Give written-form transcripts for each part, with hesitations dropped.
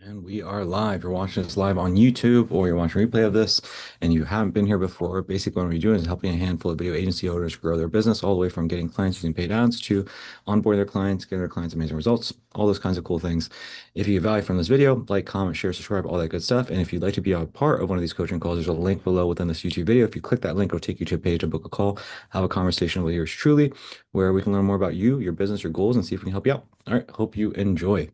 And we are live. You're watching this live on YouTube or you're watching a replay of this and you haven't been here before. Basically, what we're doing is helping a handful of video agency owners grow their business all the way from getting clients using paid ads to onboard their clients, getting their clients amazing results, all those kinds of cool things. If you get value from this video, like, comment, share, subscribe, all that good stuff. And if you'd like to be a part of one of these coaching calls, there's a link below within this YouTube video. If you click that link, it'll take you to a page to book a call, have a conversation with yours truly, where we can learn more about you, your business, your goals, and see if we can help you out. All right. Hope you enjoy.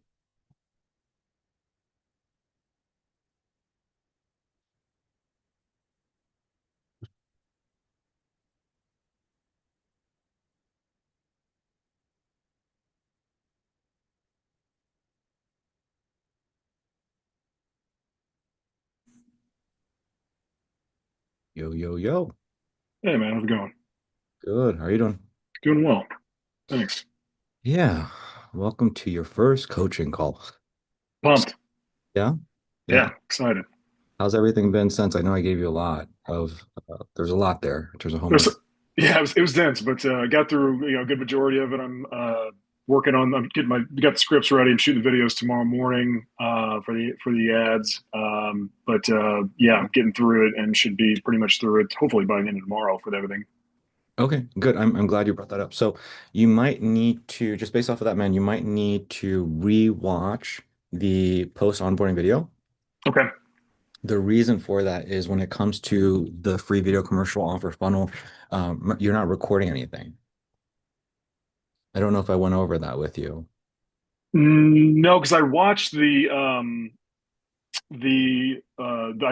Yo, yo, yo. Hey man, how's it going? Good. How are you doing? Doing well. Thanks. Yeah. Welcome to your first coaching call. Pumped. Yeah. Yeah. Yeah, excited. How's everything been since? I know I gave you a lot of, there's a lot there in terms of There's, homework. yeah, it was dense, but I got through a good majority of it. I'm getting got the scripts ready and shooting the videos tomorrow morning for the ads. But yeah, I'm getting through it and should be pretty much through it hopefully by the end of tomorrow with everything. Okay, good. I'm glad you brought that up. So you might need to, just based off of that, man, you might need to re-watch the post onboarding video. Okay. The reason for that is when it comes to the free video commercial offer funnel, you're not recording anything. I don't know if I went over that with you. No, because I watched the I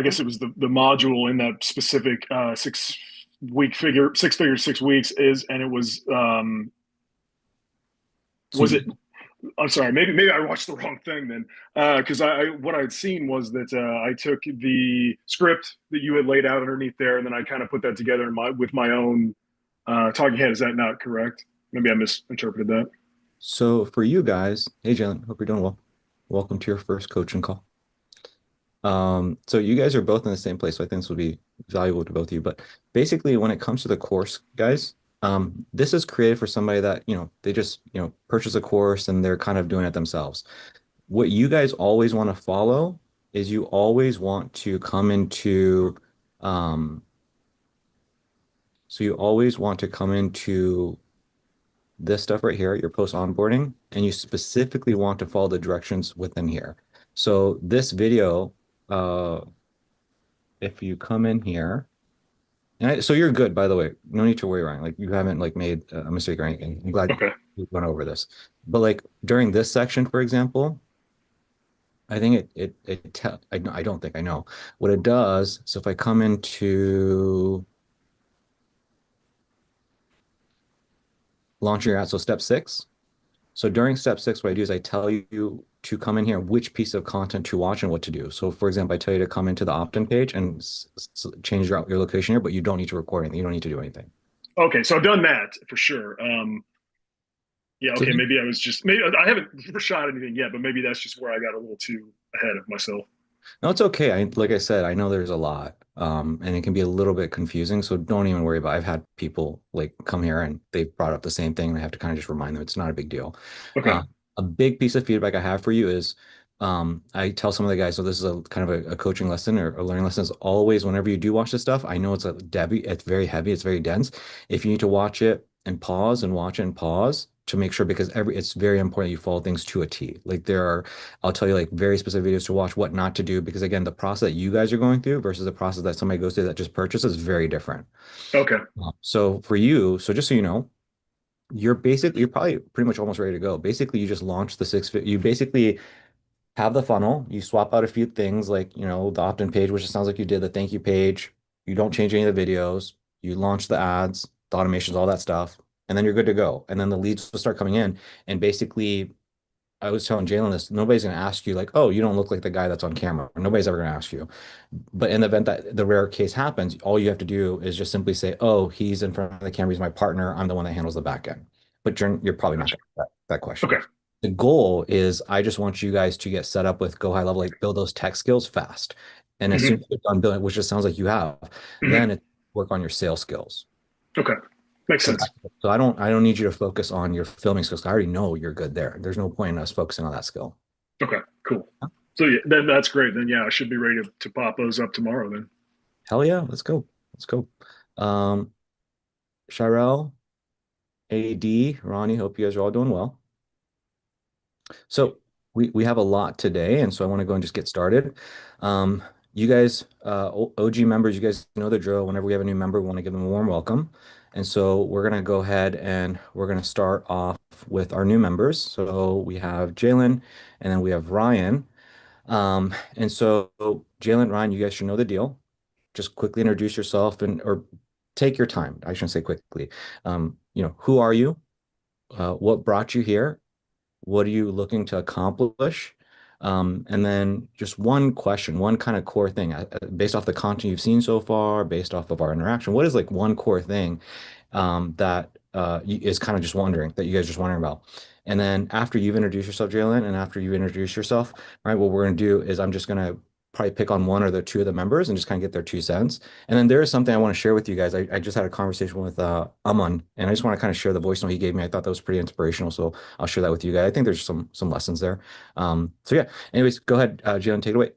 guess it was the module in that specific 6 week figure, 6 figures, 6 weeks is, and it So was it I'm sorry, maybe I watched the wrong thing then. Because I what I'd seen was that I took the script that you had laid out underneath there, and then I kind of put that together in my with my own talking head. Is that not correct? Maybe I misinterpreted that. So for you guys, hey Jalen, hope you're doing well. Welcome to your first coaching call. So you guys are both in the same place, so I think this will be valuable to both of you. But basically, when it comes to the course, guys, this is created for somebody that, they just, purchase a course and they're kind of doing it themselves. What you guys always want to follow is you always want to come into, um, so you always want to come into this stuff right here, your post onboarding, and you specifically want to follow the directions within here. So this video, uh, if you come in here, so you're good, by the way. No need to worry, Ryan. Like you haven't like made a mistake or anything. I'm glad Okay. we went over this. But like during this section, for example, I think I don't think I know what it does. So if I come into launch your ad, so step six. So during step six, what I do is I tell you to come in here, which piece of content to watch and what to do. So for example, I tell you to come into the opt-in page and change your location here, but you don't need to record anything. You don't need to do anything. Okay. So I've done that for sure. Yeah. So Okay. Maybe I was just maybe I haven't shot anything yet, but maybe that's just where I got a little too ahead of myself. no, it's okay. Like I said, I know there's a lot, and it can be a little bit confusing. So don't even worry about it. I've had people like come here and they brought up the same thing, and I have to kind of just remind them it's not a big deal. Okay. Uh, a big piece of feedback I have for you is, I tell some of the guys, so this is a kind of a coaching lesson or a learning lesson is always whenever you do watch this stuff, I know it's a Debbie, it's very heavy, it's very dense. If you need to watch it and pause and watch it and pause to make sure because it's very important you follow things to a T. Like there are I'll tell you like very specific videos to watch, what not to do, because again, the process that you guys are going through versus the process that somebody goes through that just purchases is very different. Okay. So for you, so just so you know, you're probably pretty much almost ready to go. Basically, you just launch the you basically have the funnel, you swap out a few things like, the opt-in page, which it sounds like you did, the thank you page. You don't change any of the videos. You launch the ads, the automations, all that stuff, and then you're good to go. And then the leads will start coming in. And basically, I was telling Jalen this, nobody's going to ask you like, oh, you don't look like the guy that's on camera. Nobody's ever going to ask you. But in the event that the rare case happens, all you have to do is just simply say, oh, he's in front of the camera. He's my partner. I'm the one that handles the back end. But you're probably not Gotcha. going to get that question. Okay. The goal is I just want you guys to get set up with go high level, like build those tech skills fast. And as soon Hmm. as you're done building, which just sounds like you have, then Hmm. it's work on your sales skills. Okay. Makes So, sense. so I don't need you to focus on your filming skills. I already know you're good there. There's no point in us focusing on that skill. Okay. Cool. So yeah, then that's great. Then yeah, I should be ready to pop those up tomorrow then. Hell yeah, let's go. Let's go. Um, Shirel, AD, Ronnie, hope you guys are all doing well. So we have a lot today, and so I want to go and just get started. You guys, OG members, you guys know the drill. Whenever we have a new member, we want to give them a warm welcome. And so we're gonna go ahead and we're gonna start off with our new members. So we have Jalen, and then we have Ryan. And so Jalen, Ryan, you guys should know the deal. Just quickly introduce yourself and or take your time. I shouldn't say quickly. Who are you? What brought you here? What are you looking to accomplish? And then just one question, one kind of core thing, based off the content you've seen so far, based off of our interaction. What is like one core thing that is kind of just wondering that you guys are just wondering about? And then after you've introduced yourself, Jalen, and after you introduce yourself, right, what we're going to do is I'm just going to probably pick on one or the two of the members and just kind of get their 2 cents. And then there is something I want to share with you guys. I just had a conversation with Aman, and I just want to kind of share the voice note he gave me. I thought that was pretty inspirational. So I'll share that with you guys. I think there's some lessons there. So yeah. Anyways, go ahead, Jalen, take it away.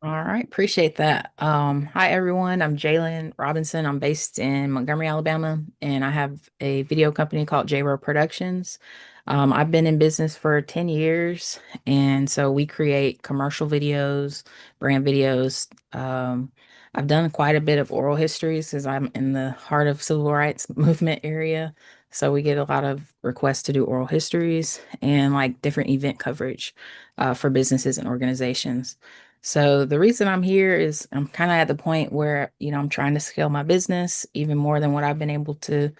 All right, appreciate that. Hi everyone, I'm Jalen Robinson. I'm based in Montgomery, Alabama, and I have a video company called J-Row Productions. I've been in business for 10 years, and so we create commercial videos, brand videos. I've done quite a bit of oral histories because I'm in the heart of civil rights movement area. So we get a lot of requests to do oral histories and like different event coverage for businesses and organizations. So the reason I'm here is I'm kind of at the point where, I'm trying to scale my business even more than what I've been able to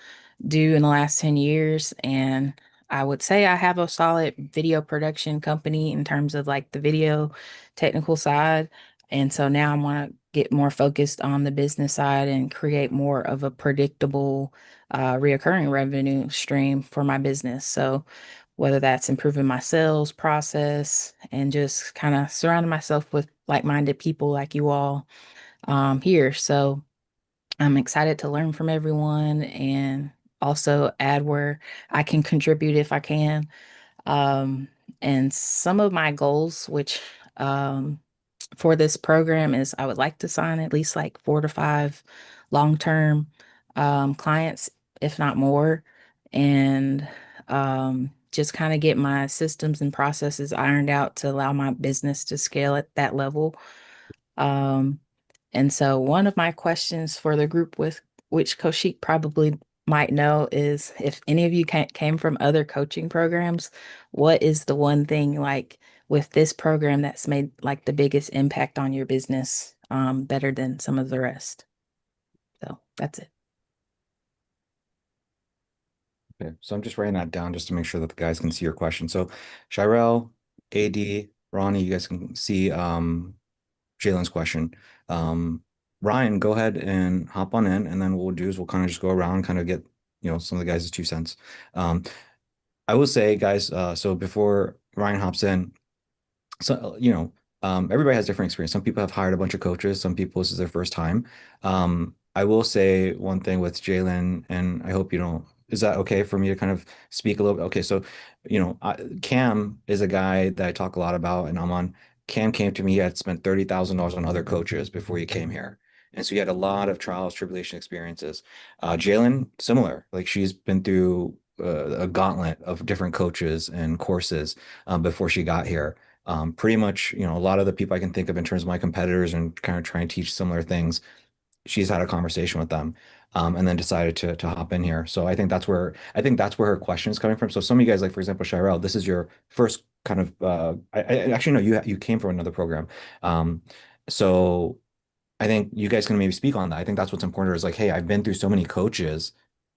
do in the last 10 years. And I would say I have a solid video production company in terms of like the video technical side. And so now I want to get more focused on the business side and create more of a predictable, reoccurring revenue stream for my business. So whether that's improving my sales process and just kind of surrounding myself with like-minded people like you all here. So I'm excited to learn from everyone and also add where I can contribute if I can. Um, and some of my goals, which for this program, is I would like to sign at least like 4 to 5 long-term clients, if not more, and just kind of get my systems and processes ironed out to allow my business to scale at that level. Um, and so one of my questions for the group with which Coach Sheik probably might know is if any of you came from other coaching programs, what is the one thing like with this program that's made like the biggest impact on your business better than some of the rest? So that's it. Okay, so I'm just writing that down just to make sure that the guys can see your question. So Shirel, AD, Ronnie, you guys can see Jalen's question. Um, Ryan, go ahead and hop on in, and then what we'll do is we'll kind of just go around, kind of get, some of the guys' 2 cents. Um, I will say, guys, so before Ryan hops in, so everybody has different experience. Some people have hired a bunch of coaches. Some people this is their first time. I will say one thing with Jalen, and I hope you don't. Is that okay for me to kind of speak a little bit? Okay, so Cam is a guy that I talk a lot about, and I'm on. Cam came to me. He had spent $30,000 on other coaches before he came here, and so he had a lot of trials, tribulation experiences. Jalen, similar. Like she's been through a gauntlet of different coaches and courses before she got here. Pretty much, a lot of the people I can think of in terms of my competitors and kind of try and teach similar things, she's had a conversation with them, and then decided to hop in here. So I think that's where her question is coming from. So some of you guys, like for example, Shirel, this is your first kind of I actually know you came from another program. So I think you guys can maybe speak on that. I think that's what's important is like, hey, I've been through so many coaches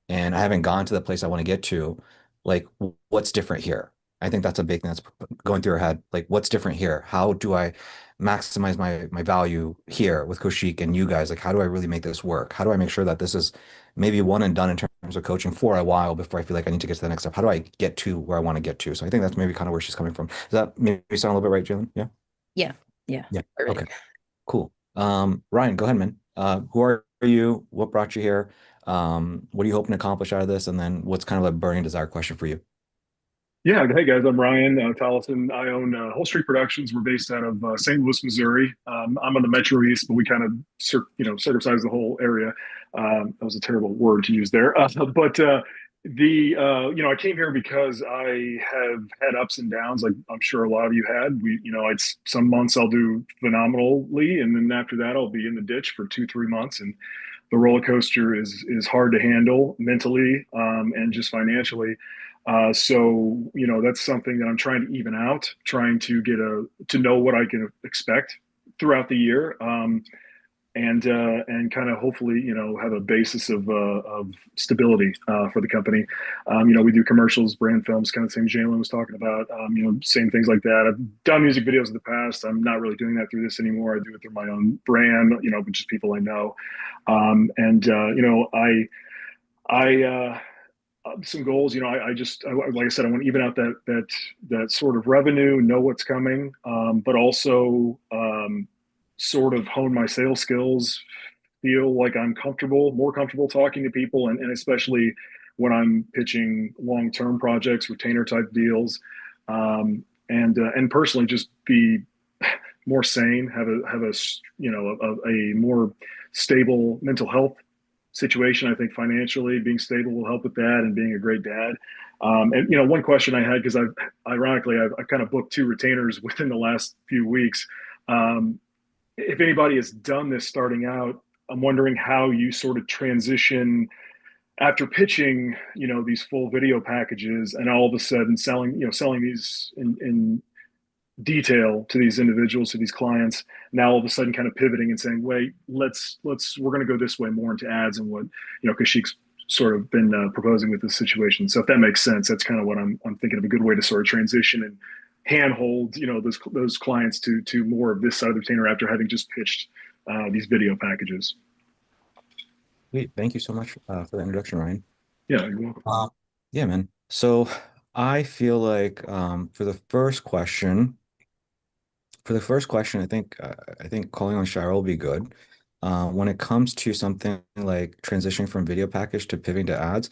and I haven't gone to the place I want to get to. Like, what's different here? I think that's a big thing that's going through her head. Like, what's different here? How do I maximize my value here with Koshik and you guys? Like, how do I really make this work? How do I make sure that this is maybe one and done in terms of coaching for a while before I feel like I need to get to the next step? How do I get to where I want to get to? So I think that's maybe kind of where she's coming from. Does that maybe sound a little bit right, Jalen? Yeah. Yeah, yeah, Yeah. Okay. perfect. Cool. Ryan, go ahead, man. Who are you? What brought you here? What are you hoping to accomplish out of this? And then what's kind of a burning desire question for you? Yeah, hey guys, I'm Ryan Tollison. I own Whole Street Productions. We're based out of St. Louis, Missouri. I'm on the Metro East, but we kind of circumcise the whole area. That was a terrible word to use there, but I came here because I have had ups and downs, like I'm sure a lot of you had. It's some months I'll do phenomenally, and then after that I'll be in the ditch for 2, 3 months, and the roller coaster is hard to handle mentally and just financially. So that's something that I'm trying to even out, trying to to know what I can expect throughout the year, and kind of hopefully have a basis of stability for the company. We do commercials, brand films, kind of the same Jalen was talking about. Same things like that. I've done music videos in the past. I'm not really doing that through this anymore. I do it through my own brand, which is people I know. And I some goals. Like I said, I want to even out that sort of revenue, know what's coming, but also sort of hone my sales skills, feel like I'm more comfortable talking to people, and especially when I'm pitching long-term projects, retainer type deals, and personally just be more sane, have a a more stable mental health situation. I think financially being stable will help with that, and being a great dad. And one question I had, because I've kind of booked 2 retainers within the last few weeks. If anybody has done this starting out, I'm wondering how you sort of transition after pitching, these full video packages, and all of a sudden selling these in detail to these individuals, to these clients. Now all of a sudden, kind of pivoting and saying, "Wait, we're going to go this way more into ads," and what Kashik's sort of been proposing with this situation. So if that makes sense, that's kind of what I'm thinking of, a good way to sort of transition and handhold those clients to more of this side of the retainer after having just pitched these video packages. Sweet. Thank you so much for the introduction, Ryan. Yeah, you're welcome. Yeah, man. So I feel like for the first question, I think calling on Shira will be good. When it comes to something like transitioning from video package to pivoting to ads,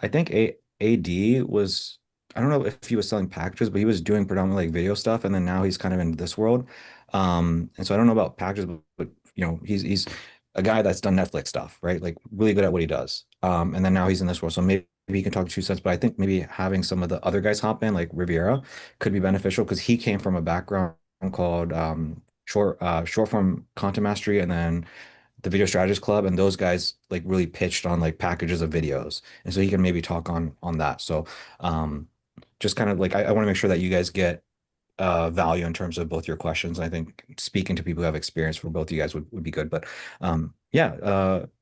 I think AD was, I don't know if he was selling packages, but he was doing predominantly like video stuff, and then now he's kind of in this world. And so I don't know about packages, but he's a guy that's done Netflix stuff, right? Like really good at what he does. And then now he's in this world, so maybe he can talk 2 cents. But I think maybe having some of the other guys hop in, like Riviera, could be beneficial because he came from a background called short form content mastery, and then the video strategist club, and those guys like really pitched on like packages of videos, and so he can maybe talk on that. So um just kind of like I want to make sure that you guys get value in terms of both your questions. I think speaking to people who have experience for both of you guys would be good. But yeah,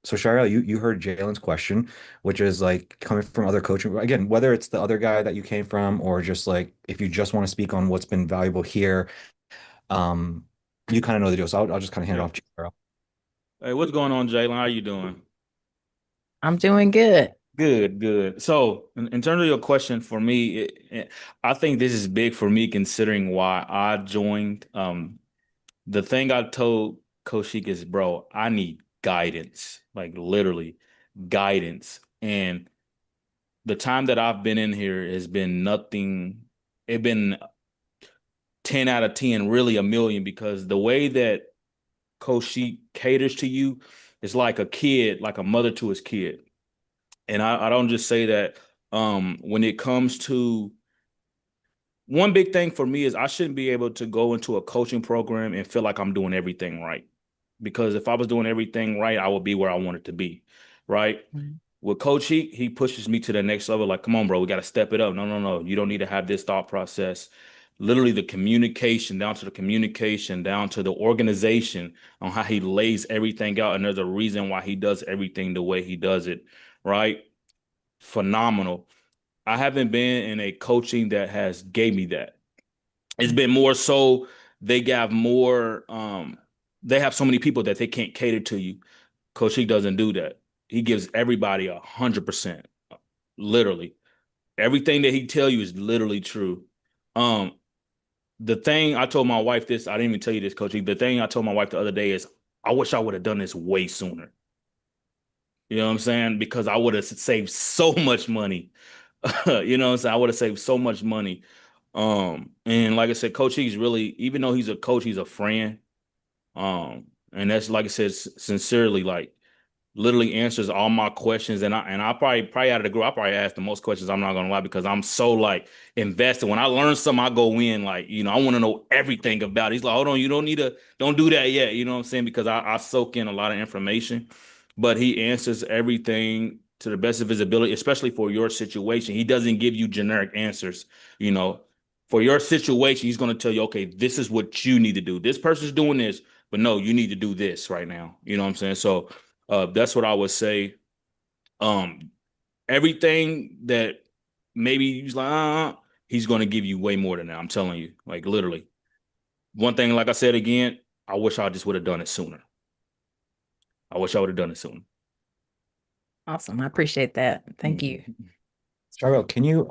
so Shara, you heard Jalen's question, which is like coming from other coaching, again, whether it's the other guy that you came from, or just like if you just want to speak on what's been valuable here. um you kind of know the deal, so I'll just kind of hand it Yeah. off to you, Shara. Hey, what's going on, Jalen? How you doing? I'm doing good. Good, good. So, in terms of your question for me, I think this is big for me considering why I joined. The thing I told Coach Sheik is, bro, I need guidance, like literally guidance. And the time that I've been in here has been nothing. It's been 10 out of 10, really a million, because the way that Coach Sheik caters to you is like a kid, like a mother to his kid. And I don't just say that. When it comes to one big thing for me is I shouldn't be able to go into a coaching program and feel like I'm doing everything right. Because if I was doing everything right, I would be where I wanted to be. Right. Mhm. With Coach, he pushes me to the next level. Like, come on, bro, we got to step it up. No, no, no. You don't need to have this thought process. Literally, the communication, down to the communication, down to the organization on how he lays everything out. And there's a reason why he does everything the way he does it. Right. Phenomenal. I haven't been in a coaching that has gave me that. It's been more so they have so many people that they can't cater to you. Coach he doesn't do that. He gives everybody 100%. Literally. Everything that he tell you is literally true. Um, the thing I told my wife this, I didn't even tell you this, Coach. The thing I told my wife the other day is I wish I would have done this way sooner. You know what I'm saying? Because I would have saved so much money. You know what I'm saying? I would have saved so much money. And like I said, Coach He's really, even though he's a coach, he's a friend. And that's like I said, sincerely, like literally answers all my questions. And I probably out of the group, I probably ask the most questions. I'm not gonna lie because I'm so like invested. When I learn something, I go in like, I want to know everything about it. He's like, hold on, you don't do that yet. You know what I'm saying? Because I soak in a lot of information, but he answers everything to the best of his ability, especially for your situation. He doesn't give you generic answers, you know. For your situation, he's going to tell you, okay, this is what you need to do. This person's doing this, but no, you need to do this right now. You know what I'm saying? So that's what I would say. Um, Everything that maybe he's like, he's going to give you way more than that. I'm telling you, like literally. One thing, like I said again, I wish I just would have done it sooner. I wish I would have done it sooner. Awesome. I appreciate that. Thank you. Charo, can you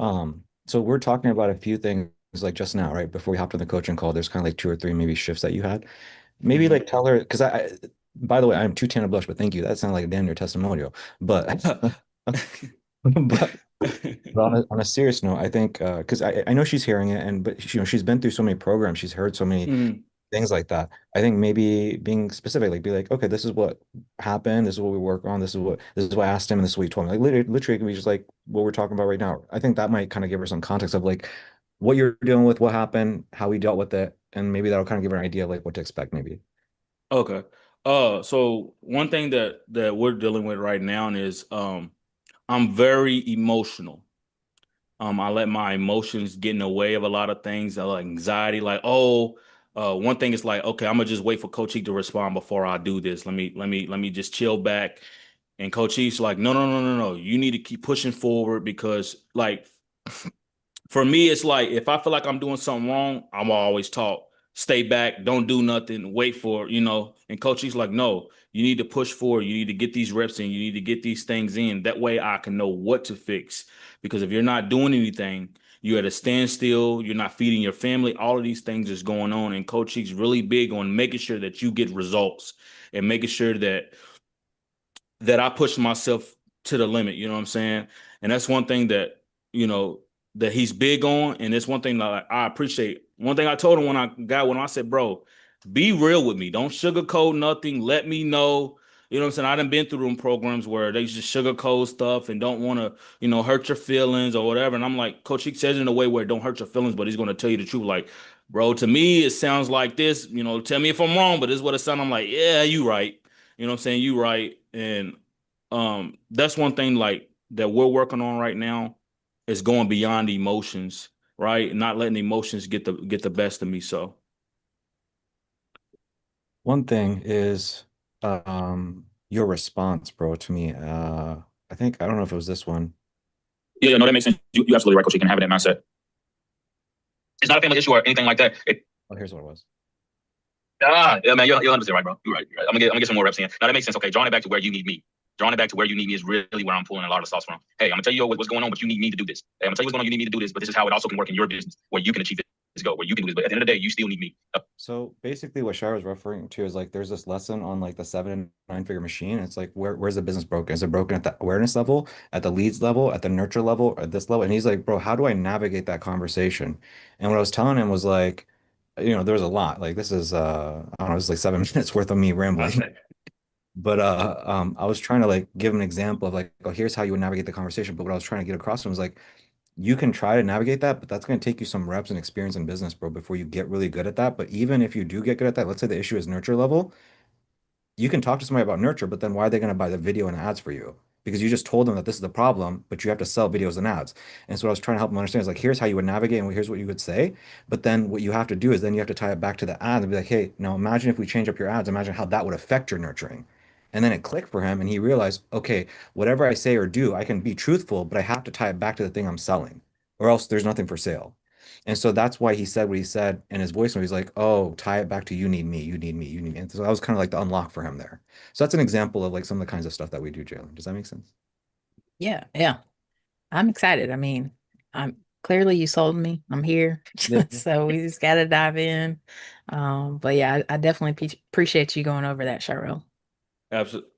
so we're talking about a few things like just now, right? Before we hopped on the coaching call, there's kind of like two or three maybe shifts that you had. Maybe Mhm. like tell her because by the way, I'm too tan to blush, but thank you. That sounded like a damn near testimonial. But but on a serious note, I think because I know she's hearing it and but she's been through so many programs, she's heard so many Mhm. things like that. I think maybe being specific, like be like, okay, this is what happened, this is what we work on, this is what I asked him, and this is what he told me. Like literally it can be just like what we're talking about right now. I think that might kind of give her some context of like what you're dealing with, what happened, how we dealt with it, and maybe that'll kind of give her an idea of like what to expect, maybe. Okay. So one thing that we're dealing with right now is I'm very emotional. I let my emotions get in the way of a lot of things, like anxiety, like, one thing is like, okay, I'm gonna just wait for Coach E to respond before I do this. Let me just chill back. And Coach E's like, no, no, no, no, no. You need to keep pushing forward because like for me, it's like if I feel like I'm doing something wrong, I'm always taught stay back, don't do nothing, wait for, And Coach, he's like, no, you need to push forward. You need to get these reps in. You need to get these things in. That way I can know what to fix. Because if you're not doing anything, you're at a standstill, you're not feeding your family, all of these things is going on. And Coach, he's really big on making sure that you get results and making sure that I pushed myself to the limit, you know what I'm saying? And that's one thing you know, that he's big on. And it's one thing that I appreciate. One thing I told him when I said, bro, be real with me. Don't sugarcoat nothing. Let me know. You know what I'm saying? I done been through them programs where they just sugarcoat stuff and don't want to, hurt your feelings or whatever. And I'm like, Coach, he says it in a way where it don't hurt your feelings, but he's going to tell you the truth. Like, bro, to me, it sounds like this, tell me if I'm wrong, but this is what it sounds. I'm like, yeah, you right. You know what I'm saying? You right. And that's one thing like that we're working on right now is going beyond emotions, right? Not letting emotions get the best of me. So One thing is your response, bro, to me. I think I don't know if it was this one. yeah, yeah, no, that makes sense. You absolutely right, Coach. You can have it in that mindset. It's not a family issue or anything like that. Oh, here's what it was. Yeah, man, you're 100% right, bro. You're right. You're right. I'm gonna get some more reps in. Now that makes sense. Okay, drawing it back to where you need me. Drawing it back to where you need me is really where I'm pulling a lot of sauce from. Hey, I'm gonna tell you what's going on, but you need me to do this. Hey, I'm gonna tell you what's going on. You need me to do this, but this is how it also can work in your business, where you can achieve this goal, where you can do this. But at the end of the day, you still need me. So basically what Shara was referring to is like there's this lesson on like the 7 and 9 figure machine. It's like where's the business broken? Is it broken at the awareness level, at the leads level, at the nurture level, or at this level? And he's like, bro, how do I navigate that conversation? And what I was telling him was like, there's a lot. Like this is I don't know, it's like 7 minutes worth of me rambling. But I was trying to like give him an example of like, oh, here's how you would navigate the conversation. But what I was trying to get across to him was like, you can try to navigate that, but that's going to take you some reps and experience in business, bro, before you get really good at that. But even if you do get good at that, let's say the issue is nurture level, you can talk to somebody about nurture, but then why are they going to buy the video and ads for you? Because you just told them that this is the problem, but you have to sell videos and ads. And so what I was trying to help them understand is like, here's how you would navigate and here's what you would say. But then what you have to do is then you have to tie it back to the ads and be like, hey, now imagine if we change up your ads, imagine how that would affect your nurturing. And then it clicked for him and he realized, okay, whatever I say or do, I can be truthful, but I have to tie it back to the thing I'm selling, or else there's nothing for sale. And so that's why he said what he said in his voice. He's like, oh, tie it back to you need me, you need me, you need me. And so that was kind of like the unlock for him there. So that's an example of like some of the kinds of stuff that we do, Jalen. Does that make sense? Yeah, yeah. I'm excited. I mean, I'm clearly you sold me. I'm here. Yeah. So we just gotta dive in. But yeah, I definitely appreciate you going over that, Cheryl. Absolutely.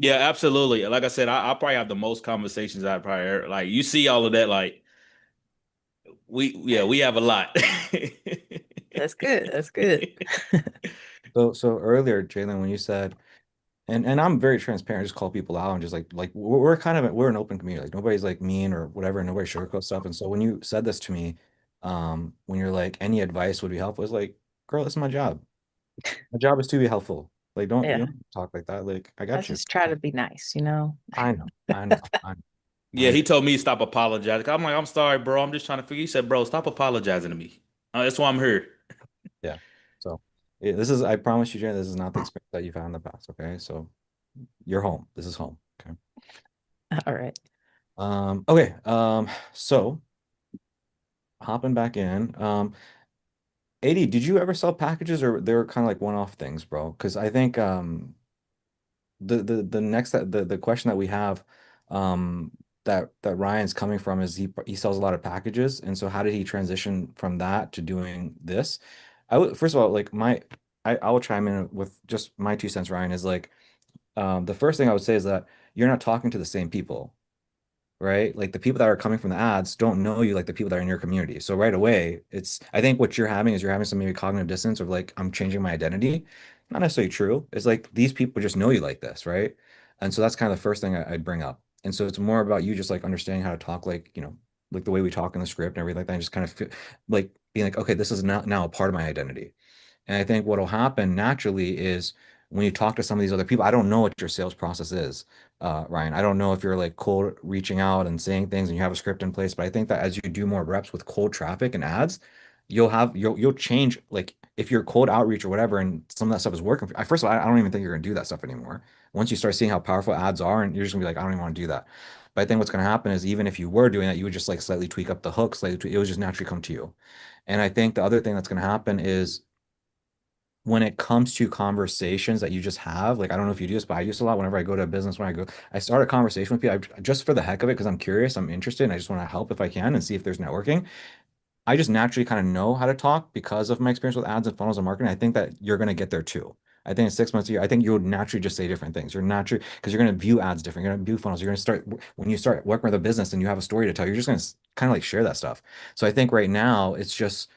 Yeah, absolutely. Like I said, I probably have the most conversations I probably heard. Like you see all of that, like we have a lot. That's good. That's good. So earlier, Jalen, when you said, and I'm very transparent, just call people out and just like we're kind of we're an open community. Like nobody's like mean or whatever, and nobody sugarcoats stuff. And so when you said this to me, when you're like any advice would be helpful, it's like, girl, this is my job. My job is to be helpful. Like don't you Yeah. don't talk like that. Like I I got you. just try to be nice, you know? I know, I know, I know, Yeah, I know. he told me to stop apologizing. I'm like, I'm sorry, bro. I'm just trying to figure. He said, bro, stop apologizing to me. That's why I'm here. Yeah. So yeah, this is I promise you, Jalen, this is not the experience that you've had in the past. Okay. So you're home. This is home. Okay. All right. Okay. So hopping back in. AD, did you ever sell packages or they were kind of like one-off things, bro? Because I think the next the question that we have that Ryan's coming from is he sells a lot of packages, and so how did he transition from that to doing this? I would first of all like I will chime in with just my 2 cents, Ryan, is like the first thing I would say is that you're not talking to the same people, right? Like the people that are coming from the ads don't know you like the people that are in your community. So right away, it's I think what you're having is you're having some maybe cognitive dissonance of like I'm changing my identity. Not necessarily true. It's like these people just know you like this, right? And so that's kind of the first thing I'd bring up. And so it's more about you just like understanding how to talk like, like the way we talk in the script and everything like that, and just kind of feel, like being like, okay, this is not now a part of my identity. And I think what'll happen naturally is when you talk to some of these other people, I don't know what your sales process is, Ryan. I don't know if you're like cold reaching out and saying things and you have a script in place, but I think that as you do more reps with cold traffic and ads, you'll change like if you're cold outreach or whatever, and some of that stuff is working. First of all, I don't even think you're gonna do that stuff anymore. Once you start seeing how powerful ads are, and you're just gonna be like, I don't even want to do that. But I think what's gonna happen is even if you were doing that, you would just like slightly tweak up the hook, it would just naturally come to you. And I think the other thing that's gonna happen is when it comes to conversations that you just have, like I don't know if you do this, but I use a lot whenever I go to a business, when I go, I start a conversation with people just for the heck of it because I'm curious, I'm interested, and I just want to help if I can and see if there's networking. I just naturally kind of know how to talk because of my experience with ads and funnels and marketing. I think that you're going to get there too. I think in 6 months a year, I think you would naturally just say different things. You're naturally because you're going to view ads different. You're going to view funnels. You're going to start when you start working with a business and you have a story to tell. You're just going to kind of like share that stuff. So I think right now it's just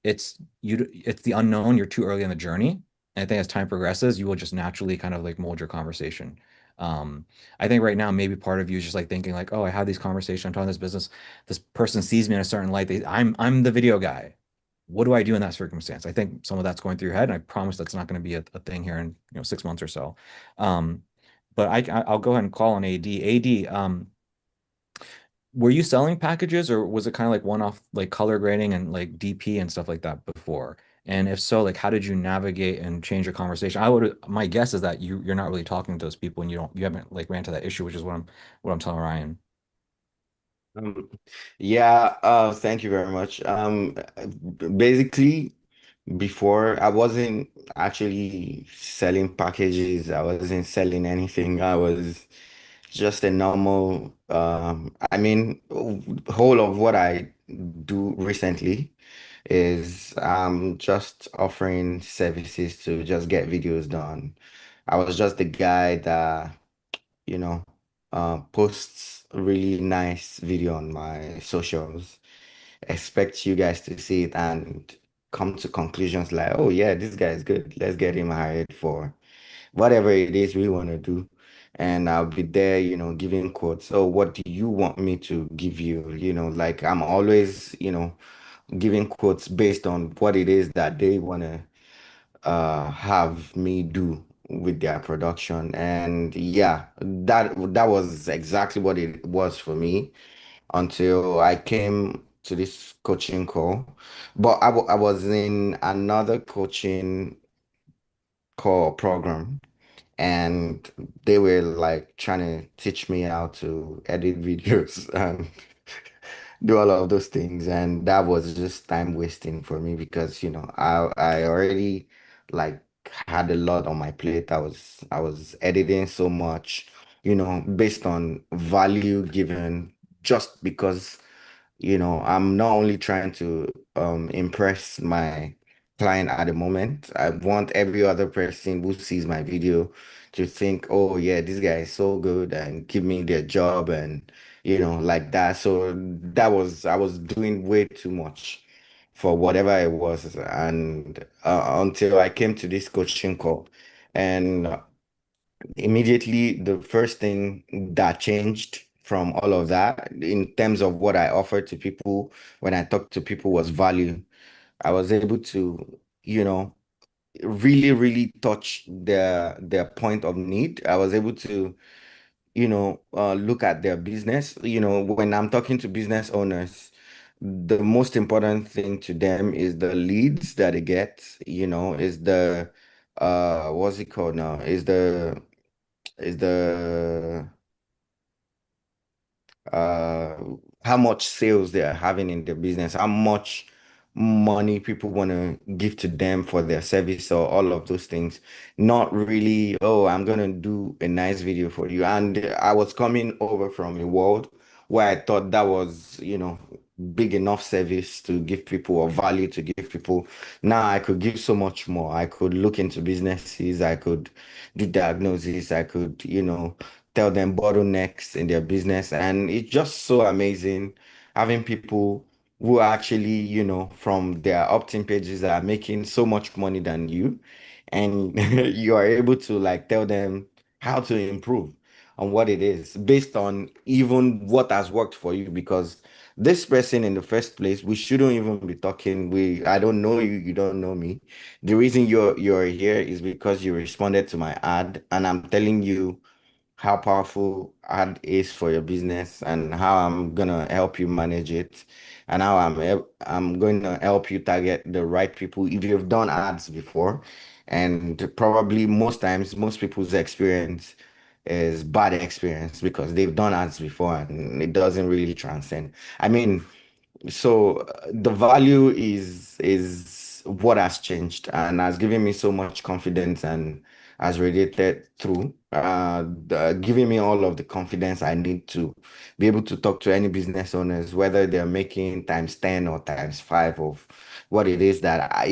it's the unknown. You're too early in the journey. And I think as time progresses, you will just naturally kind of like mold your conversation. Um, I think right now maybe part of you is just like thinking like, oh, I have these conversations, I'm talking this business, this person sees me in a certain light. I'm the video guy. What do I do in that circumstance? I think some of that's going through your head, and I promise that's not going to be a thing here in 6 months or so. Um, but I'll go ahead and call on AD. AD, were you selling packages or was it kind of like one-off like color grading and like DP and stuff like that before? And if so, like how did you navigate and change your conversation? My guess is that you're not really talking to those people and you haven't like ran to that issue, which is what I'm telling Ryan. Um, yeah, thank you very much. Basically, before I wasn't actually selling packages, I wasn't selling anything. I was just a normal, I mean, whole of what I do recently is just offering services to just get videos done. I was just the guy that you know, posts really nice video on my socials. Expect you guys to see it and come to conclusions like, oh yeah, this guy is good. Let's get him hired for whatever it is we want to do. And I'll be there, giving quotes. So what do you want me to give you? Like I'm always, giving quotes based on what it is that they want to have me do with their production. And yeah, that was exactly what it was for me until I came to this coaching call. But I was in another coaching call program, and they were like trying to teach me how to edit videos and do all of those things, and that was just time wasting for me because I already like had a lot on my plate. I was editing so much, based on value given, just because I'm not only trying to impress my client at the moment. I want every other person who sees my video to think, oh yeah, this guy is so good and give me their job and like that. So I was doing way too much for whatever it was. And until I came to this coaching call. And immediately, the first thing that changed from all of that in terms of what I offered to people when I talked to people was value. I was able to, really, really touch their point of need. I was able to, look at their business. When I'm talking to business owners, the most important thing to them is the leads that they get, is the what's it called now? Is the uh how much sales they are having in their business, how much money people want to give to them for their service or all of those things. Not really, oh, I'm gonna do a nice video for you. And I was coming over from a world where I thought that was, big enough service to give people or value to give people. Now I could give so much more. I could look into businesses, I could do diagnosis, I could, tell them bottlenecks in their business. And it's just so amazing having people who actually, from their opt-in pages are making so much money than you. And you are able to like tell them how to improve on what it is based on even what has worked for you. Because this person in the first place, we shouldn't even be talking. I don't know you, you don't know me. The reason you're here is because you responded to my ad, and I'm telling you how powerful ad is for your business and how I'm gonna help you manage it and how I'm going to help you target the right people if you've done ads before. And probably most times, most people's experience is bad experience because they've done ads before and it doesn't really transcend. I mean, so the value is what has changed and has given me so much confidence and has radiated through, giving me all of the confidence I need to be able to talk to any business owners, whether they're making times 10 or times 5 of what it is that I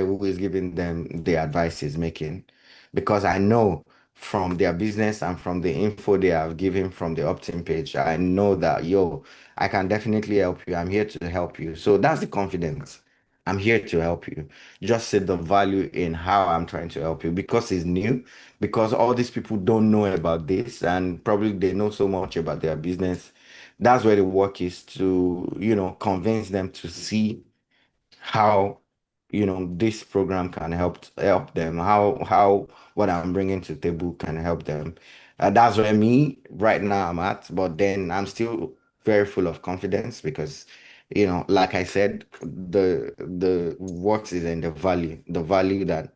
who is giving them the advice is making, because I know from their business and from the info they have given from the opt-in page, I know that, yo, I can definitely help you. I'm here to help you. So that's the confidence. I'm here to help you. Just see the value in how I'm trying to help you because it's new, because all these people don't know about this and probably they know so much about their business. That's where the work is to, convince them to see how this program can help them, how what I'm bringing to the table can help them. That's where me right now I'm at, but then I'm still very full of confidence because like I said, the works is in the value that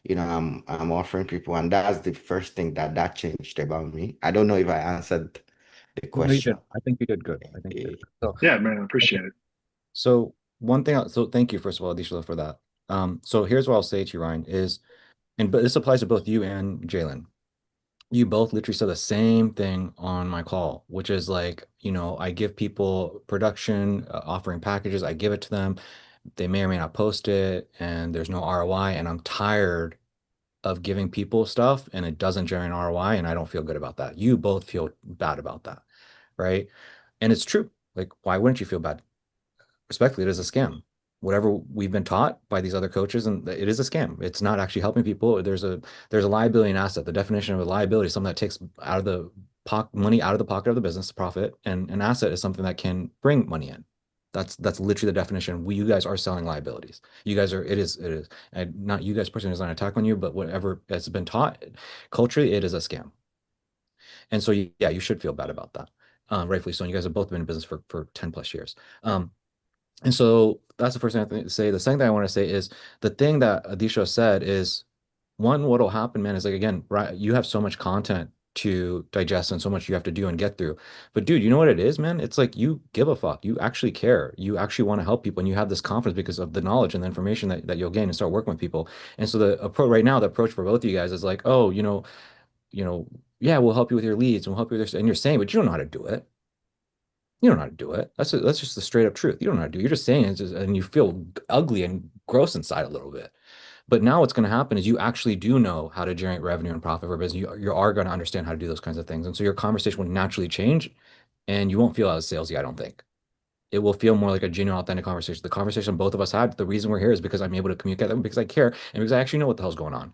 I'm offering people, and that's the first thing that changed about me. I don't know if I answered the No, you question. did. I think you did good. I think you did Eh, good. So, Yeah, man, I okay. appreciate it. So one thing, so thank you, first of all, Adishla, for that. So here's what I'll say to you, Ryan, is, but this applies to both you and Jalen. You both literally said the same thing on my call, which is like, I give people production, offering packages, I give it to them. They may or may not post it, and there's no ROI, and I'm tired of giving people stuff and it doesn't generate ROI, and I don't feel good about that. You both feel bad about that, right? And it's true. Like, why wouldn't you feel bad? Respectfully, it is a scam. Whatever we've been taught by these other coaches, and it is a scam. It's not actually helping people. There's a liability and asset. The definition of a liability is something that takes out of the money out of the pocket of the business, profit, and an asset is something that can bring money in. That's literally the definition. You guys are selling liabilities. You guys are. It is. And not you guys personally is not an attack on you, but whatever has been taught culturally, it is a scam. And so, yeah, you should feel bad about that. Rightfully so. And you guys have both been in business for 10 plus years. And so that's the first thing I have to say. The second thing I want to say is the thing that Adisha said is, one, what'll happen, man, is like, again, right, you have so much content to digest and so much you have to do and get through. But dude, you know what it is, man? It's like you give a fuck. You actually care. You actually want to help people, and you have this confidence because of the knowledge and the information that you'll gain and start working with people. And so the approach right now, the approach for both of you guys is like, oh, you know, yeah, we'll help you with your leads and we'll help you with this. And you're saying, but you don't know how to do it. You don't know how to do it. That's just the straight up truth. You don't know how to do it. You're just saying it, and you feel ugly and gross inside a little bit. But now what's going to happen is you actually do know how to generate revenue and profit for a business. You are going to understand how to do those kinds of things. And so your conversation will naturally change and you won't feel as salesy, I don't think. It will feel more like a genuine, authentic conversation. The conversation both of us had, the reason we're here is because I'm able to communicate them because I care and because I actually know what the hell's going on.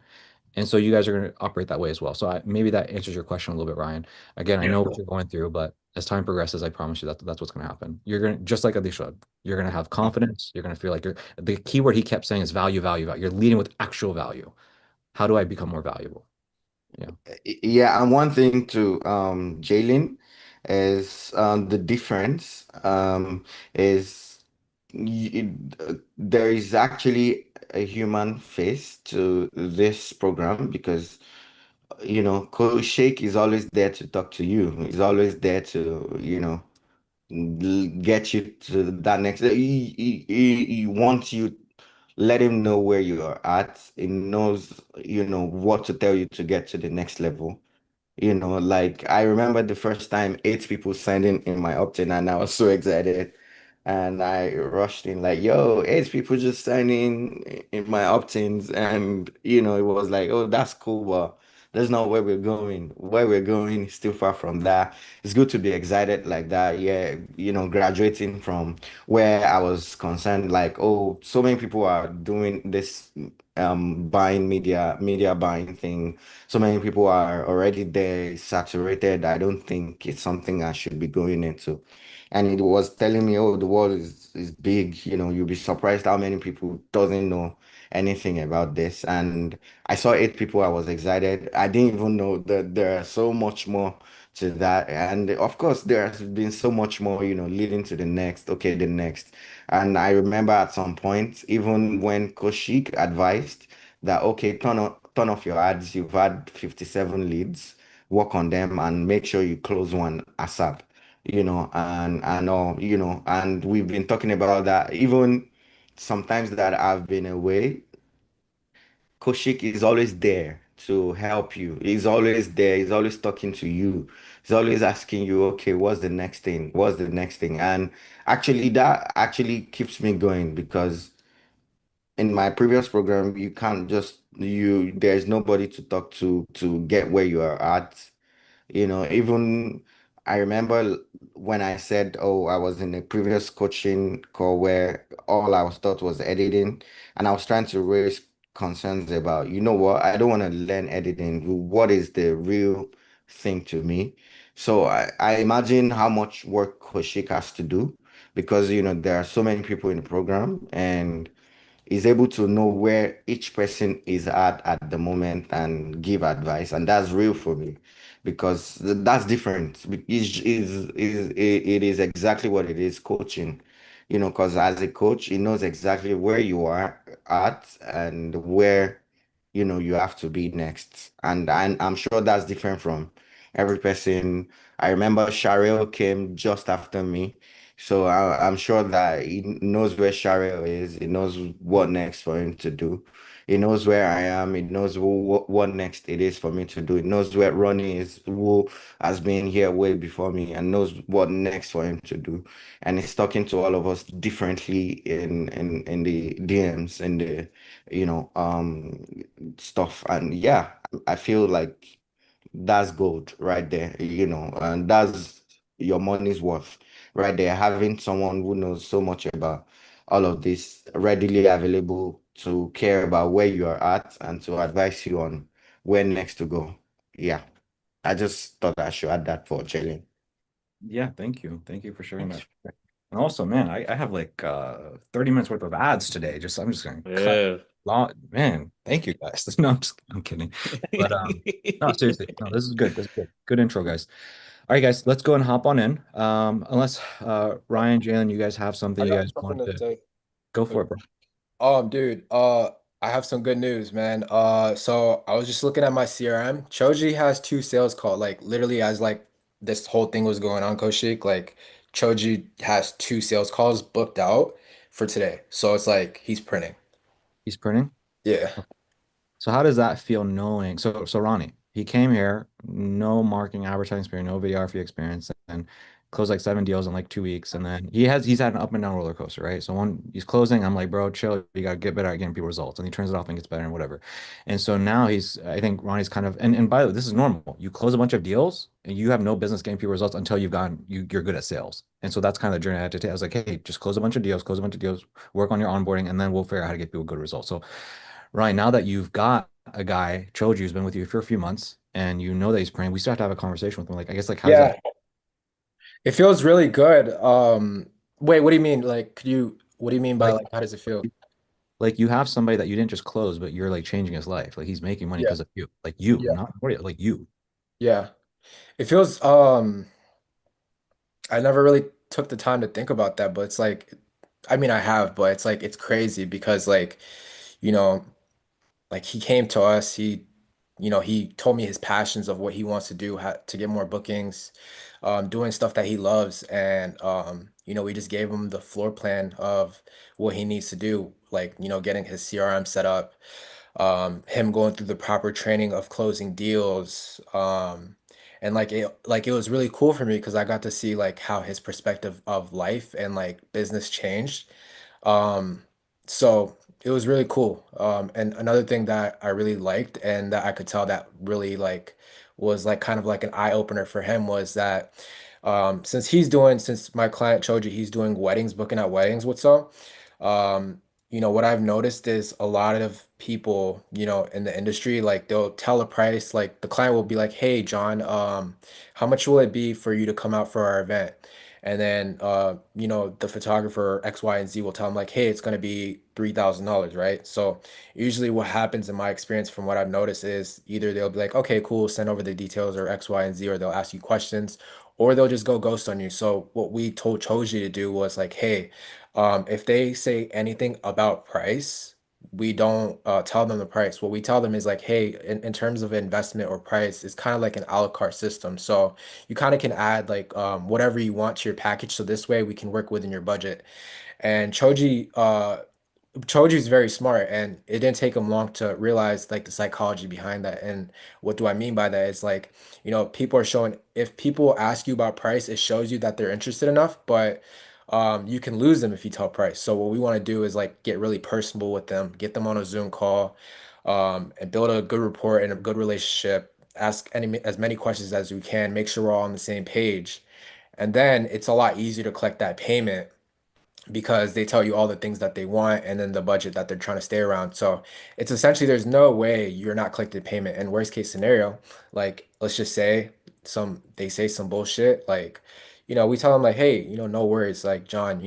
And so you guys are going to operate that way as well. So maybe that answers your question a little bit, Ryan. Again, I Yeah. know what you're going through, but as time progresses, I promise you that that's what's going to happen. You're going to, just like Adisha, you're going to have confidence. You're going to feel like the key word he kept saying is value, value, value. You're leading with actual value. How do I become more valuable? Yeah. Yeah, and one thing to Jalen is the difference is there is actually a human face to this program because Coach Shake is always there to talk to you. He's always there to get you to that next. He wants you let him know where you are at. He knows what to tell you to get to the next level. Like I remember the first time eight people signed in my opt-in, and I was so excited. And I rushed in like, yo, eight people just signed in my opt-ins. And, it was like, oh, that's cool, but that's not where we're going. Where we're going is still far from that. It's good to be excited like that. Yeah, graduating from where I was concerned, like, oh, so many people are doing this buying media buying thing. So many people are already there, saturated. I don't think it's something I should be going into. And it was telling me, oh, the world is big. You'll be surprised how many people doesn't know anything about this. And I saw eight people. I was excited. I didn't even know that there are so much more to that. And of course, there has been so much more, leading to the next, okay, the next. And I remember at some point, even when Koshik advised that, okay, turn off your ads. You've had 57 leads, work on them and make sure you close one ASAP, and all, and we've been talking about that even sometimes that I've been away. Koshik is always there to help you. He's always there. He's always talking to you. He's always asking you, okay, what's the next thing? What's the next thing? And actually, that actually keeps me going because in my previous program, you can't just there's nobody to talk to get where you are at. Even I remember when I said, oh, I was in a previous coaching call where all I was taught was editing, and I was trying to raise concerns about, what, I don't want to learn editing. What is the real thing to me? So I imagine how much work Koshik has to do because, there are so many people in the program and is able to know where each person is at the moment and give advice, and that's real for me because that's different. It is exactly what it is coaching, because as a coach he knows exactly where you are at and where you have to be next, and I'm sure that's different from every person. I remember Sharil came just after me, so I'm sure that he knows where Sharil is. He knows what next for him to do. He knows where I am. He knows what next it is for me to do. He knows where Ronnie is, who has been here way before me, and knows what next for him to do. And he's talking to all of us differently in the DMs and the stuff. And yeah, I feel like that's gold right there, and that's your money's worth right there. Having someone who knows so much about all of this readily available to care about where you are at and to advise you on where next to go. Yeah, I just thought I should add that for Jalen. Yeah, thank you. Thank you for sharing that. And also, man, I have like 30 minutes worth of ads today. I'm just gonna cut Yeah. long, man. Thank you guys. No, I'm kidding. But no, seriously, no, this is good. This is good. Good intro, guys. All right, guys, let's go and hop on in. Unless Ryan, Jalen, you guys have something I you got guys want something to to say. go for it, bro. Dude, I have some good news, man. So I was just looking at my CRM. Choji has two sales call, like literally as like this whole thing was going on, Koshik, like Choji has two sales calls booked out for today. So it's like he's printing. He's printing. Yeah. So how does that feel knowing? So Ronnie, he came here, no marketing, advertising experience, no videography experience, and closed like 7 deals in like 2 weeks, and then he's had an up and down roller coaster, right? So when he's closing, I'm like, bro, chill, you gotta get better at getting people results, and he turns it off and gets better and whatever. And so now I think Ronnie's kind of, and by the way, this is normal. You close a bunch of deals and you have no business getting people results until you're good at sales. And so that's kind of the journey I had to take. I was like, hey, just close a bunch of deals, work on your onboarding, and then we'll figure out how to get people good results. So Ryan, now that you've got a guy, Choji, who's been with you for a few months, and you know that he's praying, we still have to have a conversation with him. Like, I guess, like, how does that, Yeah, it feels really good. Wait, what do you mean? Like, what do you mean by like, like, how does it feel? like you have somebody that you didn't just close, but you're like changing his life. Like he's making money Yeah, because of you, like you, yeah, not like you. yeah. It feels, I never really took the time to think about that, but it's like, I mean, I have, but it's like, it's crazy because like, you know, like he came to us, he told me his passions of what he wants to do to get more bookings, doing stuff that he loves. And, we just gave him the floor plan of what he needs to do, like, getting his CRM set up, him going through the proper training of closing deals. And like it was really cool for me because I got to see like how his perspective of life and like business changed. Um, so it was really cool. And another thing that I really liked and that I could tell that really like was like kind of like an eye opener for him was that since my client Choji, he's doing weddings, booking out weddings with so what I've noticed is a lot of people, in the industry, like they'll tell a price, like the client will be like, "Hey, John, how much will it be for you to come out for our event?" And then, the photographer X, Y, and Z will tell them like, "Hey, it's going to be $3,000, right?" So usually what happens in my experience from what I've noticed is either they'll be like, "Okay, cool, send over the details," or X, Y, and Z, or they'll ask you questions, or they'll just go ghost on you. So what we told Choji to do was like, "Hey, if they say anything about price, we don't tell them the price. What we tell them is like, hey, in terms of investment or price, it's kind of like an a la carte system. So you kind of can add like whatever you want to your package. So this way we can work within your budget. And Choji's very smart, and it didn't take him long to realize like the psychology behind that. And what do I mean by that? It's like, people are showing if people ask you about price, it shows you that they're interested enough, but you can lose them if you tell price. So what we want to do is like get really personable with them, get them on a Zoom call, and build a good rapport and a good relationship. Ask as many questions as we can, make sure we're all on the same page, and then it's a lot easier to collect that payment because they tell you all the things that they want and then the budget that they're trying to stay around. So it's essentially there's no way you're not collecting payment. And worst case scenario, like let's just say they say some bullshit, like, we tell them like, hey, no worries, like John,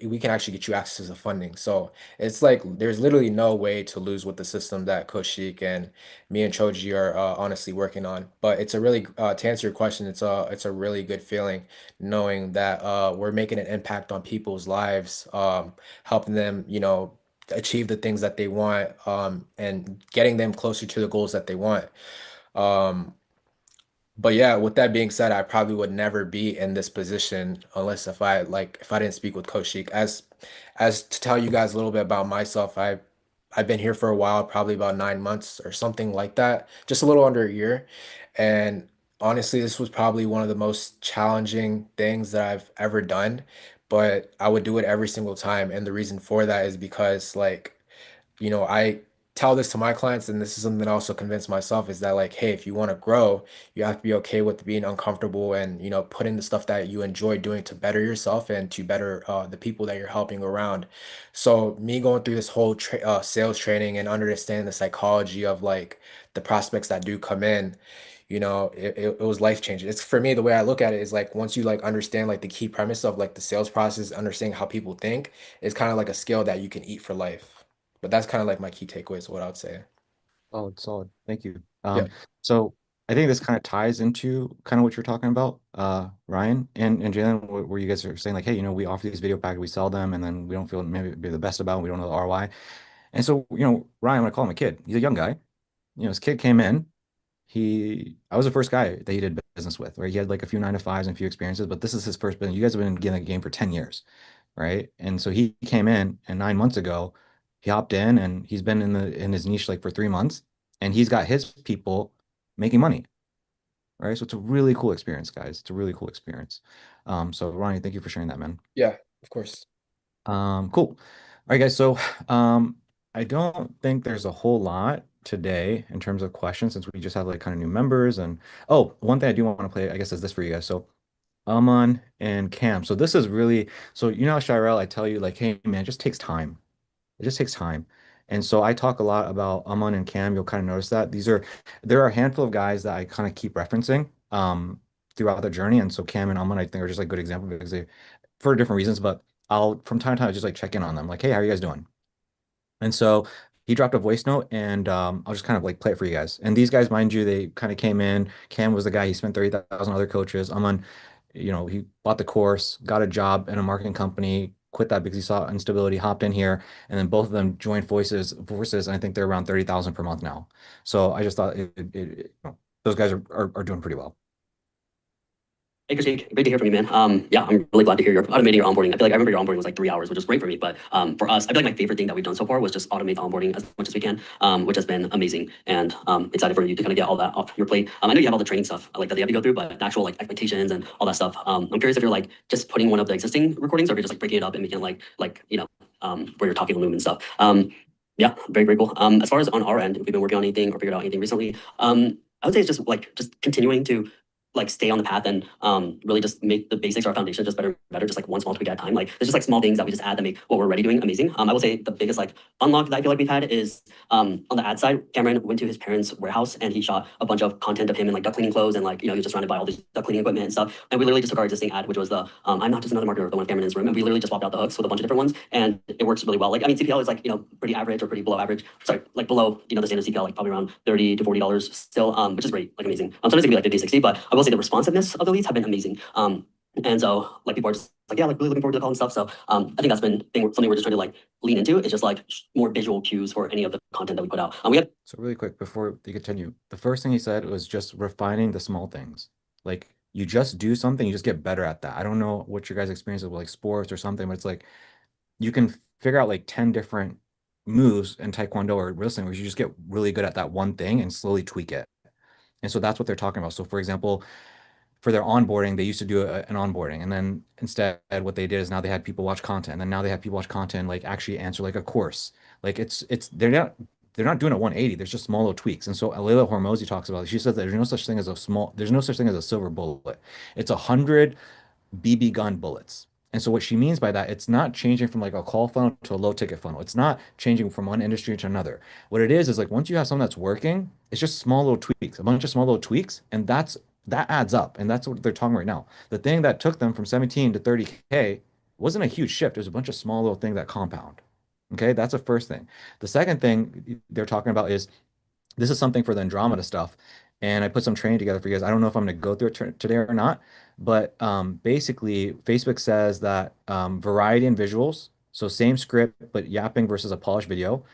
we can actually get you access to funding. So it's like there's literally no way to lose with the system that Coach Sheik and me and Choji are honestly working on. But it's a really to answer your question, it's a really good feeling knowing that we're making an impact on people's lives, helping them, achieve the things that they want, and getting them closer to the goals that they want. Um, but yeah, with that being said, I probably would never be in this position unless if I didn't speak with Coach Sheik. As to tell you guys a little bit about myself, I've been here for a while, probably about 9 months or something like that, just a little under a year. And honestly, this was probably one of the most challenging things that I've ever done, but I would do it every single time. And the reason for that is because like I tell this to my clients, and this is something I also convince myself is that like, hey, if you want to grow, you have to be okay with being uncomfortable and put in the stuff that you enjoy doing to better yourself and to better the people that you're helping around. So me going through this whole sales training and understanding the psychology of like the prospects that do come in. It was life changing. It's for me, the way I look at it is like once you like understand like the key premise of like the sales process, understanding how people think, it's kind of like a skill that you can eat for life. But that's kind of like my key takeaways, what I would say. Solid, solid. Thank you. Yeah. So I think this kind of ties into kind of what you're talking about, Ryan and Jalen, where you guys are saying like, hey, we offer these video packages, we sell them, and then we don't feel maybe be the best about them, we don't know the ROI. And so, Ryan, I'm gonna call him a kid. He's a young guy. His kid came in. I was the first guy that he did business with, right? He had like a few 9 to 5s and a few experiences, but this is his first business. You guys have been in the game for 10 years, right? And so he came in, and 9 months ago, he hopped in, and he's been in his niche like for 3 months, and he's got his people making money. right? So it's a really cool experience, guys. It's a really cool experience. So Ronnie, thank you for sharing that, man. Yeah, of course. Cool. All right, guys. So, I don't think there's a whole lot today in terms of questions since we just have like kind of new members. And oh, one thing I do want to play, I guess, is this for you guys. So, Aman and Cam. So this is really, so you know, Shirel, I tell you like, hey, man, it just takes time. It just takes time. And so I talk a lot about Aman and Cam. You'll kind of notice that there are a handful of guys that I kind of keep referencing throughout the journey. And so Cam and Aman, I think, are just like good examples because they, for different reasons, but I'll from time to time just like check in on them, like, hey, how are you guys doing? And so he dropped a voice note, and I'll just kind of like play it for you guys. And these guys, mind you, they kind of came in. Cam was the guy. He spent 30,000 other coaches. Aman, he bought the course, got a job in a marketing company, quit that because he saw instability, hopped in here, and then both of them joined forces, and I think they're around 30,000 per month now. So I just thought those guys are doing pretty well. Hey, Kritik, great to hear from you, man. Yeah, I'm really glad to hear you're automating your onboarding. I feel like I remember your onboarding was like 3 hours, which is great for me. But for us, I feel like my favorite thing that we've done so far was just automate the onboarding as much as we can, which has been amazing. And excited for you to kind of get all that off your plate. I know you have all the training stuff like that you have to go through, but the actual like expectations and all that stuff. I'm curious if you're like just putting one of the existing recordings, or if you're just like breaking it up and making it like where you're talking on Loom and stuff. Yeah, very, very cool. As far as on our end, if we've been working on anything or figured out anything recently, I would say it's just continuing to like stay on the path and really just make the basics, our foundation, just better and better, just like one small tweak at a time. Like there's just like small things that we just add that make what we're already doing amazing. I will say the biggest like unlock that I feel like we've had is on the ad side. Cameron went to his parents' warehouse and he shot a bunch of content of him in like duck cleaning clothes, and like he was just surrounded by all these duck cleaning equipment and stuff. And we literally just took our existing ad, which was the I'm not just another marketer, the one of Cameron in his room, and we literally just swapped out the hooks with a bunch of different ones, and it works really well. Like I mean, CPL is like pretty average or pretty below average. Sorry, like below the standard CPL, like probably around $30 to $40 still, which is great, like amazing. Sometimes it can be like 50, 60, but I will say the responsiveness of the leads have been amazing. And so like people are just like, yeah, like really looking forward to the call and stuff. So I think that's been something we're just trying to like lean into. It's just like more visual cues for any of the content that we put out. We have So really quick before you continue, the first thing he said was just refining the small things. Like you just do something, you just get better at that. I don't know what your guys' experience is with like sports or something, but it's like you can figure out like 10 different moves in Taekwondo or wrestling where you just get really good at that one thing and slowly tweak it. And so that's what they're talking about. So for example, for their onboarding, they used to do an onboarding, and then instead, what they did is now they had people watch content, and then now they have people watch content like actually answer like a course. Like it's they're not doing it 180. There's just small little tweaks. And so Alayla Hormozi talks about it. She says that there's no such thing as a silver bullet. It's 100 BB gun bullets. And so what she means by that, it's not changing from like a call funnel to a low ticket funnel. It's not changing from one industry to another. What it is like once you have something that's working, it's just small little tweaks, a bunch of small little tweaks, and that adds up. And that's what they're talking right now. The thing that took them from 17 to 30K wasn't a huge shift. It was a bunch of small little things that compound. Okay, that's the first thing. The second thing they're talking about is this is something for the Andromeda stuff. And I put some training together for you guys. I don't know if I'm going to go through it today or not, but basically, Facebook says that variety and visuals, so same script, but yapping versus a polished video.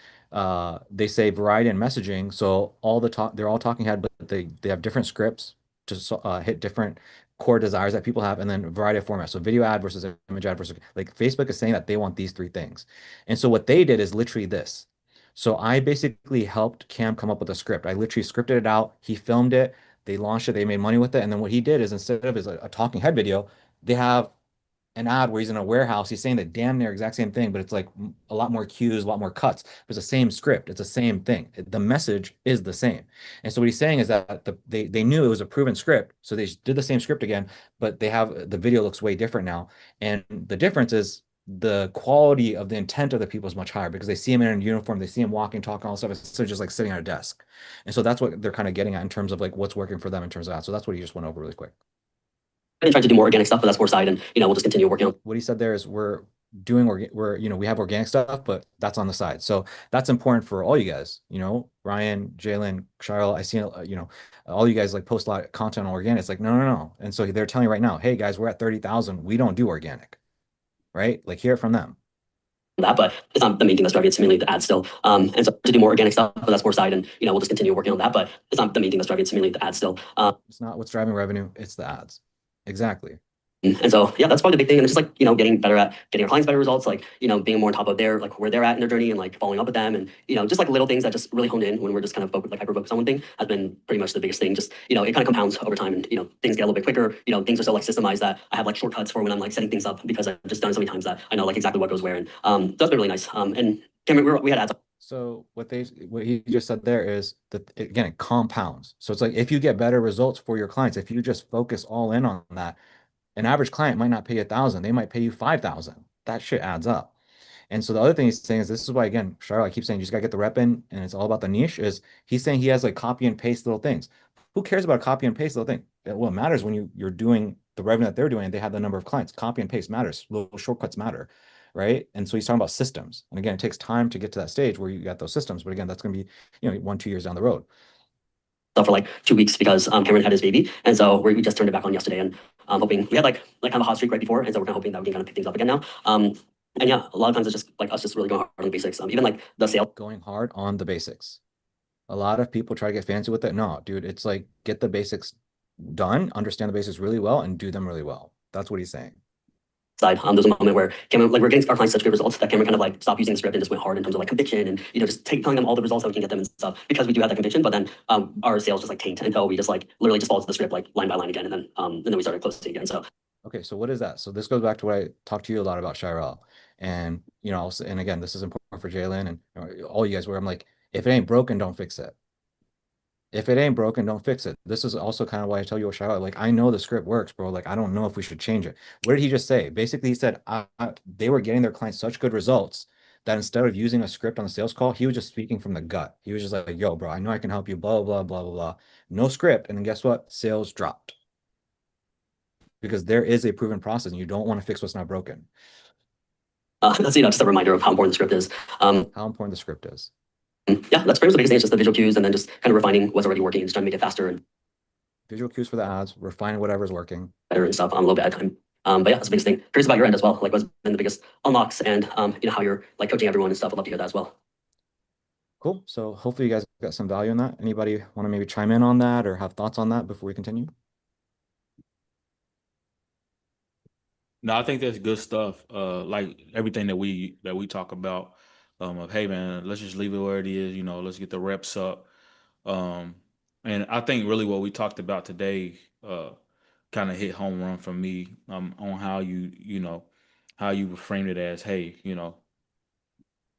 They say variety and messaging, so they're all talking head, but they have different scripts to hit different core desires that people have, and then variety of formats. So video ad versus image ad versus like Facebook is saying that they want these three things. And so what they did is literally this. So I basically helped Cam come up with a script. I literally scripted it out. He filmed it. They launched it. They made money with it. And then what he did is instead of a talking head video, they have an ad where he's in a warehouse. He's saying the damn near exact same thing, but it's like a lot more cues, a lot more cuts. It's the same script. It's the same thing. The message is the same. And so what he's saying is that they knew it was a proven script, so they did the same script again, but the video looks way different now. And the difference is the quality of the intent of the people is much higher because they see him in a uniform, they see him walking, talking, all this stuff. Instead of just like sitting at a desk. And so that's what they're kind of getting at in terms of like what's working for them in terms of that. So that's what he just went over really quick. been trying to do more organic stuff, but that's more side, and we'll just continue working on. What he said there is we have organic stuff, but that's on the side. So that's important for all you guys. Ryan, Jalen, Charles. I see all you guys like post a lot of content on organic. It's like no, no, no. And so they're telling you right now, hey guys, we're at 30,000. We don't do organic, right? Like hear it from them. That, but it's not the main thing that's driving it. It's mainly the ads still. And so to do more organic stuff, but that's more side, and we'll just continue working on that. But it's not the main thing that's driving it. It's mainly the ads still. It's not what's driving revenue. It's the ads. Exactly. And so, yeah, that's probably the big thing. And it's just like, getting better at getting our clients better results, like, being more on top of their, like where they're at in their journey and like following up with them. And, just like little things that just really honed in when we're just kind of focused, like hyper focused on one thing has been pretty much the biggest thing. Just, it kind of compounds over time and, things get a little bit quicker. Things are so like systemized that I have like shortcuts for when I'm like setting things up because I've just done it so many times that I know like exactly what goes where. And that's been really nice. And Cameron, we had ads. So what he just said there is that again, it compounds. So it's like if you get better results for your clients, if you just focus all in on that, an average client might not pay you 1,000, they might pay you 5,000. That shit adds up. And so the other thing he's saying is this is why again, Charlotte, I keep saying you just gotta get the rep in, and it's all about the niche. Is he's saying he has like copy and paste little things. Who cares about a copy and paste little thing? Well, it matters when you're doing the revenue that they're doing, and they have the number of clients. Copy and paste matters. Little shortcuts matter, right? And so he's talking about systems. And again, it takes time to get to that stage where you got those systems. But again, that's going to be 1-2 years down the road. For like 2 weeks because Cameron had his baby, and so we just turned it back on yesterday, and hoping we had like kind of a hot streak right before, and so we're kind of hoping that we can kind of pick things up again now. And yeah, a lot of times it's just like us just really going hard on the basics. Even like the sales. Going hard on the basics. A lot of people try to get fancy with it. No, dude, it's like get the basics done, understand the basics really well, and do them really well. That's what he's saying. Side. There's a moment where Cameron, like we're getting our clients such good results that Cameron kind of like stopped using the script and just went hard in terms of like conviction and just telling them all the results that we can get them and stuff because we do have that conviction. But then our sales just like tanked until we just like literally just followed the script like line by line again, and then we started closing again. So okay, so what is that? So this goes back to what I talked to you a lot about Shirel, and and again, this is important for Jalen and all you guys. Where I'm like, if it ain't broken, don't fix it. If it ain't broken, don't fix it. This is also kind of why I tell you, Shirel, like I know the script works, bro. Like I don't know if we should change it. What did he just say? Basically, he said they were getting their clients such good results that instead of using a script on the sales call, he was just speaking from the gut. He was just like, "Yo, bro, I know I can help you." Blah blah blah blah blah. No script, and then guess what? Sales dropped because there is a proven process, and you don't want to fix what's not broken. that's just a reminder of how important the script is. How important the script is. Yeah, that's pretty much the biggest thing. It's just the visual cues, and then just kind of refining what's already working, just trying to make it faster and visual cues for the ads, refine whatever's working, better and stuff. A little bit at a time. But yeah, that's the biggest thing. Curious about your end as well. Like, what's been the biggest unlocks, and how you're like coaching everyone and stuff. I'd love to hear that as well. Cool. So hopefully you guys got some value in that. Anybody want to maybe chime in on that or have thoughts on that before we continue? No, I think that's good stuff. Like everything that we talk about, of hey man, let's just leave it where it is. Let's get the reps up. Um, and I think really what we talked about today, kind of hit home run for me, on how how you framed it as, hey,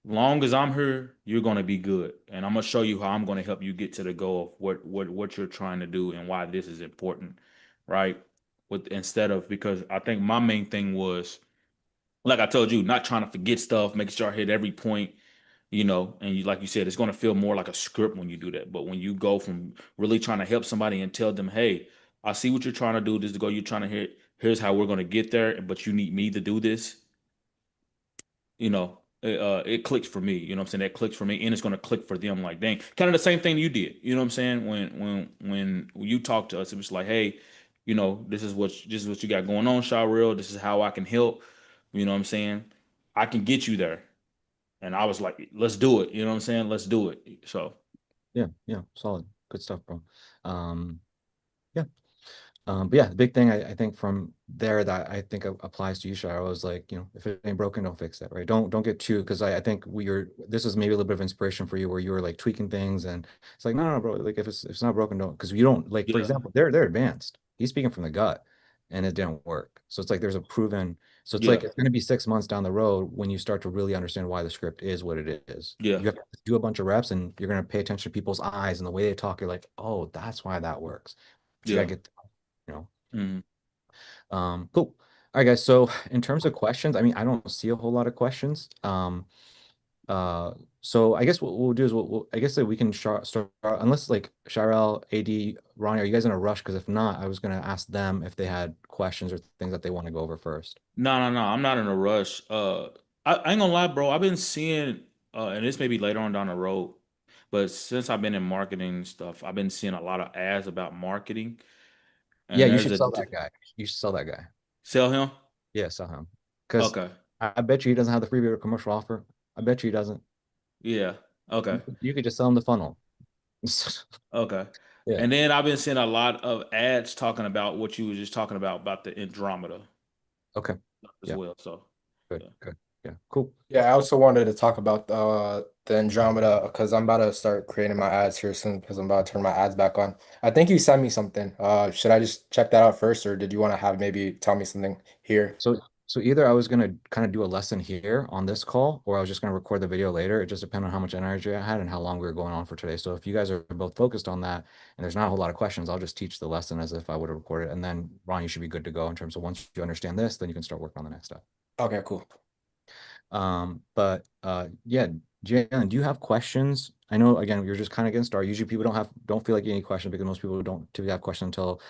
long as I'm here, you're gonna be good, and I'm gonna show you how I'm gonna help you get to the goal of what you're trying to do and why this is important, right? Instead of, because I think my main thing was, like I told you, not trying to forget stuff, making sure I hit every point, and like you said, it's going to feel more like a script when you do that. But when you go from really trying to help somebody and tell them, hey, I see what you're trying to do, this is the goal you're trying to hit, here's how we're going to get there, but you need me to do this, it clicks for me. You know what I'm saying? That clicks for me, and it's gonna click for them. Like, dang, kind of the same thing you did. You know what I'm saying? When you talk to us, it was like, hey, this is what you got going on, Shaw Real. This is how I can help. You know what I'm saying? I can get you there. And I was like, let's do it. You know what I'm saying? Let's do it. So Yeah, solid. Good stuff, bro. Yeah. But yeah, the big thing I think from there that I think applies to you, Shara, was like, if it ain't broken, don't fix it, right? Don't get too, because I think this was maybe a little bit of inspiration for you where you were like tweaking things, and it's like, no, bro, like if it's not broken, don't, because you don't like, for yeah, example, they're advanced. He's speaking from the gut, and it didn't work. So it's like there's a proven. So it's yeah, like it's going to be 6 months down the road when you start to really understand why the script is what it is. yeah, You have to do a bunch of reps, and you're going to pay attention to people's eyes and the way they talk. You're like, oh, that's why that works. But you got yeah. to get, you know. Mhm. Cool. All right, guys. So in terms of questions, I mean, I don't see a whole lot of questions. Uh, so I guess what we'll do is I guess that we can start unless like Sharel, AD, Ronnie, are you guys in a rush? Because if not, I was gonna ask them if they had questions or things that they want to go over first. No, no, no. I'm not in a rush. I ain't gonna lie, bro. I've been seeing, and this may be later on down the road, but since I've been in marketing stuff, I've been seeing a lot of ads about marketing. Yeah, And you there's should a sell that guy. You should sell that guy. sell him. Yeah, sell him. Because Okay. I bet you he doesn't have the freebie or commercial offer. I bet you he doesn't. Yeah. Okay. You could just sell him the funnel. Okay. Yeah. And then I've been seeing a lot of ads talking about what you were just talking about the Andromeda Okay. as Yeah. well. So Good. yeah. Good. Yeah. Cool. Yeah, I also wanted to talk about the Andromeda because I'm about to start creating my ads here soon because I'm about to turn my ads back on. I think you sent me something. Should I just check that out first, or did you want to have maybe tell me something here? So either I was gonna kind of do a lesson here on this call, or I was just gonna record the video later. It just depended on how much energy I had and how long we were going on for today. So if you guys are both focused on that and there's not a whole lot of questions, I'll just teach the lesson as if I would have recorded it. And then Ron, you should be good to go in terms of once you understand this, then you can start working on the next step. Okay, cool. But yeah, Jalen, do you have questions? I know again, you're just kind of getting started. Usually people don't feel like any questions because most people don't typically have questions until,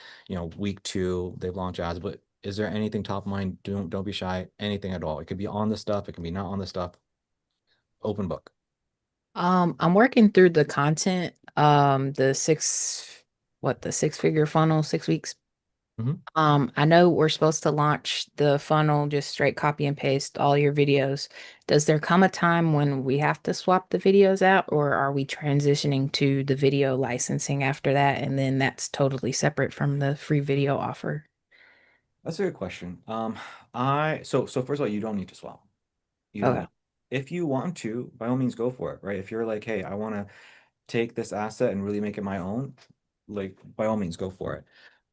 week two, they've launched ads. But is there anything top of mind? Don't be shy, anything at all. It could be on the stuff, it can be not on the stuff. Open book. I'm working through the content, the six-figure funnel, 6 weeks. Mhm. I know we're supposed to launch the funnel just straight copy and paste all your videos. Does there come a time when we have to swap the videos out, or are we transitioning to the video licensing after that, and then that's totally separate from the free video offer? That's a good question. So first of all, you don't need to swap. You don't Okay. need. If you want to, by all means, go for it, right? If you're like, hey, I want to take this asset and really make it my own, like by all means, go for it.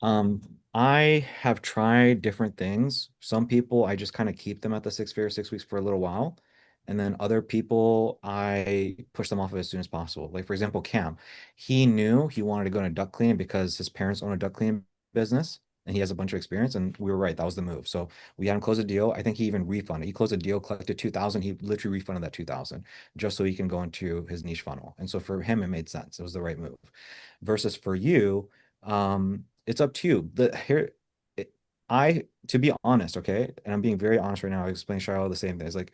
Um, I have tried different things. Some people I just kind of keep them at the 6 figure 6 weeks for a little while. And then other people I push them off of as soon as possible. Like for example, Cam, he knew he wanted to go into duck cleaning because his parents own a duck cleaning business and he has a bunch of experience. And we were right, that was the move. So we had him close a deal. I think he even refunded. He closed a deal, collected 2,000. He literally refunded that 2,000 just so he can go into his niche funnel. And so for him, it made sense. It was the right move. Versus for you, it's up to you. To be honest, okay, and I'm being very honest right now. I explain Charlotte the same thing. It's like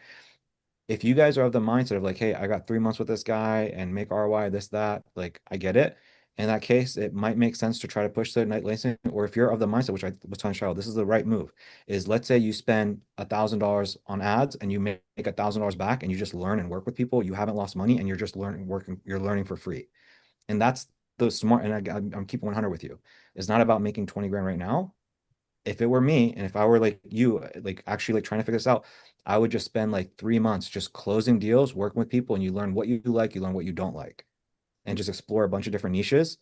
if you guys are of the mindset of like, hey, I got 3 months with this guy and make ROI, this, that, like I get it. In that case, it might make sense to try to push the night licensing. Or if you're of the mindset, which I was telling Charlotte, this is the right move, is let's say you spend $1,000 on ads and you make $1,000 back and you just learn and work with people. You haven't lost money and you're just you're learning for free. And that's the smart, and I'm keeping 100 with you. It's not about making 20 grand right now. If it were me and if I were like you, like actually like trying to figure this out, I would just spend like 3 months just closing deals, working with people, and you learn what you like, you learn what you don't like, and just explore a bunch of different niches.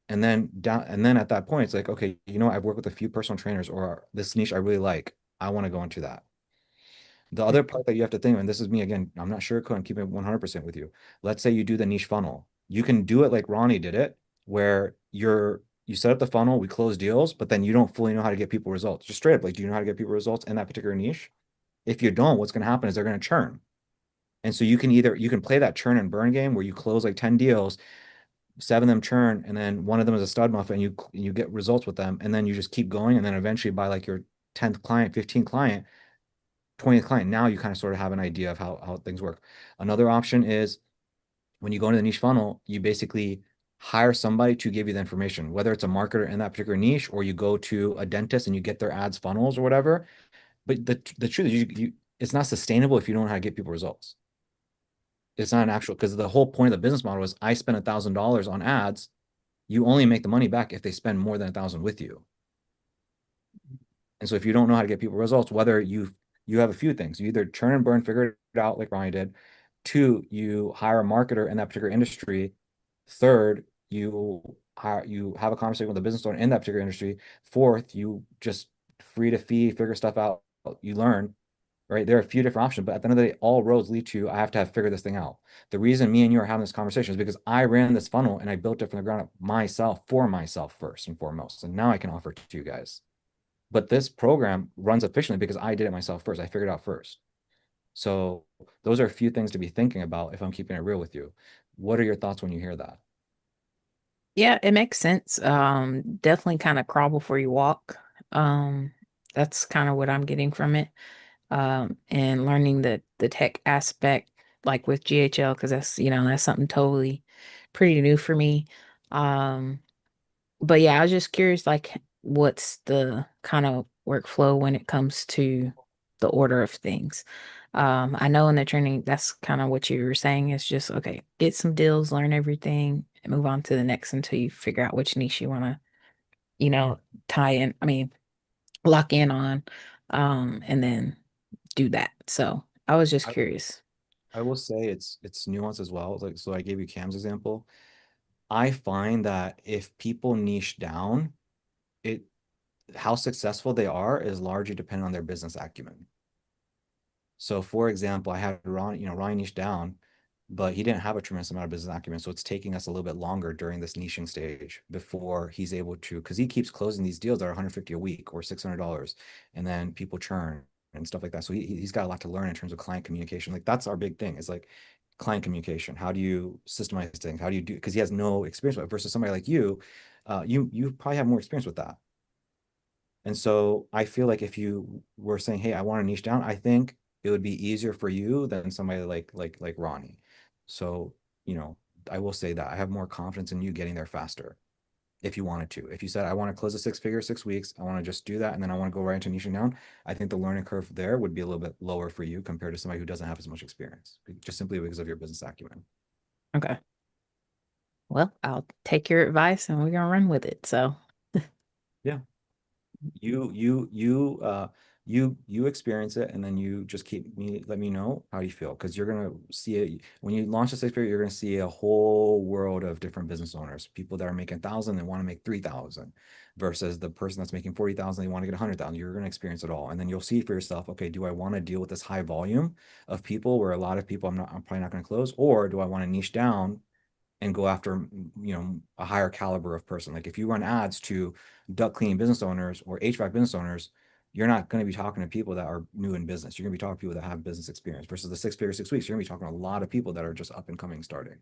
And then at that point, it's like, okay, I've worked with a few personal trainers or this niche I really like. I want to go into that. The other part that you have to think, and this is me again, I'm not sure, I'm keeping it 100% with you. Let's say you do the niche funnel. You can do it like Ronnie did it, where you set up the funnel, we close deals, but then you don't fully know how to get people results. Just straight up, like, do you know how to get people results in that particular niche? If you don't, what's going to happen is they're going to churn. And so you can play that churn and burn game where you close like 10 deals, 7 of them churn, and then one of them is a stud muffin, and you get results with them, and then you just keep going, and then eventually by like your 10th client, 15th client, 20th client, now you kind of sort of have an idea of how things work. Another option is when you go into the niche funnel, you basically hire somebody to give you the information, whether it's a marketer in that particular niche or you go to a dentist and you get their ads funnels or whatever. But the truth is it's not sustainable if you don't know how to get people results. It's not an actual, because the whole point of the business model is I spend $1,000 on ads. You only make the money back if they spend more than 1,000 with you. And so if you don't know how to get people results, whether you have a few things, you either churn and burn, figure it out like Ronnie did. Two, you hire a marketer in that particular industry. Third, you have a conversation with a business owner in that particular industry. Fourth, you just free to fee, figure stuff out. You learn, right? There are a few different options, but at the end of the day, all roads lead to I have to have figured this thing out. The reason me and you are having this conversation is because I ran this funnel and I built it from the ground up myself for myself first and foremost. And now I can offer it to you guys. But this program runs efficiently because I did it myself first. I figured it out first. So those are a few things to be thinking about if I'm keeping it real with you. What are your thoughts when you hear that? Yeah, it makes sense. Definitely kind of crawl before you walk. Um, that's kind of what I'm getting from it. And learning the tech aspect, like with GHL, because that's something totally pretty new for me. Um, but yeah, I was just curious, like, what's the kind of workflow when it comes to the order of things? I know in the training, that's kind of what you were saying. It's just, okay, get some deals, learn everything, and move on to the next until you figure out which niche you want to, you know, tie in, I mean, lock in on, and then do that. So I was just I, curious. I will say it's nuanced as well. Like, so I gave you Cam's example. I find that if people niche down, it how successful they are is largely dependent on their business acumen. So for example, I had Ryan niche down, but he didn't have a tremendous amount of business acumen. So it's taking us a little bit longer during this niching stage before he's able to, because he keeps closing these deals that are 150 a week or $600, and then people churn and stuff like that. So he's got a lot to learn in terms of client communication. Like that's our big thing is like client communication. How do you systemize things? How do you do, because he has no experience with it versus somebody like you, you probably have more experience with that. And so I feel like if you were saying, "Hey, I want to niche down," I think it would be easier for you than somebody like Ronnie. So, you know, I will say that I have more confidence in you getting there faster if you wanted to. If you said, "I want to close a six figure 6 weeks, I want to just do that, and then I want to go right into niching down," I think the learning curve there would be a little bit lower for you compared to somebody who doesn't have as much experience, just simply because of your business acumen. Okay. Well, I'll take your advice and we're gonna run with it. So, Yeah. You experience it, and then you just let me know how you feel, because you're gonna see it when you launch a six figure. You're gonna see a whole world of different business owners, people that are making 1,000 and want to make 3,000, versus the person that's making 40,000, they want to get 100,000. You're gonna experience it all, and then you'll see for yourself. Okay, do I want to deal with this high volume of people where a lot of people I'm probably not gonna close, or do I want to niche down and go after, a higher caliber of person? Like if you run ads to duct cleaning business owners or HVAC business owners, you're not going to be talking to people that are new in business. You're going to be talking to people that have business experience, versus the six figure 6 weeks. You're going to be talking to a lot of people that are just up and coming, starting.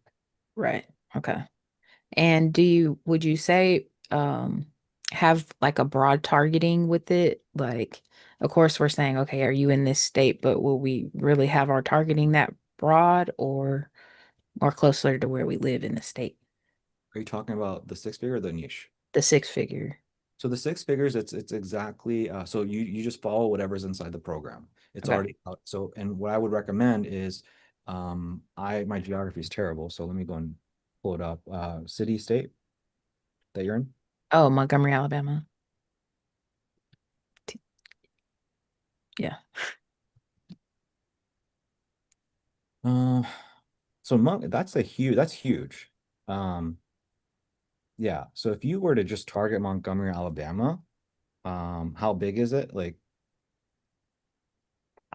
right. Okay. And would you say, have like a broad targeting with it? Like, of course, we're saying, okay, are you in this state, but will we really have our targeting that broad or more closer to where we live in the state? Are you talking about the six figure or the niche? The six figure. So the six figures, it's exactly, so you just follow whatever's inside the program. It's Okay. already out. So, and what I would recommend is, my geography is terrible, so let me go and pull it up. City, state that you're in. Oh, Montgomery, Alabama. Yeah. Uh, so that's huge. Um, yeah. So if you were to just target Montgomery, Alabama, how big is it? Like,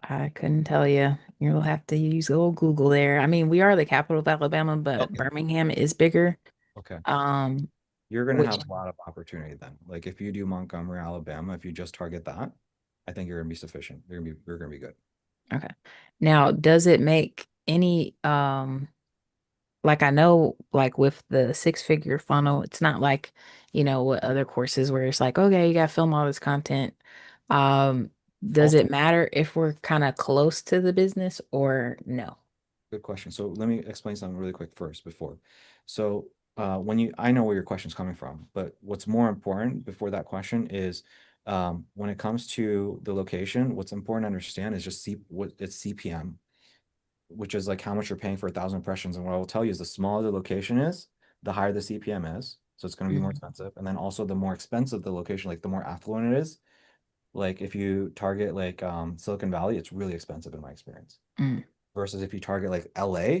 I couldn't tell you. You'll have to use old Google there. I mean, we are the capital of Alabama, but okay, Birmingham is bigger. okay. Um, You're gonna which have a lot of opportunity then. Like if you do Montgomery, Alabama, if you just target that, I think you're gonna be sufficient. You're gonna be good. Okay. Now, does it make any like I know like with the six-figure funnel, it's not like, what other courses where it's like, okay, you gotta film all this content. Um, does Also, it matter if we're kind of close to the business or no? good question. So let me explain something really quick first before. So I know where your question's coming from, but what's more important before that question is, when it comes to the location, what's important to understand is just what it's CPM, which is like how much you're paying for 1,000 impressions. And what I will tell you is the smaller the location is, the higher the CPM is. So it's going to be more Mm, expensive. And then also the more expensive the location, like the more affluent it is. Like if you target like Silicon Valley, it's really expensive in my experience. mm, Versus if you target like LA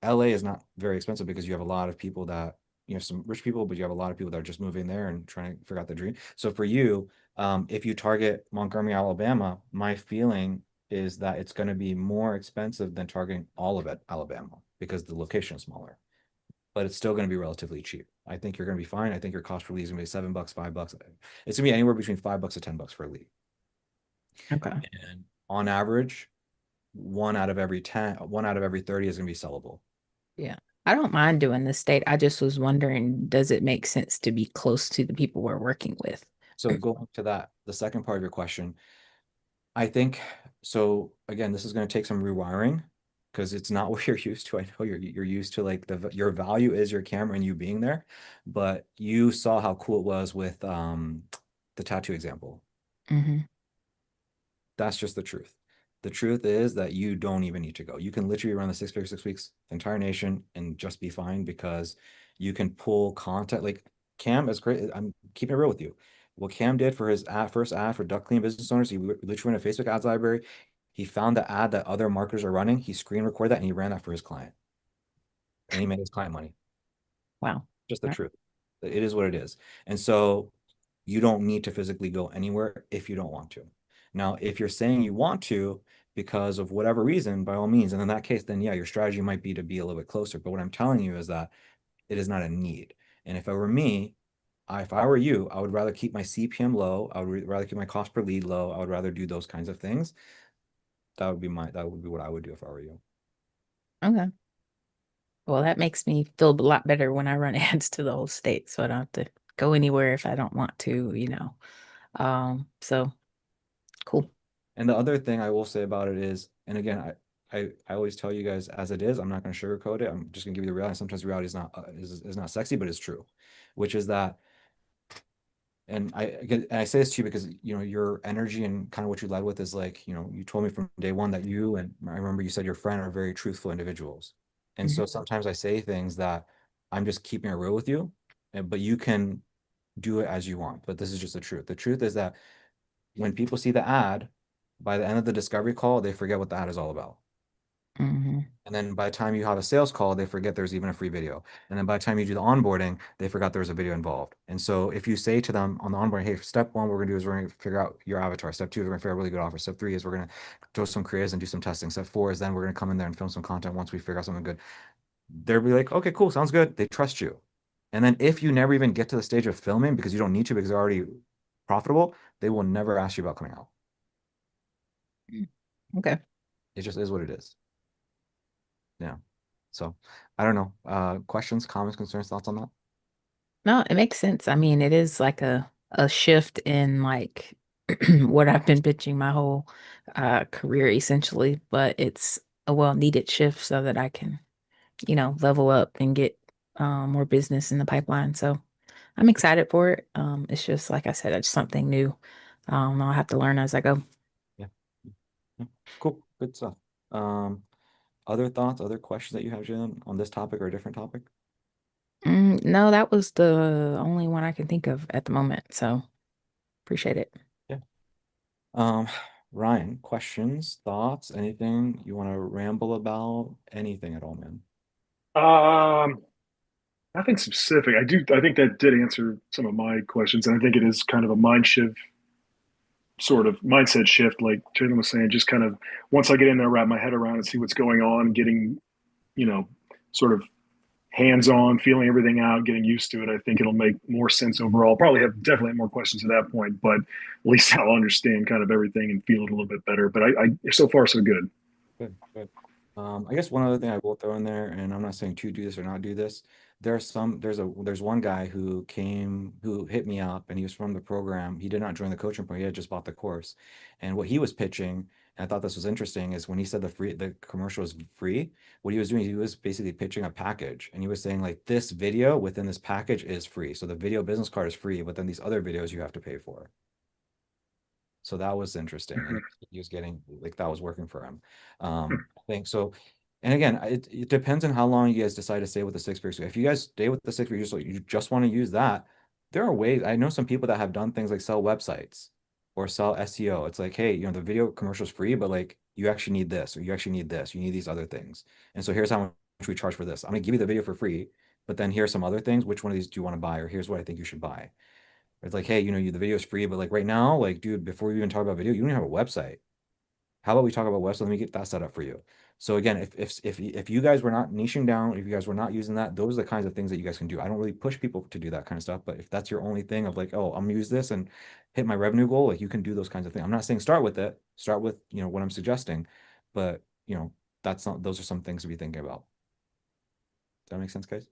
is not very expensive because you have a lot of people that, some rich people, but you have a lot of people that are just moving there and trying to figure out the dream. So for you, if you target Montgomery, Alabama, my feeling is that it's going to be more expensive than targeting all of it, Alabama, because the location is smaller, but it's still going to be relatively cheap. I think you're going to be fine. I think your cost per lead is going to be $7, $5. It's going to be anywhere between $5 to $10 for a lead. okay. And on average, one out of every 30 is going to be sellable. Yeah. I don't mind doing the state. I just was wondering, does it make sense to be close to the people we're working with? So going to that, the second part of your question, I think so. Again, this is going to take some rewiring because it's not what you're used to. I know you're used to like your value is your camera and you being there, but you saw how cool it was with the tattoo example. Hmm. That's just the truth. The truth is that you don't even need to go. You can literally run the 6 figure 6 weeks, the entire nation, and just be fine because you can pull content. Like Cam is great. I'm keeping it real with you. What Cam did for his first ad for duck clean business owners, he literally went to Facebook ads library. He found the ad that other marketers are running. He screen recorded that and he ran that for his client. And he made his client money. Wow. Just the Right. truth. It is what it is. And so you don't need to physically go anywhere if you don't want to. Now, if you're saying you want to because of whatever reason, by all means, and in that case, then yeah, your strategy might be to be a little bit closer. But what I'm telling you is that it is not a need. And if it were me, if I were you, I would rather keep my CPM low. I would rather keep my cost per lead low. I would rather do those kinds of things. That would be what I would do if I were you. Okay. Well, that makes me feel a lot better when I run ads to the whole state, so I don't have to go anywhere if I don't want to, you know. So cool. And the other thing I will say about it is, and again, I always tell you guys as it is. I'm not going to sugarcoat it. I'm just going to give you the reality. Sometimes reality is not is not sexy, but it's true, which is that. And I say this to you because you know your energy and kind of what you led with is like you told me from day one that you and I remember you said your friend are very truthful individuals, and so Mhm. sometimes I say things that I'm just keeping it real with you, but you can do it as you want. But this is just the truth. The truth is that when people see the ad, by the end of the discovery call, they forget what the ad is all about. Mhm. And then by the time you have a sales call, they forget there's even a free video. And then by the time you do the onboarding, they forgot there was a video involved. And so if you say to them on the onboarding, hey, step one, we're going to do is we're going to figure out your avatar. Step two is we're going to figure out a really good offer. Step three is we're going to throw some creatives and do some testing. Step four is then we're going to come in there and film some content once we figure out something good. They'll be like, okay, cool, sounds good. They trust you. And then if you never even get to the stage of filming because you don't need to because they're already profitable, they will never ask you about coming out. Okay. It just is what it is. Yeah. So I don't know. Questions, comments, concerns, thoughts on that? No, it makes sense. I mean, it is like a shift in like what I've been bitching my whole career essentially, but it's a well needed shift so that I can, you know, level up and get more business in the pipeline. So I'm excited for it. It's just like I said, it's something new. I'll have to learn as I go. Yeah. Yeah. Cool. Good stuff. Um, other thoughts, other questions that you have, Jen, on this topic or a different topic? No, that was the only one I can think of at the moment. So appreciate it. Yeah. Um, Ryan, questions, thoughts, anything you want to ramble about? Anything at all, man? Um, Nothing specific. I think that did answer some of my questions, and I think it is kind of a mind shift, sort of mindset shift, like Jalen was saying. Just kind of once I get in there, wrap my head around and see what's going on, getting you know, sort of hands on, feeling everything out, getting used to it. I think it'll make more sense overall. Probably have definitely more questions at that point, but at least I'll understand kind of everything and feel it a little bit better. But I so far so good. Good, good. I guess one other thing I will throw in there, and I'm not saying to do this or not do this. There's one guy who hit me up and he was from the program. He did not join the coaching program, he had just bought the course. And what he was pitching, and I thought this was interesting, is when he said the commercial is free, what he was doing, he was basically pitching a package. And he was saying like this video within this package is free. So the video business card is free, but then these other videos you have to pay for. So that was interesting. And he was getting like that was working for him. I think so. And again, it depends on how long you guys decide to stay with the 6 figure. If you guys stay with the 6 figure, so you just want to use that, there are ways. I know some people that have done things like sell websites or sell SEO. It's like, hey, the video commercial is free, but like you actually need this, or you actually need this, you need these other things. And so here's how much we charge for this. I'm gonna give you the video for free, but then here's some other things. Which one of these do you want to buy? Or here's what I think you should buy. It's like, hey, the video is free, but like right now, like, dude, before we even talk about video, you don't even have a website. How about we talk about website? Let me get that set up for you. So again, if you guys were not niching down, if you guys were not using that, those are the kinds of things that you guys can do. I don't really push people to do that kind of stuff, but if that's your only thing of like, oh, I'm gonna use this and hit my revenue goal, like you can do those kinds of things. I'm not saying start with it, start with, what I'm suggesting, but that's not, those are some things to be thinking about. Does that make sense, guys?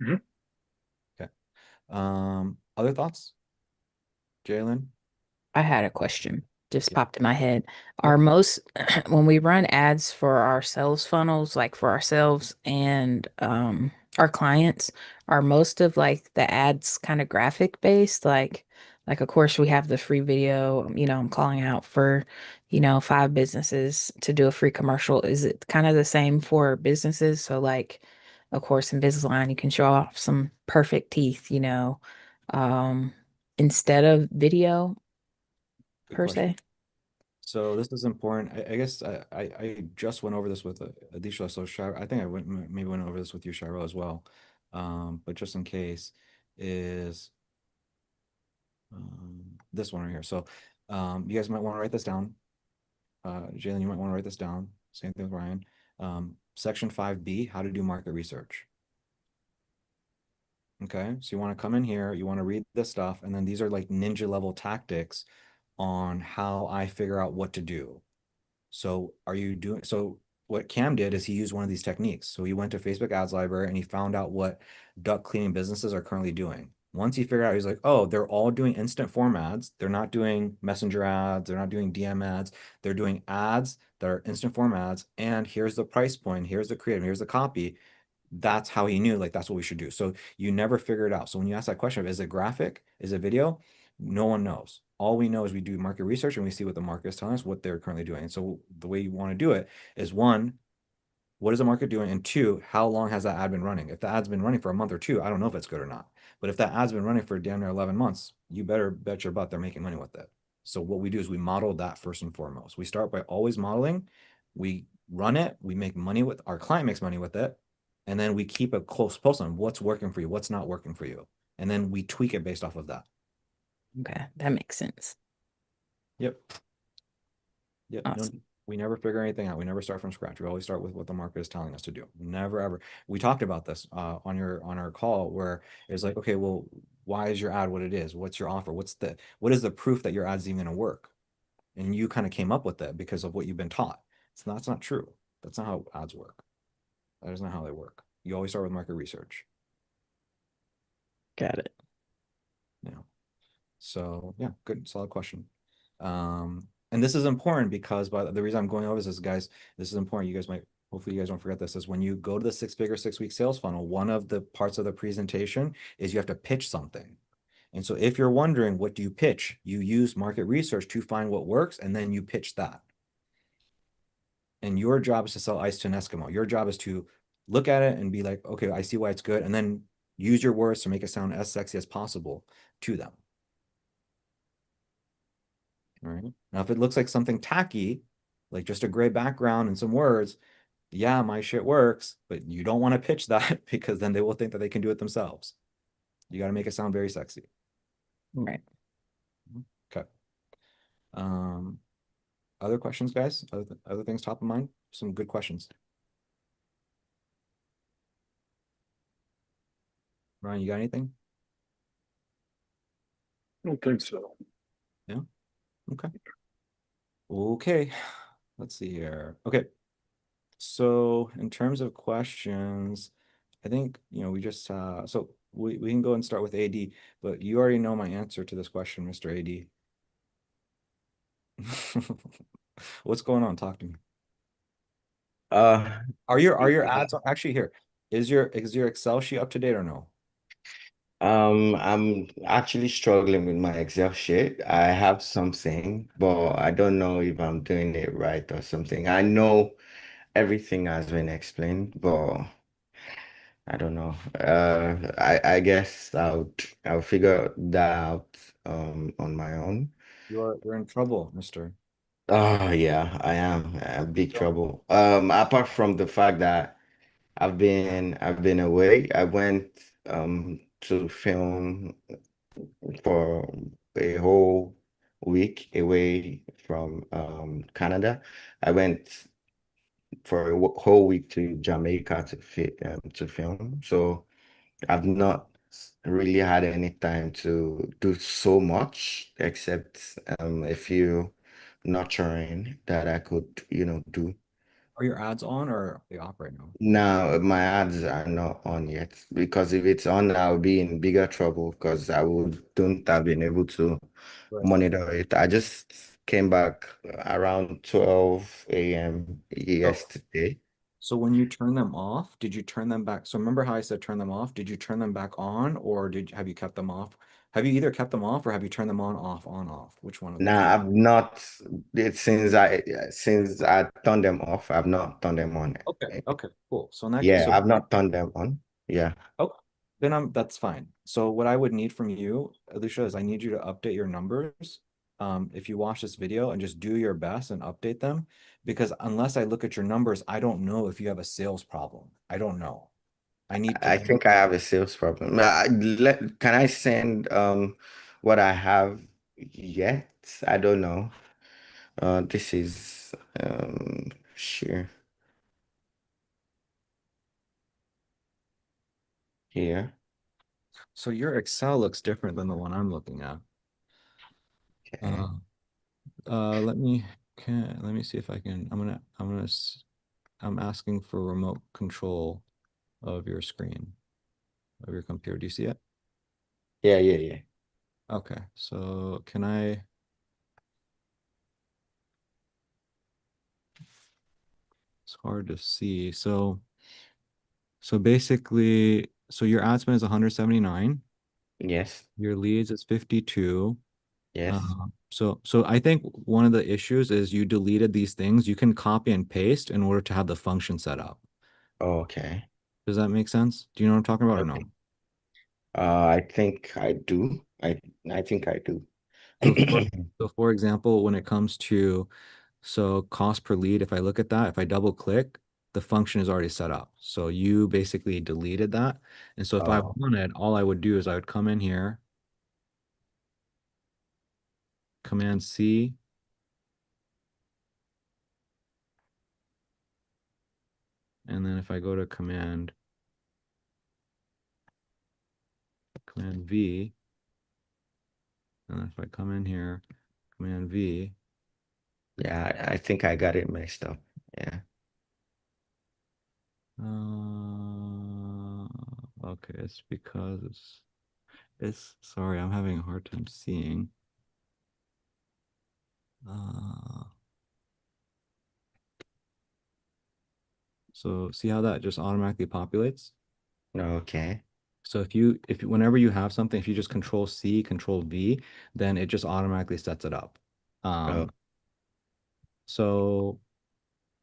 Mhm. Okay. Other thoughts, Jalen? I had a question just Yeah. popped in my head. Yeah. Are most when we run ads for our sales funnels, like for ourselves and our clients, are most of like the ads kind of graphic based? Like Like, of course, we have the free video. I'm calling out for, 5 businesses to do a free commercial. Is it kind of the same for businesses? So, like, of course, in Invisalign, you can show off some perfect teeth, um, instead of video Good per question. se. So this is important. I guess I just went over this with Adisha. So I think I maybe went over this with you, Shiro, as well. But just in case, is this one right here. So you guys might want to write this down. Jalen, you might want to write this down. Same thing with Ryan. Section 5B, how to do market research. Okay, so you want to come in here, you want to read this stuff, and then these are like ninja level tactics on how I figure out what to do. So are you doing so what Cam did is he used one of these techniques. So he went to Facebook ads library and he found out what duck cleaning businesses are currently doing. Once he figured out, he's like, oh, they're all doing instant form ads. They're not doing messenger ads. They're not doing DM ads. They're doing ads that are instant form ads. And here's the price point. Here's the creative. Here's the copy. That's how he knew, like, that's what we should do. So you never figure it out. So when you ask that question of, is it graphic? Is it video? No one knows. All we know is we do market research and we see what the market is telling us, what they're currently doing. And so the way you want to do it is, one, what is the market doing? And two, how long has that ad been running? If the ad's been running for a month or two, I don't know if it's good or not. But if that ad's been running for damn near 11 months, you better bet your butt they're making money with it. So what we do is we model that first and foremost. We start by always modeling. We run it. We make money with our client makes money with it. And then we keep a close pulse on what's working for you, what's not working for you. And then we tweak it based off of that. Okay, that makes sense. Yep. Yep. Awesome. No, we never figure anything out. We never start from scratch. We always start with what the market is telling us to do. Never ever. We talked about this on our call where it's like, okay, well, why is your ad what it is? What's your offer? What is the proof that your ad's even gonna work? And you kind of came up with that because of what you've been taught. So that's not true. That's not how ads work. That is not how they work. You always start with market research. Got it. Yeah. So yeah, good, solid question. And this is important because the reason I'm going over this is, guys, this is important. You guys might, hopefully you guys don't forget this, is when you go to the six-figure, 6-week sales funnel, one of the parts of the presentation is you have to pitch something. And so if you're wondering, what do you pitch? You use market research to find what works, and then you pitch that. And your job is to sell ice to an Eskimo. Your job is to look at it and be like, okay, I see why it's good. And then use your words to make it sound as sexy as possible to them. All right. Now, if it looks like something tacky, like just a gray background and some words, yeah, my shit works, but you don't want to pitch that because then they will think that they can do it themselves. You got to make it sound very sexy. Right. Okay. Other questions, guys? Other things top of mind? Some good questions. Ryan, you got anything? I don't think so. Yeah. Okay. Okay. Let's see here. Okay. So in terms of questions, I think, we just so we can go and start with AD, but you already know my answer to this question, Mr. AD. What's going on? Talk to me. Uh, Are your ads actually here? Is your Excel sheet up to date or no? I'm actually struggling with my Excel sheet. I have something, but I don't know if I'm doing it right or something. I know everything has been explained, but I don't know. I guess I'll figure that out on my own. You're in trouble, mister. Oh yeah, I am. Big So trouble. Apart from the fact that I've been away. I went to film for a whole week away from Canada. I went for a whole week to Jamaica to film. So I've not really had any time to do so much except a few nurturing that I could, do. are your ads on or are they off right now? Now, my ads are not on yet because if it's on, I'll be in bigger trouble because I would don't have been able to Right. monitor it. I just came back around 12 a.m. So yesterday. so when you turn them off, did you turn them back? So remember how I said turn them off? Did you turn them back on or have you kept them off Have you either kept them off or have you turned them on, off? Which one of the Nah, three? I've not since I turned them off, I've not turned them on. Okay, okay, cool. So in that case, Yeah, so I've not turned them on. Yeah. okay, then that's fine. So what I would need from you, Alicia, is I need you to update your numbers. If you watch this video and just do your best and update them, because unless I look at your numbers, I don't know if you have a sales problem. I don't know. I need to. I think I have a sales problem. Can I send what I have yet? I don't know. This is sure here. So your Excel looks different than the one I'm looking at. Okay. Uh, let me see if I can. I'm asking for remote control of your screen of your computer. Do you see it? Yeah, yeah, yeah. Okay. So can I? It's hard to see. So basically, so your ad spend is 179. Yes, Your leads is 52. yes. So I think one of the issues is you deleted these things. You can copy and paste in order to have the function set up. Okay. Does that make sense? Do you know what I'm talking about or Okay. no? I think I do. I think I do. So for so for example, when it comes to cost per lead, if I look at that, if I double click, the function is already set up. So you basically deleted that. And so if I Oh, wanted, all I would do is I would come in here, Command C, and then if I go to Command V, and if I come in here, Command V, yeah, I think I got it messed up. Yeah. okay, it's because it's sorry, I'm having a hard time seeing. Uh, so see how that just automatically populates? Okay. So whenever you have something, if you just Control C, Control V, then it just automatically sets it up. Oh, Um, so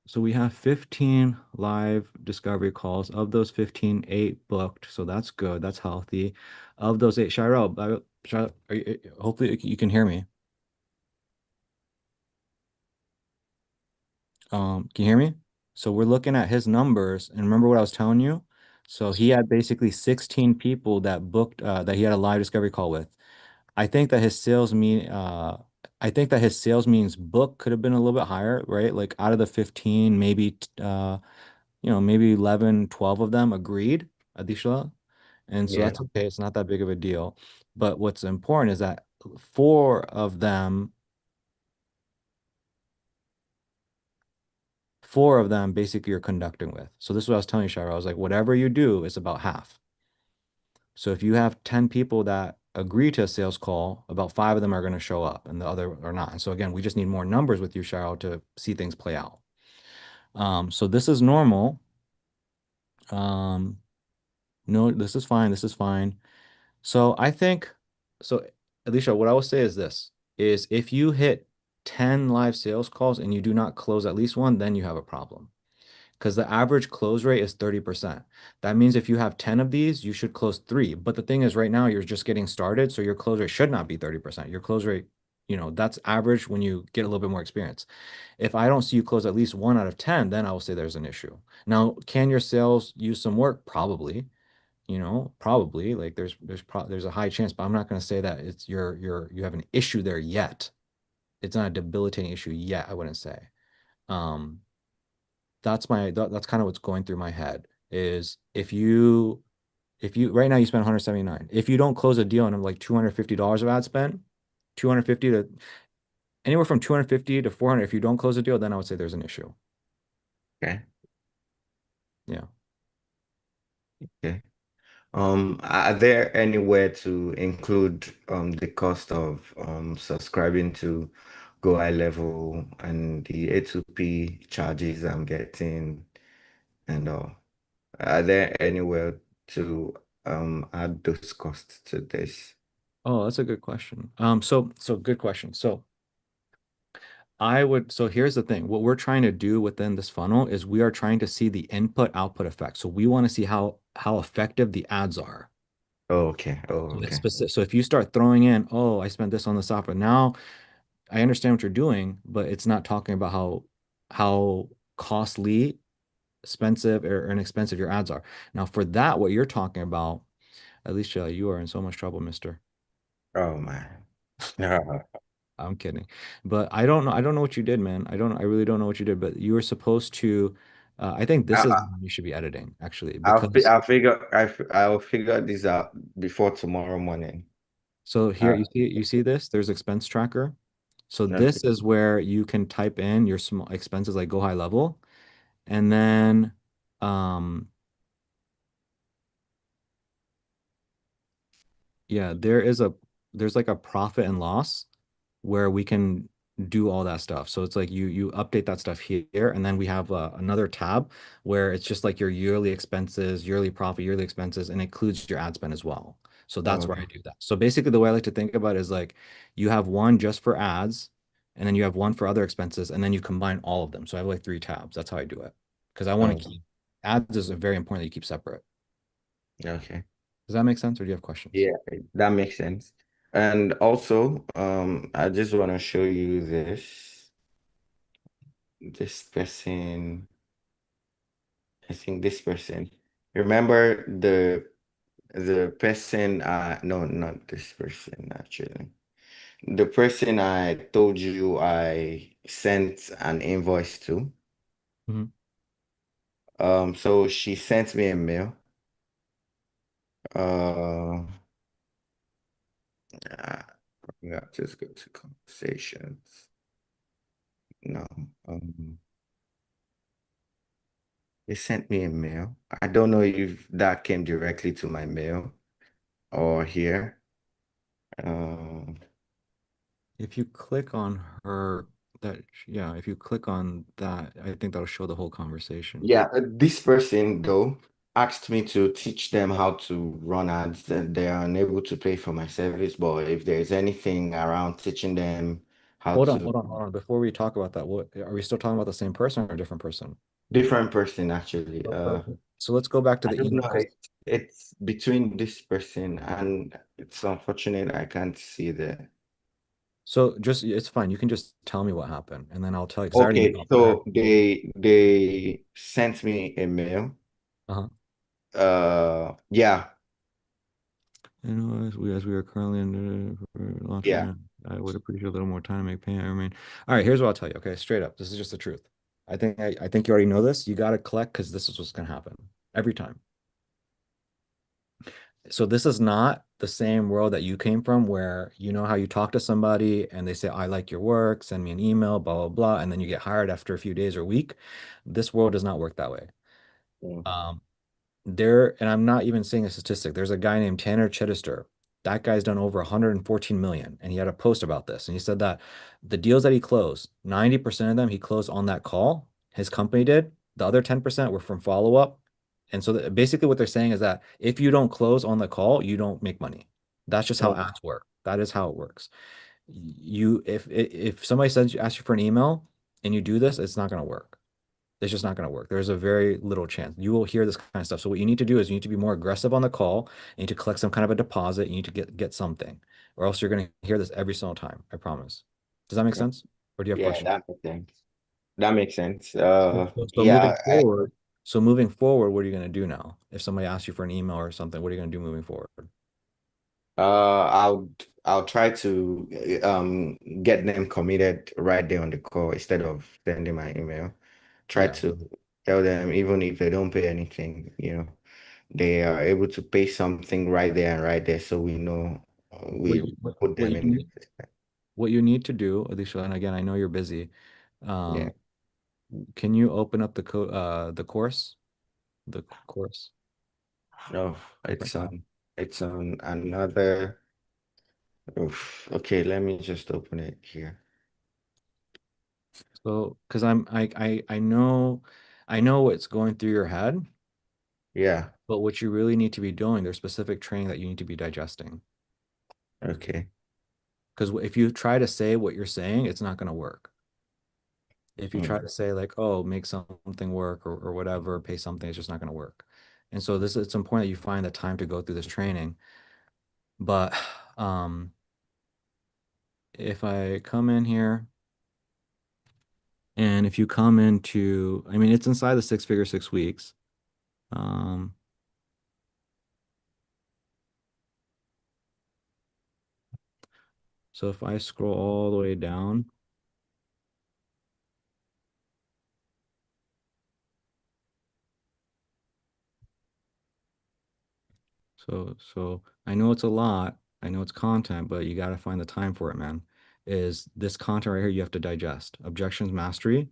so we have 15 live discovery calls. Of those 15, 8 booked. So that's good. That's healthy. Of those 8, Shiro, hopefully you can hear me. Can you hear me? So we're looking at his numbers, and remember what I was telling you? So he had basically 16 people that booked that he had a live discovery call with. I think that his sales mean I think that his sales means book could have been a little bit higher, right? Like out of the 15, maybe maybe 11, 12 of them agreed, Adishla. And so yeah, that's okay. It's not that big of a deal. But what's important is that four of them, four of them basically you're conducting with. So this is what I was telling you, Shira. I was like, whatever you do, it's about half. So if you have 10 people that agree to a sales call, about 5 of them are going to show up and the other are not. And so again, we just need more numbers with you, Cheryl, to see things play out. So this is normal. Um, no, this is fine. This is fine. So I think, so Alicia, what I will say is this, is if you hit 10 live sales calls and you do not close at least one, then you have a problem. Because the average close rate is 30%. That means if you have 10 of these, you should close 3. But the thing is, right now, you're just getting started. So your close rate should not be 30%. Your close rate, that's average when you get a little bit more experience. If I don't see you close at least 1 out of 10, then I will say there's an issue. Now, can your sales use some work? Probably, probably like there's a high chance, but I'm not going to say that it's you have an issue there yet. It's not a debilitating issue yet, I wouldn't say. Um, that's kind of what's going through my head is if you right now you spend 179. If you don't close a deal and I'm like $250 of ad spend, 250 to anywhere from 250 to 400, if you don't close a deal, then I would say there's an issue. okay, Yeah. okay. Are there anywhere to include the cost of subscribing to Go High Level and the A2P charges I'm getting and all? Are there anywhere to add those costs to this? Oh, that's a good question. So good question. So here's the thing. What we're trying to do within this funnel is we are trying to see the input output effect. So we want to see how effective the ads are. Oh, okay. Oh, So it's okay. specific. So if you start throwing in, oh, I spent this on the software. Now I understand what you're doing, but it's not talking about how costly, expensive, or inexpensive your ads are. Now for that, what you're talking about, Alicia, you are in so much trouble, mister. Oh man. I'm kidding. But I don't know. I don't know what you did, man. I really don't know what you did, but you were supposed to I think this is I, when you should be editing actually because I'll figure this out before tomorrow morning. so here Uh, you see this, there's expense tracker. So okay. this is where you can type in your small expenses like go high level and then um yeah, there's like a profit and loss where we can do all that stuff. So it's like you update that stuff here, and then we have another tab where it's just like your yearly expenses, yearly profit, yearly expenses, and it includes your ad spend as well. So that's where I Oh, do that. So basically, the way I like to think about it is like you have one just for ads, and then you have one for other expenses, and then you combine all of them. So I have like three tabs. That's how I do it because I want to oh, keep ads is very important that you keep separate. okay. Does that make sense, or do you have questions? Yeah, that makes sense. And also, I just want to show you this. This person, I think this person. Remember the person, no, not this person actually. The person I told you I sent an invoice to. Mhm. So she sent me a mail. Uh, yeah, just go to conversations. No, they sent me a mail. I don't know if that came directly to my mail or here. Um, If you click on her, yeah, if you click on that, I think that'll show the whole conversation. yeah, this person though asked me to teach them how to run ads, and they are unable to pay for my service. But if there's anything around teaching them how Hold on, to, hold on, hold on. Before we talk about that, what are we still talking about the same person or a different person? different person actually. Okay. So let's go back to I the don't email know. 'cause- It's between this person and it's unfortunate I can't see the. so just it's fine. You can just tell me what happened and then I'll tell you because I already Okay, know. so they sent me a mail. Uh-huh. Yeah, And as we are currently in launching, yeah. I would appreciate a little more time to make payment. I mean, all right, here's what I'll tell you. Okay, straight up. This is just the truth. I think you already know this. You got to collect because this is what's gonna happen every time. So this is not the same world that you came from where you know how you talk to somebody and they say, I like your work, send me an email, blah, blah, blah, and then you get hired after a few days or a week. This world does not work that way. Mm. Um, and I'm not even saying a statistic. There's a guy named Tanner Chittister. That guy's done over 114 million. And he had a post about this. And he said that the deals that he closed, 90% of them he closed on that call. His company did. The other 10% were from follow-up. And so basically what they're saying is that if you don't close on the call, you don't make money. That's just how Oh, ads work. That is how it works. If somebody asks you for an email and you do this, it's not going to work. It's just not going to work. There's a very little chance you will hear this kind of stuff. So what you need to do is you need to be more aggressive on the call. You need to collect some kind of a deposit. You need to get something, or else you're going to hear this every single time. I promise. Does that make yeah, sense? Or do you have yeah, questions? that makes sense. That makes sense. So Yeah, moving forward, what are you going to do now? If somebody asks you for an email or something, what are you going to do moving forward? I'll try to get them committed right there on the call instead of sending my email. Try Yeah. to tell them even if they don't pay anything, they are able to pay something right there and right there, so we know What we you, what, put what them you in the need system. what you need to do, Alicia, and again, I know you're busy. Yeah. Um, can you open up the course? The course. No, Different tab. it's on another. Oof. Okay, let me just open it here. So, because I know what's going through your head, Yeah. but what you really need to be doing, there's specific training that you need to be digesting. Okay. Because if you try to say what you're saying, it's not going to work. If you try Mm. to say like, oh, make something work or whatever, pay something, it's just not going to work. And so this it's important that you find the time to go through this training. But um, if I come in here and if you come into, I mean, it's inside the six figure 6 weeks. Um, so if I scroll all the way down, so I know it's a lot. I know it's content, but you got to find the time for it, man. Is this content right here you have to digest? Objections mastery.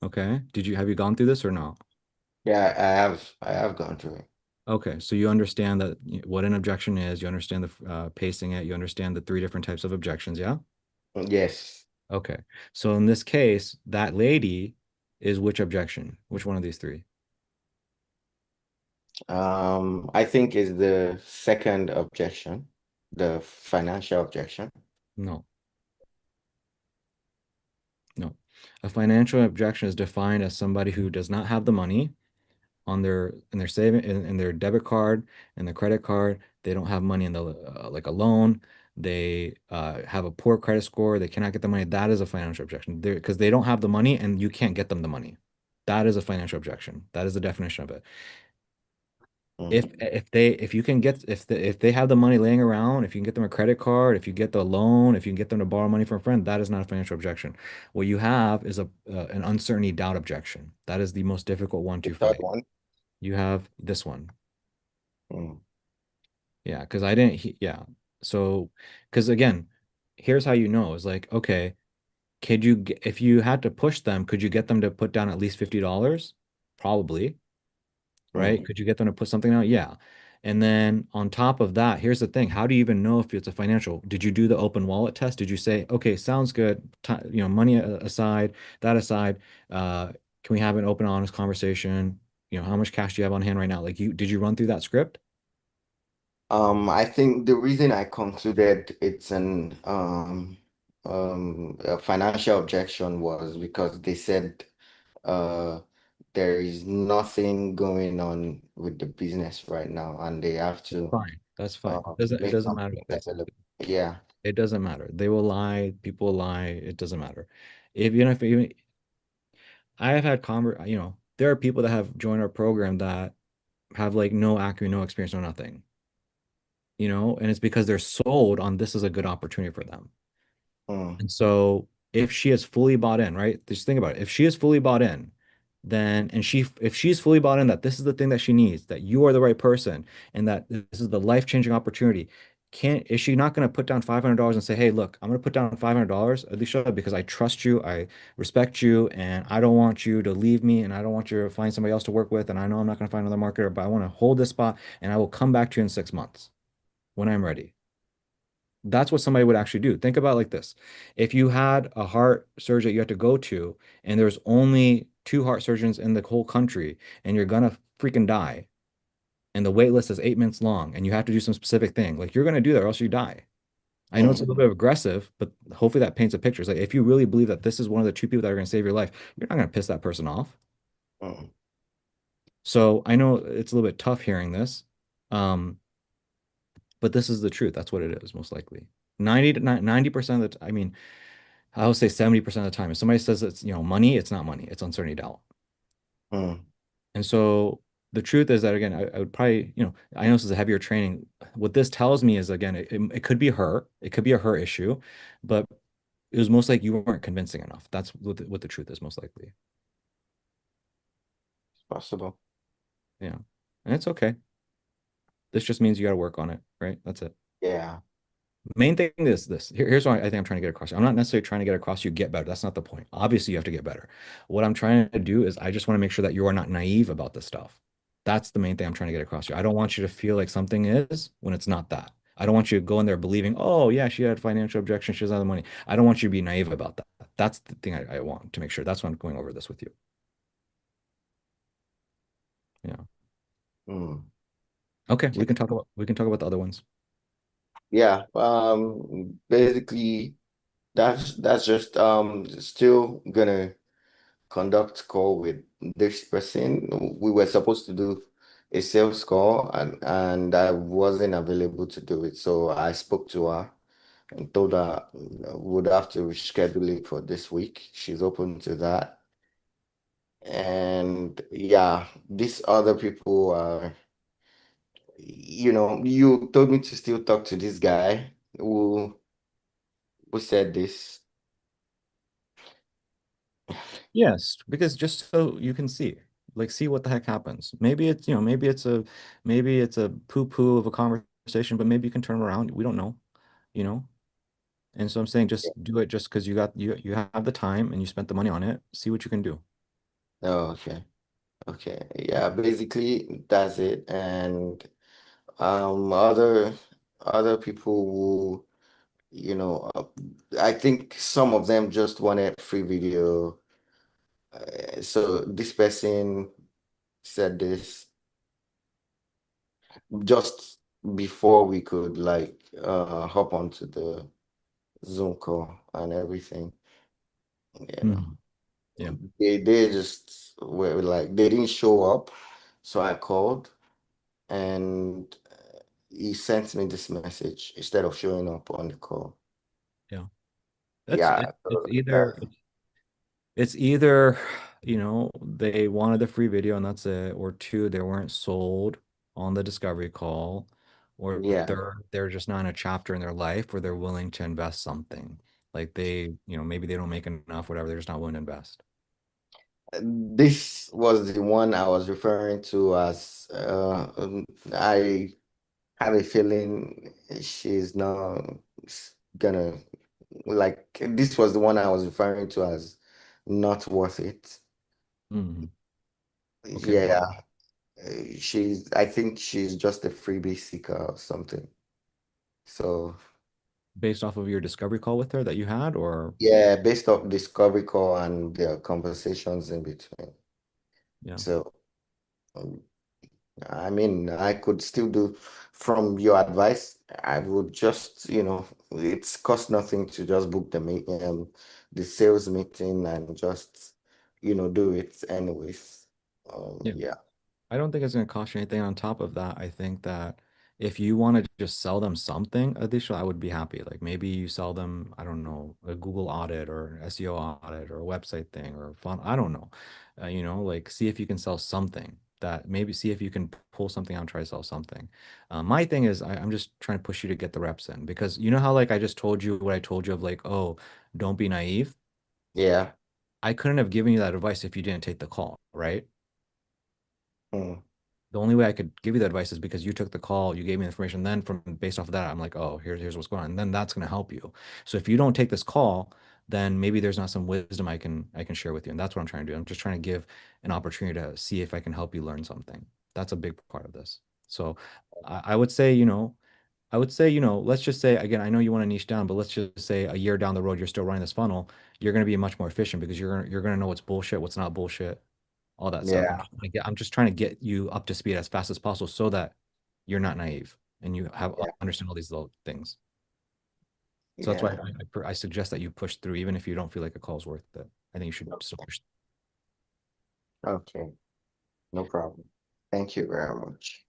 Okay. Have you gone through this or not? Yeah, I have gone through it. Okay, so you understand that what an objection is, you understand the pacing it, you understand the three different types of objections, yeah? Yes. Okay. So in this case, that lady is which objection? Which one of these three? I think is the second objection, the financial objection. No, no. A financial objection is defined as somebody who does not have the money on their saving in their debit card and their credit card. They don't have money in the like a loan. They have a poor credit score. They cannot get the money. That is a financial objection. Because they don't have the money and you can't get them the money. That is a financial objection. That is the definition of it. Mm. If you can get if they have the money laying around, if you can get them a credit card, if you get the loan, if you can get them to borrow money from a friend, that is not a financial objection. What you have is a an uncertainty doubt objection. That is the most difficult one The to third fight. one. You have this one. Mm. Yeah, because I didn't. Yeah, so because again, here's how you know is like okay, if you had to push them, could you get them to put down at least $50? Probably. Right? Mm. Could you get them to put something out? Yeah. And then on top of that, here's the thing. How do you even know if it's a financial? Did you do the open wallet test? Did you say, okay, sounds good. Money aside, that aside, can we have an open, honest conversation? How much cash do you have on hand right now? Like did you run through that script? I think the reason I concluded it's a financial objection was because they said uh there is nothing going on with the business right now and they have to Fine. That's fine. It make doesn't matter. something available. Yeah. It doesn't matter. They will lie. People will lie. It doesn't matter. If even I have had there are people that have joined our program that have like no accurate, no experience, no nothing, and it's because they're sold on this is a good opportunity for them. Mm. And so if she is fully bought in, right? Just think about it. If she is fully bought in, then if she's fully bought in that this is the thing that she needs, that you are the right person, and that this is the life-changing opportunity, is she not going to put down $500 and say, hey, look, I'm going to put down $500, Alicia, because I trust you, I respect you, and I don't want you to leave me, and I don't want you to find somebody else to work with, and I know I'm not going to find another marketer, but I want to hold this spot, and I will come back to you in 6 months when I'm ready. That's what somebody would actually do. Think about it like this. If you had a heart surgery that you had to go to, and there's only two heart surgeons in the whole country, and you're gonna freaking die, and the wait list is 8 minutes long, and you have to do some specific thing, like you're gonna do that or else you die. I know it's a little Mm. bit aggressive, but hopefully that paints a picture. It's like if you really believe that this is one of the two people that are gonna save your life, you're not gonna piss that person off. Mm. So I know it's a little bit tough hearing this. But this is the truth. That's what it is, most likely. 90% of the I mean, I would say 70% of the time, if somebody says it's, money, it's not money. It's uncertainty doubt. Mm. And so the truth is that, again, I would probably, I know this is a heavier training. What this tells me is, again, it could be her. It could be a her issue, but it was most like you weren't convincing enough. That's what the truth is, most likely. It's possible. Yeah. And it's okay. This just means you got to work on it, right? That's it. Yeah. Main thing is this. Here's what I think I'm trying to get across. I'm not necessarily trying to get across you get better. That's not the point. Obviously, you have to get better. What I'm trying to do is I just want to make sure that you are not naive about this stuff. That's the main thing I'm trying to get across to you. I don't want you to feel like something is when it's not that. I don't want you to go in there believing, oh, yeah, she had financial objections. She doesn't have the money. I don't want you to be naive about that. That's the thing I want to make sure. That's why I'm going over this with you. Yeah. Mm. Okay, Okay. we can talk about the other ones. yeah, basically that's just still gonna conduct call with this person. We were supposed to do a sales call and I wasn't available to do it. So I spoke to her and told her would have to reschedule it for this week. She's open to that. And yeah, these other people are, you told me to still talk to this guy who said this. Yes, because just so you can see, like, see what the heck happens. Maybe it's, maybe it's a poo-poo of a conversation, but maybe you can turn around. We don't know, you know? And so I'm saying just do it just because you have the time and you spent the money on it. See what you can do. Oh, okay. Okay. Yeah, basically that's it. And other people who, you know, uh, I think some of them just wanted free video. So this person said this just before we could like hop onto the Zoom call and everything. You know, Mhm. Yeah. they just were like they didn't show up, so I called and he sent me this message instead of showing up on the call. Yeah. Yeah, It's so either they wanted the free video and that's it, or two, they weren't sold on the discovery call, or yeah. they're just not in a chapter in their life where they're willing to invest something. Like maybe they don't make enough, whatever, they're just not willing to invest. This was the one I was referring to as I have a feeling she's not gonna like this was the one I was referring to as not worth it. Hmm. Okay. Yeah, I think she's just a freebie seeker or something. So Based off of your discovery call with her that you had, or yeah, based off discovery call and the conversations in between. yeah. So um, I mean, I could still do from your advice. I would just, it's cost nothing to just book the sales meeting and just, do it anyways. Yeah. Yeah, I don't think it's going to cost you anything on top of that. I think that if you want to just sell them something additional, I would be happy. Like maybe you sell them, I don't know, a Google audit or an SEO audit or a website thing or a font. I don't know. Like see if you can sell something that maybe see if you can pull something out and try to sell something. My thing is I'm just trying to push you to get the reps in because you know how like I just told you what I told you of like, oh, don't be naive. yeah, I couldn't have given you that advice if you didn't take the call, right? mm, The only way I could give you that advice is because you took the call, you gave me the information. Then from based off of that, I'm like, oh, here's what's going on. And then that's going to help you. So if you don't take this call, then maybe there's not some wisdom I can share with you. And that's what I'm trying to do. I'm just trying to give an opportunity to see if I can help you learn something. That's a big part of this. So I would say, let's just say again, I know you want to niche down, but let's just say a year down the road, you're still running this funnel, you're going to be much more efficient because you're gonna know what's bullshit, what's not bullshit, all that stuff. yeah, I'm just trying to get you up to speed as fast as possible so that you're not naive and you have yeah, understand all these little things. So that's why yeah. I suggest that you push through, even if you don't feel like a call is worth it. I think you should still push. Okay, no problem. Thank you very much.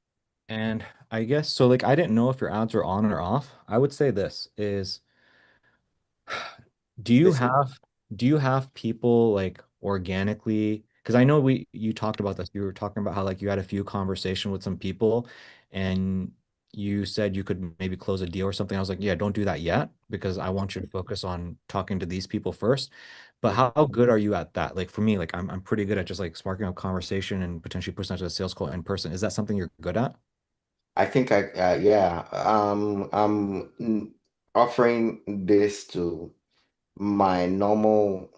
And I guess so. Like, I didn't know if your ads are on or off. I would say this is Do you Listen, have do you have people like organically? Because I know you talked about this. You were talking about how like you had a few conversation with some people and you said you could maybe close a deal or something. I was like, yeah, don't do that yet because I want you to focus on talking to these people first. But how good are you at that? Like for me, like I'm pretty good at just like sparking up conversation and potentially pushing out to a sales call in person. Is that something you're good at? I think yeah, I'm offering this to my normal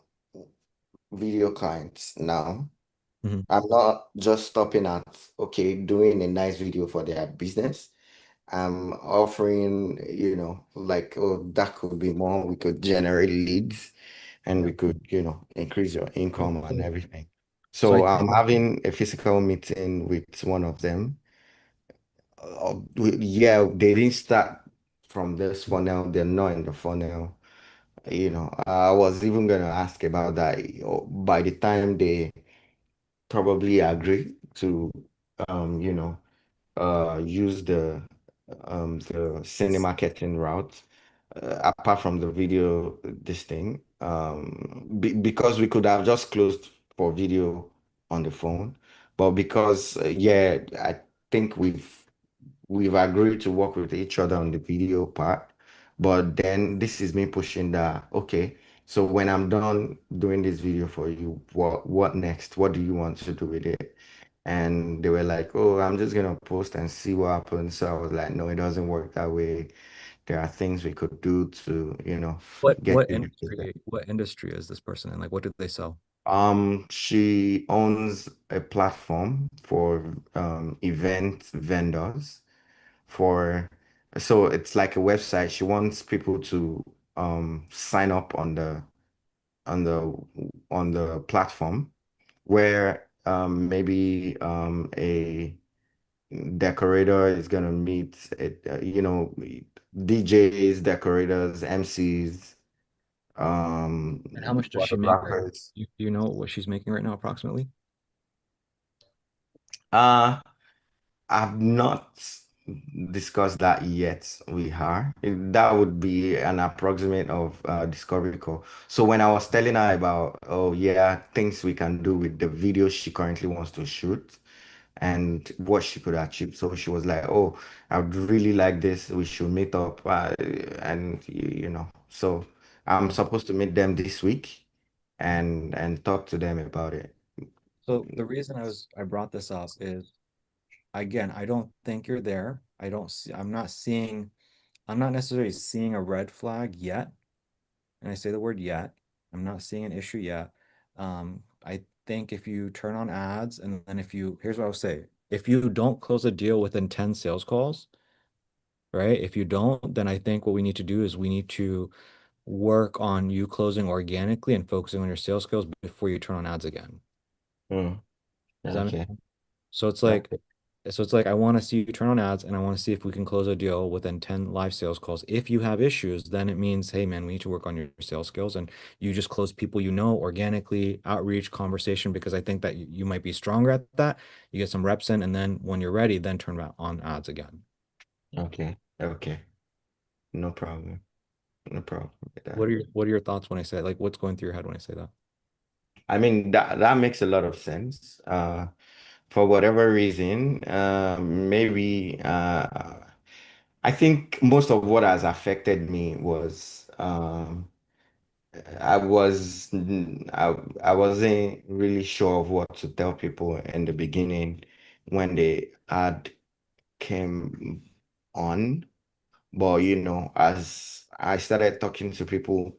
video clients now. Hmm. I'm not just stopping at, okay, doing a nice video for their business. I'm offering, like, oh, that could be more. We could generate leads and Yeah. we could, increase your income and everything. So I So I'm having a physical meeting with one of them. Yeah, they didn't start. from this funnel, they're not in the funnel. I was even gonna ask about that. By the time they probably agree to, you know, use the cinema marketing route, apart from the video, this thing, because we could have just closed for video on the phone, but because yeah, I think we've agreed to work with each other on the video part, but then this is me pushing that, okay, so when I'm done doing this video for you, what next? What do you want to do with it? And they were like, oh, I'm just gonna post and see what happens. So I was like, no, it doesn't work that way. There are things we could do to, What get what you to. industry what industry is this person in? Like, what do they sell? She owns a platform for event vendors for so it's like a website. She wants people to sign up on the on the platform where maybe a decorator is gonna meet it, DJs, decorators, MCs, And how much does she make right? photographers. You know what she's making right now approximately? Uh I've not discussed that yet with her. That would be an approximate of discovery call. So when I was telling her about, oh yeah, things we can do with the video she currently wants to shoot and what she could achieve. So she was like, oh, I would really like this. We should meet up. And so I'm supposed to meet them this week and talk to them about it. So the reason I brought this up is, again, I don't think you're there. I'm not necessarily seeing a red flag yet. And I say the word yet. I'm not seeing an issue yet. I think if you turn on ads and then here's what I'll say. If you don't close a deal within 10 sales calls, right? If you don't, then I think what we need to do is we need to work on you closing organically and focusing on your sales skills before you turn on ads again. Mm, Does that make okay. sense? So it's like, Okay. I want to see you turn on ads and I want to see if we can close a deal within 10 live sales calls. If you have issues, then it means, hey man, we need to work on your sales skills and you just close people organically, outreach, conversation, because I think that you might be stronger at that. You get some reps in, and then when you're ready, then turn back on ads again. Okay. Okay. No problem. No problem with that. What are your thoughts when I say, like, what's going through your head when I say that? I mean, that makes a lot of sense. For whatever reason, maybe I think most of what has affected me was I wasn't really sure of what to tell people in the beginning when they had came on. But as I started talking to people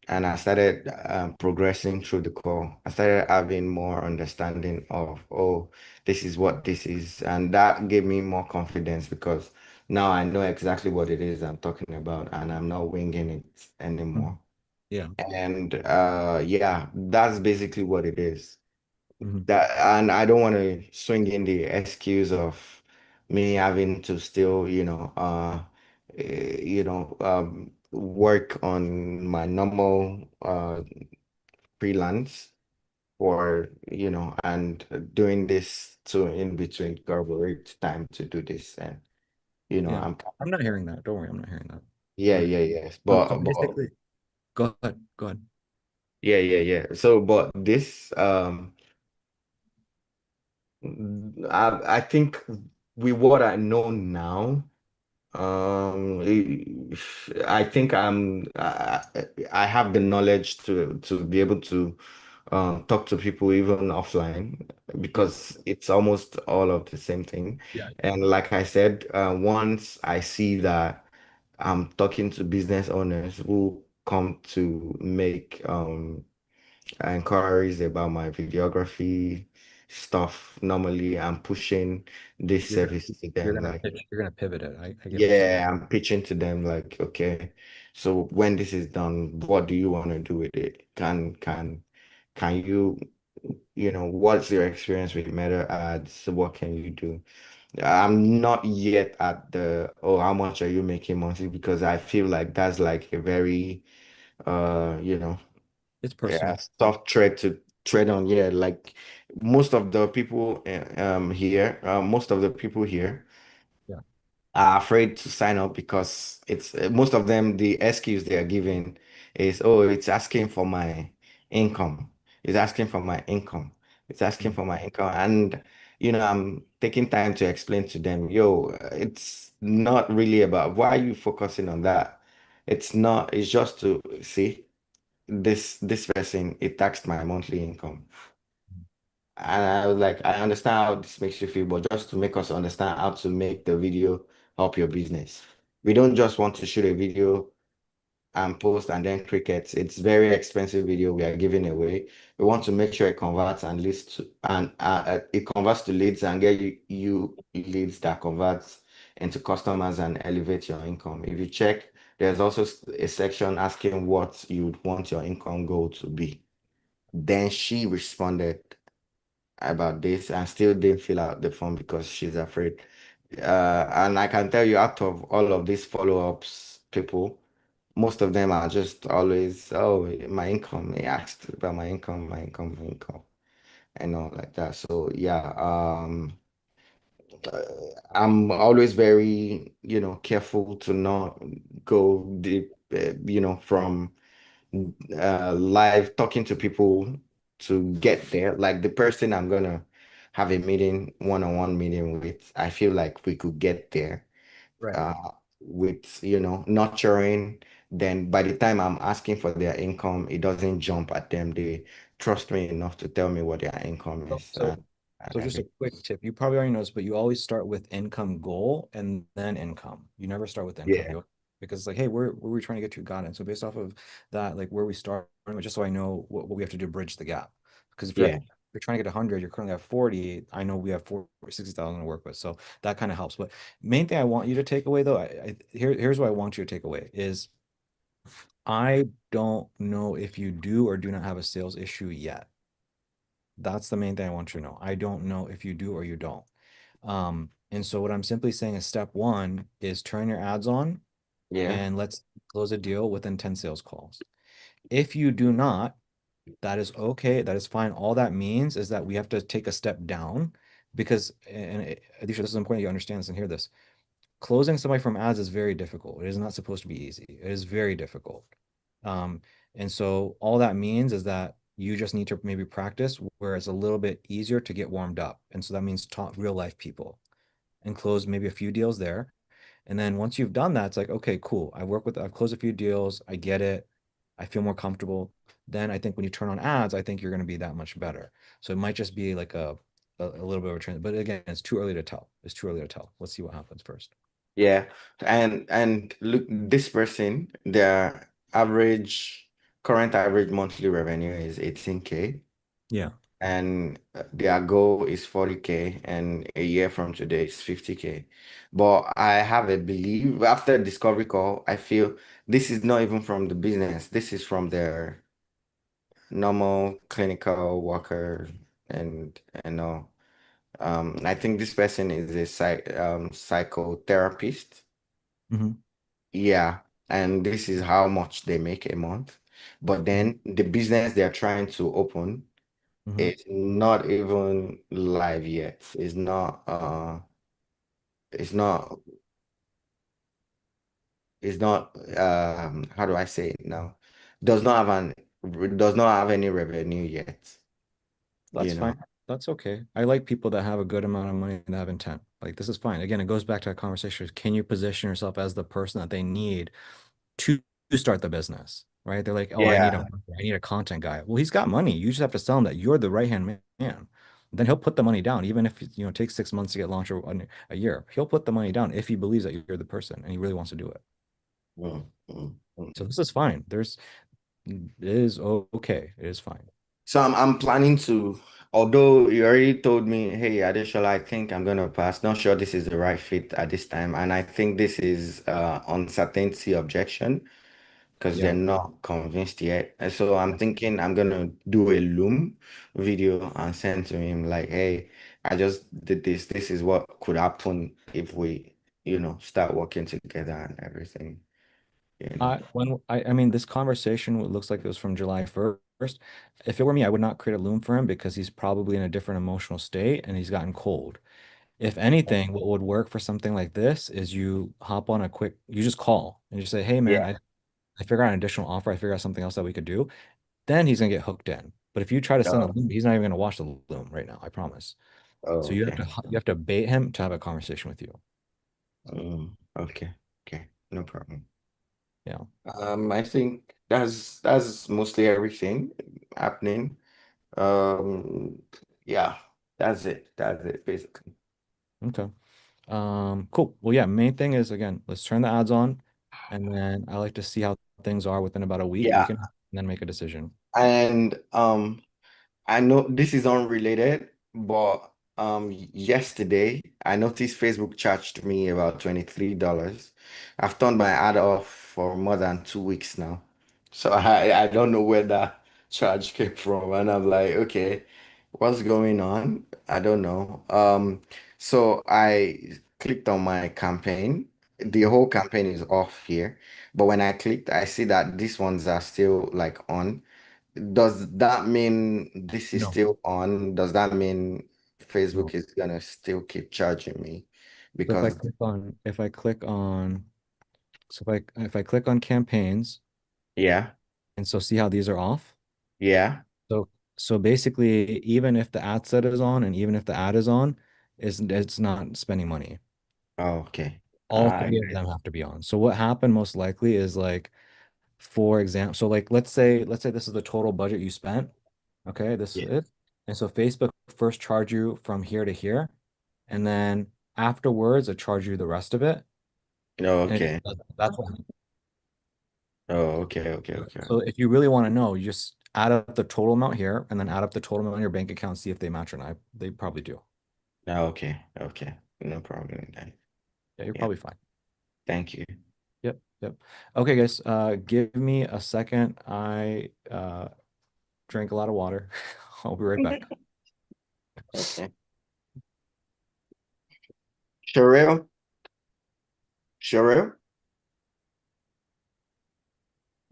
and I started progressing through the call, I started having more understanding of, oh, this is what this is. And that gave me more confidence because now I know exactly what it is I'm talking about and I'm not winging it Mhm. anymore. Yeah. And yeah, that's basically what it is. Mhm. And I don't want to swing in the excuse of me having to still, work on my normal freelance or, and doing this to in between corporate time to do this. And, Yeah. I'm, I'm not hearing that. Don't worry, I'm not hearing that. yeah, But yeah, yes. so But basically, go ahead. Go ahead. yeah, yeah, yeah. So, but this, I think with what I know now, I think I have the knowledge to be able to talk to people even offline Yeah. because it's almost all of the same thing. Yeah. And like I said, once I see that I'm talking to business owners who come to make inquiries about my videography stuff, normally I'm pushing this You're gonna service to them like, you're gonna pivot it. I get what you're saying. yeah, I'm pitching to them like, okay, so when this is done, what do you want to do with it? Can you, what's your experience with meta ads? What can you do? I'm not yet at the, oh, how much are you making monthly? Because I feel like that's like a very, you know, It's yeah, personal. soft tread to tread on. Yeah, like most of the people here, most of the people here Yeah. are afraid to sign up because it's most of them, the excuse they are giving is, oh, it's asking for my income. It's asking for my income. It's asking Mhm. for my income. And, I'm taking time to explain to them, yo, it's not really about why are you focusing on that? It's not, it's just to see this person, it taxed my monthly income. And I was like, I understand how this makes you feel, but just to make us understand how to make the video help your business. We don't just want to shoot a video and post and then crickets. It's very expensive video we are giving away. We want to make sure it converts and leads to and it converts to leads and get you leads that converts into customers and elevate your income. If you check, there's also a section asking what you would want your income goal to be. Then she responded about this and still didn't fill out the form because she's afraid. And I can tell you, out of all of these follow-ups, people, most of them are just always, oh, my income. They asked about my income, my income, and all like that. So yeah, uh, I'm always very, careful to not go deep, from live talking to people to get there. Like the person I'm gonna have a meeting, one-on-one meeting with, I feel like we could get there Right. with, nurturing. Then by the time I'm asking for their income, it doesn't jump at them. They trust me enough to tell me what their income So, is. so, And so I just a make, quick tip. You probably already noticed, but you always start with income goal and then income. You never start with income. yeah, Because it's like, hey, where are we trying to get to? Got it. So based off of that, like where we start, just so I know what we have to do to bridge the gap. Because if yeah, you're trying to get 100, you're currently at 40. I know we have 60,000 to work with. So that kind of helps. But main thing I want you to take away though, here's what I want you to take away is I don't know if you do or do not have a sales issue yet. That's the main thing I want you to know. I don't know if you do or you don't. And so what I'm simply saying is step one is turn your ads on yeah, and let's close a deal within 10 sales calls. If you do not, that is okay. That is fine. All that means is that we have to take a step down because, and Alicia, this is important you understand this and hear this. Closing somebody from ads is very difficult. It is not supposed to be easy. It is very difficult. Um, and so all that means is that you just need to maybe practice where it's a little bit easier to get warmed up. And so that means talk real life people and close maybe a few deals there. And then once you've done that, it's like, okay, cool. I've closed a few deals. I get it. I feel more comfortable. Then I think when you turn on ads, I think you're going to be that much better. So it might just be like a little bit of a trend, but again, it's too early to tell. It's too early to tell. Let's see what happens first. yeah. And look, this person, their current average monthly revenue is 18K. Yeah. And their goal is 40K, and a year from today is 50K. But I have a belief after discovery call, I feel this is not even from the business. This is from their normal clinical worker and all. I think this person is a psychotherapist. Hmm. Yeah, and this is how much they make a month. But then the business they're trying to open, Hmm. it's not even live yet. It's not how do I say it now? Does not have does not have any revenue yet, you That's know. fine. That's okay. I like people that have a good amount of money and have intent. Like this is fine. Again, it goes back to that conversation. Can you position yourself as the person that they need to start the business? Right? They're like, oh, Yeah. I need a content guy. Well, he's got money. You just have to sell him that you're the right hand man. Then he'll put the money down, even if it takes 6 months to get launched or a year. He'll put the money down if he believes that you're the person and he really wants to do it. Mm, mm, So mm. this is fine. It is okay. It is fine. So I'm planning to, although you already told me, hey, Adeshola, I think I'm gonna pass. Not sure this is the right fit at this time, and I think this is uncertainty objection, because they're Yeah. not convinced yet. And so I'm thinking I'm gonna do a Loom video and send to him like, hey, I just did this. This is what could happen if we, start working together and everything, you know. I mean, this conversation looks like it was from July 1st. If it were me, I would not create a loom for him because he's probably in a different emotional state and he's gotten cold. If anything, what would work for something like this is you hop on you just call and you say, hey man, Yeah. I figure out an additional offer, I figure out something else that we could do, then he's gonna get hooked in. But if you try to send a Oh, loom, he's not even gonna watch the loom right now, I promise. So oh, okay. you have to bait him to have a conversation with you. Okay. Okay. No problem. Yeah. I think that's mostly everything happening. Um, yeah, that's it. That's it, basically. Okay. Cool. Well, yeah, main thing is again, let's turn the ads on, and then I like to see how things are within about a week Yeah. and then make a decision. And I know this is unrelated, but yesterday I noticed Facebook charged me about $23. I've turned my ad off for more than 2 weeks now. So I don't know where that charge came from. And I'm like, okay, what's going on? I don't know. So I clicked on my campaign. The whole campaign is off here. But when I clicked, I see that these ones are still like on. Does that mean this is No. still on? Does that mean No. Facebook is gonna still keep charging me? So Because if I click on campaigns yeah, and so see how these are off. yeah. So so basically, even if the ad set is on and even if the ad is on, it's not spending money. Oh, okay. All I three of them have to be on. So what happened most likely is like, for example, so like let's say this is the total budget you spent. Okay, this is yeah. it. And so Facebook first charge you from here to here, and then afterwards it charge you the rest of it. Oh, And okay. that's what. Oh, okay, okay, okay. So if you really want to know, you just add up the total amount here and then add up the total amount in your bank account, see if they match or not. They probably do. Oh, okay, okay. No problem then. Yeah, you're Yeah, probably fine. thank you. Yep, yep. Okay, guys, give me a second. I drank a lot of water. I'll be right back. Okay. Sherelle? Sherelle?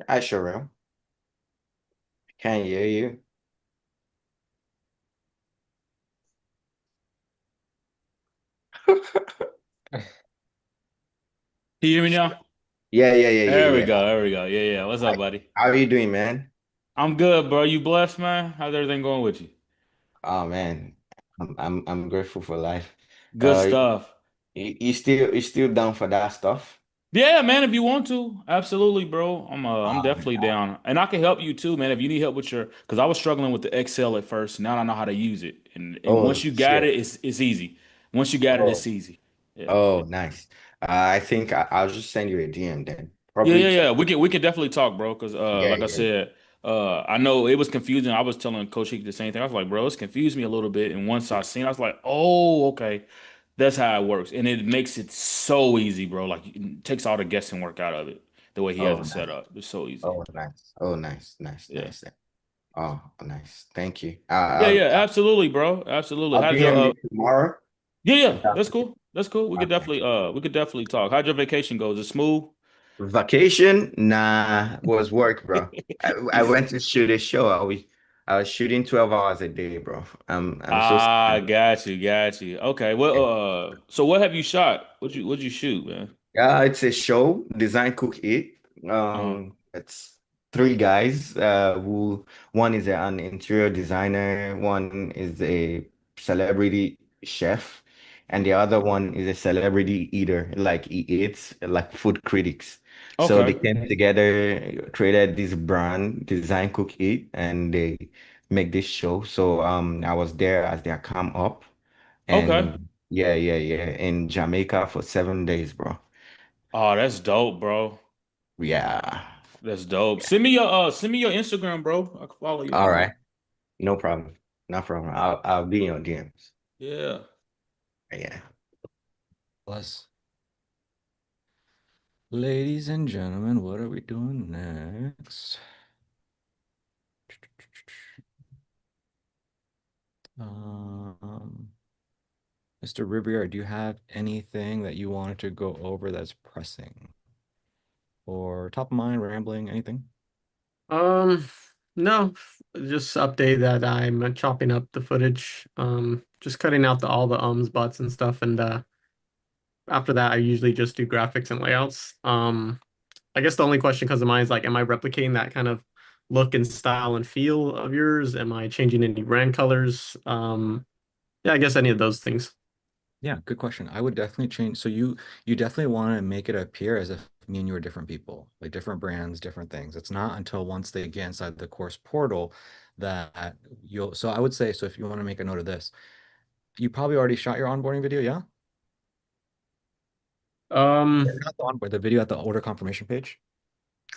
Hi, Sherelle. Can't hear you. Can you hear me now? Yeah, yeah, yeah, There we yeah, go. There we go. Yeah, yeah. What's yeah. up, buddy? How are you doing, man? I'm good, bro. You blessed, man? How's everything going with you? Oh man, I'm grateful for life. Good Uh, stuff. you still down for that stuff? Yeah, man, if you want to. Absolutely, bro. I'm Oh, definitely down. And I can help you too, man, if you need help with your because I was struggling with the Excel at first. Now I know how to use it. And once oh you got shit. it, it's easy. Once you got it, Oh, it's easy. Yeah. oh, nice. I think I'll just send you a DM then. Yeah, Probably. yeah, yeah. We can definitely talk, bro. Because Yeah, like I yeah. said, I know it was confusing. I was telling Coach Hick the same thing. I was like, bro, it's confused me a little bit. And once I seen, I was like, oh, okay, that's how it works, and it makes it so easy, bro. Like it takes all the guessing work out of it. The way he has Oh, it nice. set up, it's so easy. Oh, nice. Oh, nice, nice, Yeah, nice. Oh, nice. Thank you. yeah, yeah. Absolutely, bro. Absolutely. I'll How'd your DM you tomorrow. Yeah, yeah. If that's That's cool. That's cool. okay. We could definitely talk. How'd your vacation go? Is it smooth? Vacation? Nah, was work, bro. I went to shoot a show. I was shooting 12 hours a day, bro. I'm so Ah, sorry. got you, got you. Okay, well, so what have you shot? What'd you shoot, man? Yeah, it's a show, Design Cook Eat. Uh, It's three guys. Who one is an interior designer, one is a celebrity chef, and the other one is a celebrity eater, like he eats, like food critics. So they okay, came together, created this brand, Design Cook Eat, and they make this show. So I was there as their cam up, okay. and yeah, yeah, yeah, in Jamaica for 7 days, bro. Oh, that's dope, bro. Yeah. That's dope. Send me your Instagram, bro. I can follow you if All you right. want. No problem. No problem. I'll be in your DMs. Yeah. Yeah. Plus, ladies and gentlemen, what are we doing next? Um, Mr. Riviera, do you have anything that you wanted to go over that's pressing or top of mind, rambling, anything? Um, no, just update that I'm chopping up the footage. Just cutting out all the ums, buts, and stuff, and after that, I usually just do graphics and layouts. I guess the only question comes to mind is like, am I replicating that kind of look and style and feel of yours? Am I changing any brand colors? Yeah, I guess any of those things. Yeah, good question. I would definitely change. So you definitely want to make it appear as if me and you are different people, like different brands, different things. It's not until once they get inside the course portal that you'll. So I would say, so if you want to make a note of this, you probably already shot your onboarding video, yeah? Or Um, not the onboard, the video at the order confirmation page.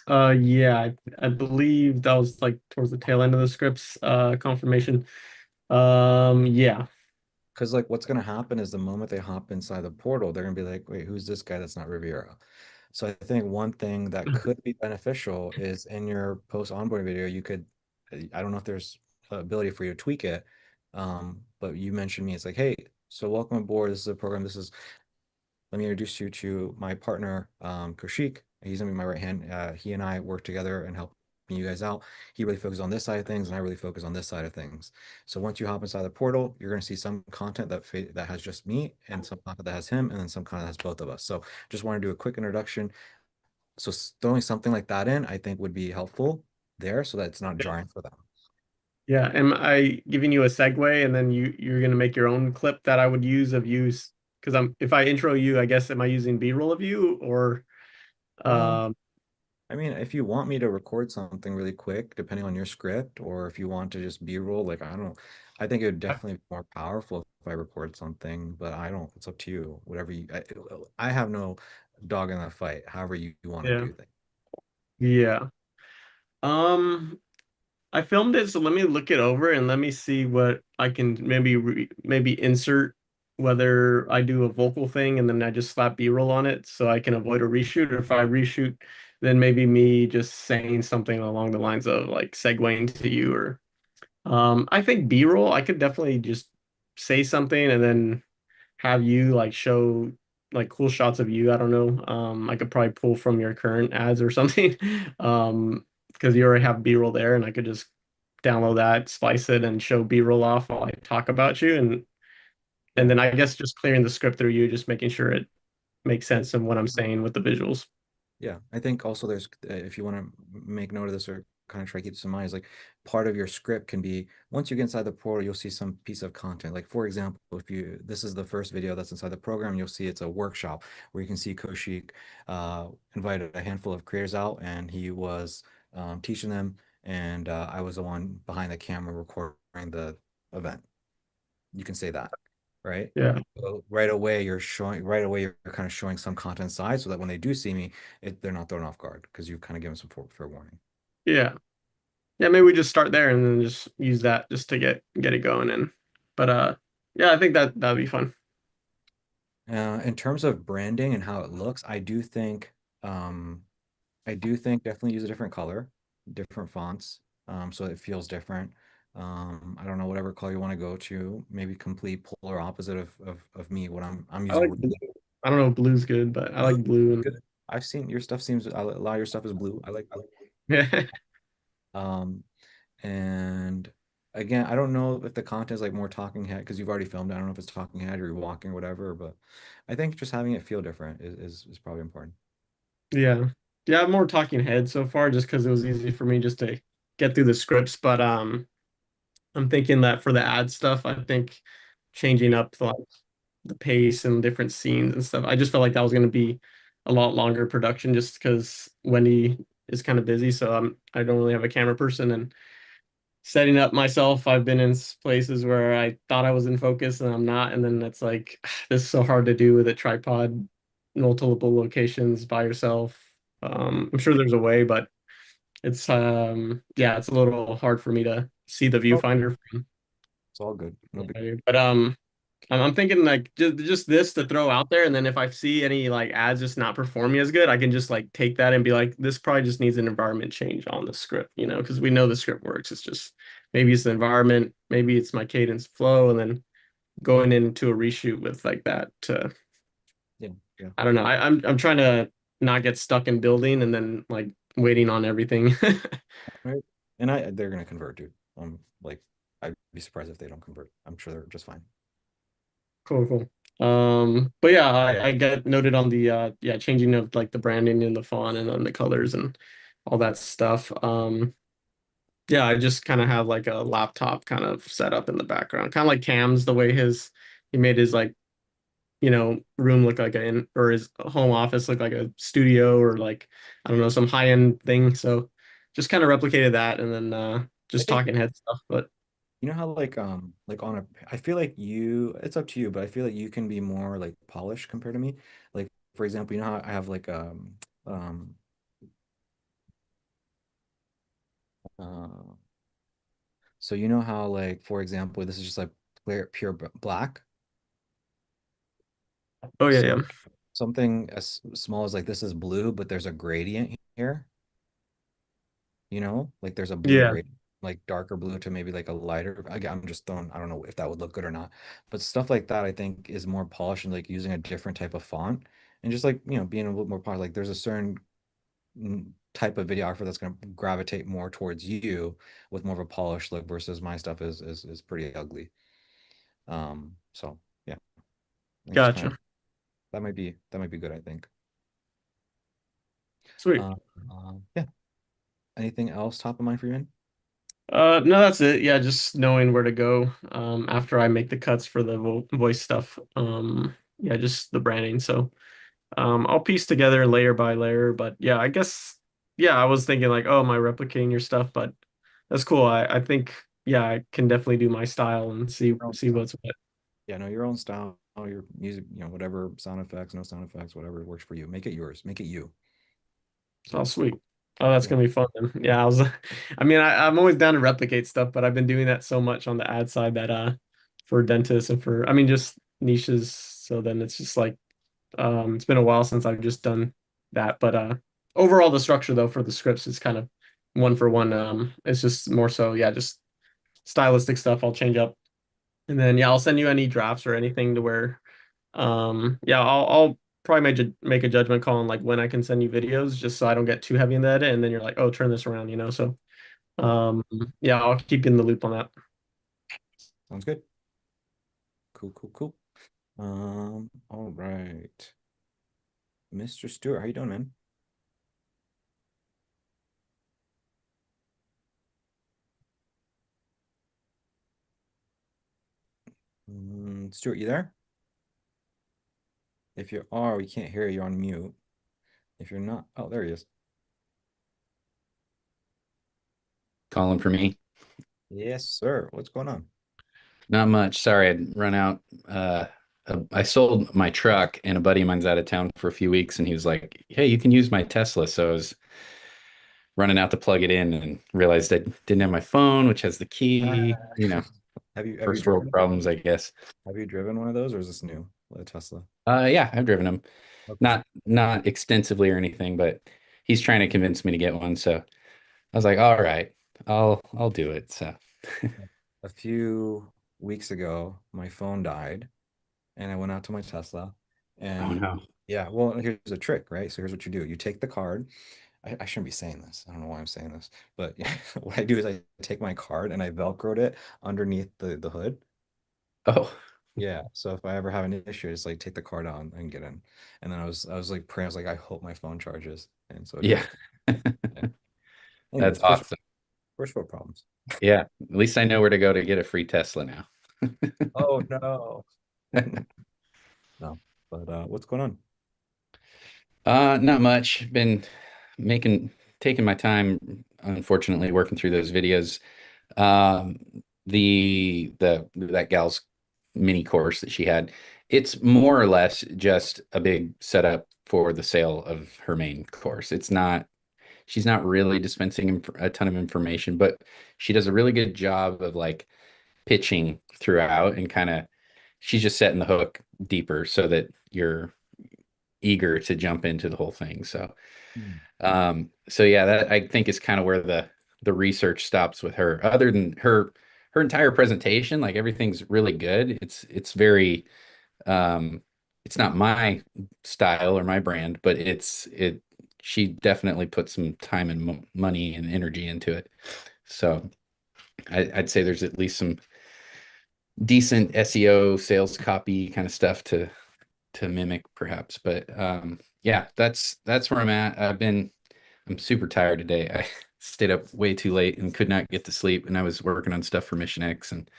yeah, I believe that was like towards the tail end of the script's confirmation. Yeah, Because like what's gonna happen is the moment they hop inside the portal, they're gonna be like, wait, who's this guy that's not Riviera? So I think one thing that could be beneficial is in your post onboarding video, you could, I don't know if there's ability for you to tweak it, but you mentioned me. It's like, hey, so welcome aboard. This is a program. Let me introduce you to my partner, Kaushik. He's gonna be my right hand. He and I work together and help you guys out. He really focuses on this side of things, and I really focus on this side of things. So once you hop inside the portal, you're gonna see some content that has just me, and some content that has him, and then some content that has both of us. So just want to do a quick introduction. So throwing something like that in, I think would be helpful there, so that it's not jarring for them. yeah. Am I giving you a segue and then you're gonna make your own clip that I would use of you? Because I'm if I intro you, I guess am I using B-roll of you or Um, um I mean, if you want me to record something really quick, depending on your script, or if you want to just B-roll, like I don't know, I think it would definitely be more powerful if I record something, but I don't, it's up to you. Whatever I have no dog in that fight, however you want to yeah. do things. Yeah. Um I filmed it, so let me look it over and let me see what I can maybe insert whether I do a vocal thing and then I just slap B-roll on it so I can avoid a reshoot, or if I reshoot, then maybe me just saying something along the lines of like segueing to you or I think B-roll I could definitely just say something and then have you like show like cool shots of you. I don't know. I could probably pull from your current ads or something. Because you already have B-roll there, and I could just download that, splice it, and show B-roll off while I talk about you, and Yeah. then I guess just clearing the script through you, just making sure it makes sense of what I'm saying with the visuals. Yeah, I think also there's if you want to make note of this or kind of try to keep this in mind, is like part of your script can be once you get inside the portal, you'll see some piece of content. Like for example, if you this is the first video that's inside the program, you'll see it's a workshop where you can see Kaushik invited a handful of creators out, and he was teaching them, and I was the one behind the camera recording the event. You can say that, right? Yeah, So right away you're kind of showing some content side so that when they do see me, they're not thrown off guard because you've kind of given some fair warning. yeah, yeah. Maybe we just start there and then just use that just to get it going. And but yeah, I think that'd be fun. In terms of branding and how it looks, um, I do think definitely use a different color, different fonts, so it feels different. I don't know, whatever color you want to go to, maybe complete polar opposite of me. What I'm I using like blue. I don't know if blue's good, but I blue. like blue and Good. I've seen your stuff seems a lot of your stuff is blue. I like blue. yeah. Um, and again, I don't know if the content is like more talking head because you've already filmed it. I don't know if it's talking head or you're walking or whatever, but I think just having it feel different is probably important. Yeah. Yeah, I'm more talking head so far just because it was easy for me just to get through the scripts. But I'm thinking that for the ad stuff, I think changing up like the pace and different scenes and stuff. I just felt like that was gonna be a lot longer production just because Wendy is kind of busy. So I don't really have a camera person and setting up myself, I've been in places where I thought I was in focus and I'm not, and then it's like this is so hard to do with a tripod, multiple locations by yourself. I'm sure there's a way, but it's yeah, it's a little hard for me to see the Oh, viewfinder from it's all good. No big. but I'm thinking like just this to throw out there, and then if I see any like ads just not performing as good, I can just like take that and be like, this probably just needs an environment change on the script, because we know the script works. It's just maybe it's the environment, maybe it's my cadence flow, and then going into a reshoot with like that to Yeah, yeah. I don't know. I'm trying to not get stuck in building and then like waiting on everything. Right. And they're gonna convert, dude. Like I'd be surprised if they don't convert. I'm sure they're just fine. Cool, cool. But yeah, I get noted on the yeah, changing of like the branding and the font and then the colors and all that stuff. Yeah, I just kind of have like a laptop kind of set up in the background, kind of like Cam's the way he made his like room look like or his home office look like a studio or like I don't know some high-end thing. So just kind of replicated that and then I just think talking head stuff. But you know how like on a I feel like it's up to you, but I feel like you can be more like polished compared to me. Like for example, you know how I have like um uh so you know how like for example, this is just like pure black. oh yeah, So yeah, something as small as like this is blue, but there's a gradient here, you know? Like there's a blue yeah, grade, like darker blue to maybe like a lighter. Again, I'm just throwing, I don't know if that would look good or not. But stuff like that I think is more polished and like using a different type of font and just like, being a little more polished. Like there's a certain type of videographer that's going to gravitate more towards you with more of a polished look versus my stuff is pretty ugly. So yeah, I just kind of gotcha. that might be good, I think. Sweet. Uh, yeah. Anything else top of mind for you, man? No, that's it. Yeah, just knowing where to go after I make the cuts for the voice stuff. Yeah, just the branding. So I'll piece together layer by layer. But yeah, I guess yeah, I was thinking like, oh, am I replicating your stuff? But that's cool. I think yeah, I can definitely do my style and see Your own see style. what's what. Yeah, no, your own style, your music, whatever sound effects, no sound effects, whatever works for you. Make it yours. Make it you. Oh, sweet. Oh, that's Yeah. gonna be fun then. Yeah, I mean, I'm always down to replicate stuff, but I've been doing that so much on the ad side that for dentists and for I mean just niches. So then it's just like it's been a while since I've just done that. But overall the structure though for the scripts is kind of one for one. It's just more so, yeah, just stylistic stuff I'll change up. And then yeah, I'll send you any drafts or anything to where yeah, I'll probably make a judgment call on like when I can send you videos just so I don't get too heavy in the edit and then you're like, oh, turn this around, you know. So Cool. um yeah, I'll keep you in the loop on that. Sounds good. Cool, cool, cool. All right. Mr. Stewart, how you doing, man? Stuart, you there? If you are, we can't hear you. You're on mute. If you're not, oh, there he is. Calling for me. Yes, sir. What's going on? Not much. Sorry, I'd run out. I sold my truck, and a buddy of mine's out of town for a few weeks, and he was like, "Hey, you can use my Tesla." So I was running out to plug it in, and realized I didn't have my phone, which has the key. Have you First world driven problems, I guess. have you driven one of those, or is this new? A Tesla? Yeah, I've driven them, Okay. not extensively or anything, but he's trying to convince me to get one. So I was like, "All right, I'll do it." So, A few weeks ago, my phone died, and I went out to my Tesla, oh and no. yeah, well, here's a trick, right? So here's what you do: you take the card. I shouldn't be saying this. I don't know why I'm saying this, but what I do is I take my card and I Velcroed it underneath the hood. Oh, Yeah. So if I ever have an issue, just like take the card out and get in. And then I was like praying, I was like, I hope my phone charges. And so it yeah. did. Yeah. That's Anyways, awesome. first world problems. Yeah, at least I know where to go to get a free Tesla now. Oh no. No. But what's going on? Not much. Been making taking my time, unfortunately, working through those videos. Um, the that gal's mini course that she had, it's more or less just a big setup for the sale of her main course. She's not really dispensing a ton of information, but she does a really good job of like pitching throughout and kind of she's just setting the hook deeper so that you're eager to jump into the whole thing. So Hmm. so yeah, that I think is kind of where the research stops with her. Other than her her entire presentation, like everything's really good. It's very it's not my style or my brand, but she definitely put some time and money and energy into it. So I'd say there's at least some decent SEO, sales copy kind of stuff to mimic perhaps. But yeah, that's where I'm at. I'm super tired today. I stayed up way too late and could not get to sleep, and I was working on stuff for Mission X, and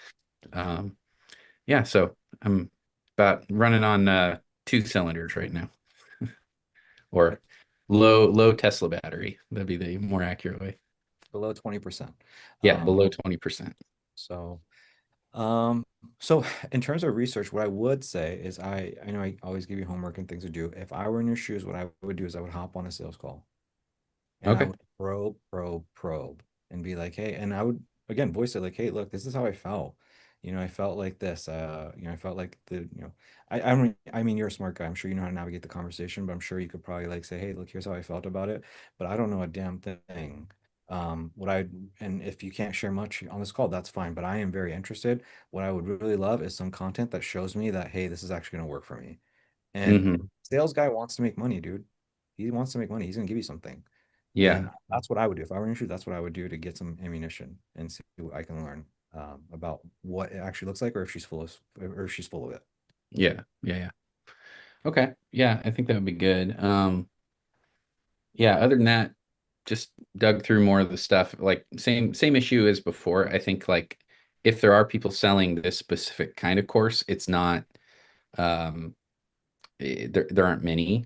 um, yeah, so I'm about running on two cylinders right now, or low Tesla battery. That'd be the more accurate way. Below 20%. Yeah, below 20%. So, um, so in terms of research, what I would say is I know I always give you homework and things to do. If I were in your shoes, what I would do is I would hop on a sales call and I Okay. would probe and be like, hey, and I would again voice it like, hey, look, this is how I felt. I felt like this. I felt like I mean, you're a smart guy. I'm sure you know how to navigate the conversation, but I'm sure you could probably like say, hey, look, here's how I felt about it, but I don't know a damn thing. What I and if you can't share much on this call, that's fine. But I am very interested. What I would really love is some content that shows me that, hey, this is actually going to work for me. And Hmm. sales guy wants to make money, dude. He wants to make money. He's gonna give you something. And Yeah. that's what I would do. If I were in your shoes, that's what I would do to get some ammunition and see what I can learn about what it actually looks like, or if she's full of it. Yeah. Yeah. Yeah. Okay. Yeah, I think that would be good. Yeah, other than that, just dug through more of the stuff. Like same issue as before. I think like if there are people selling this specific kind of course, it's not um there aren't many,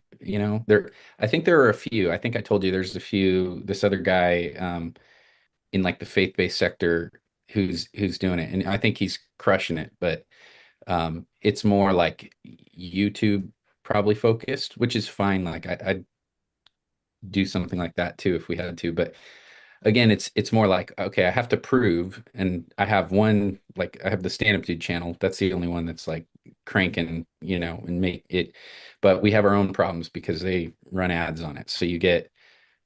I think there are a few. I think I told you there's a few, this other guy in like the faith-based sector who's doing it. And I think he's crushing it, but it's more like YouTube probably focused, which is fine. Like I'd do something like that too if we had to. But again, it's more like, okay, I have to prove, and I have one, like I have the stand up dude channel. That's the only one that's like cranking, and make it. But we have our own problems because they run ads on it. So you get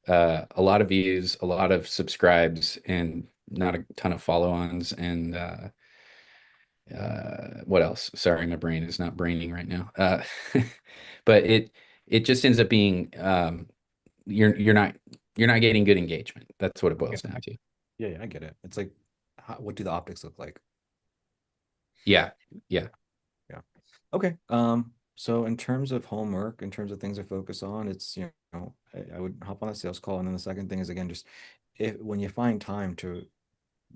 a lot of views, a lot of subscribes, and not a ton of follow-ons. And what else? Sorry, my brain is not braining right now. But it just ends up being you're not getting good engagement. That's what it Yeah, boils down to. yeah, I get it. It's like, what do the optics look like? Yeah, yeah, Yeah. Okay. So in terms of homework, in terms of things I focus on, it's, I would hop on a sales call. And then the second thing is, again, just when you find time to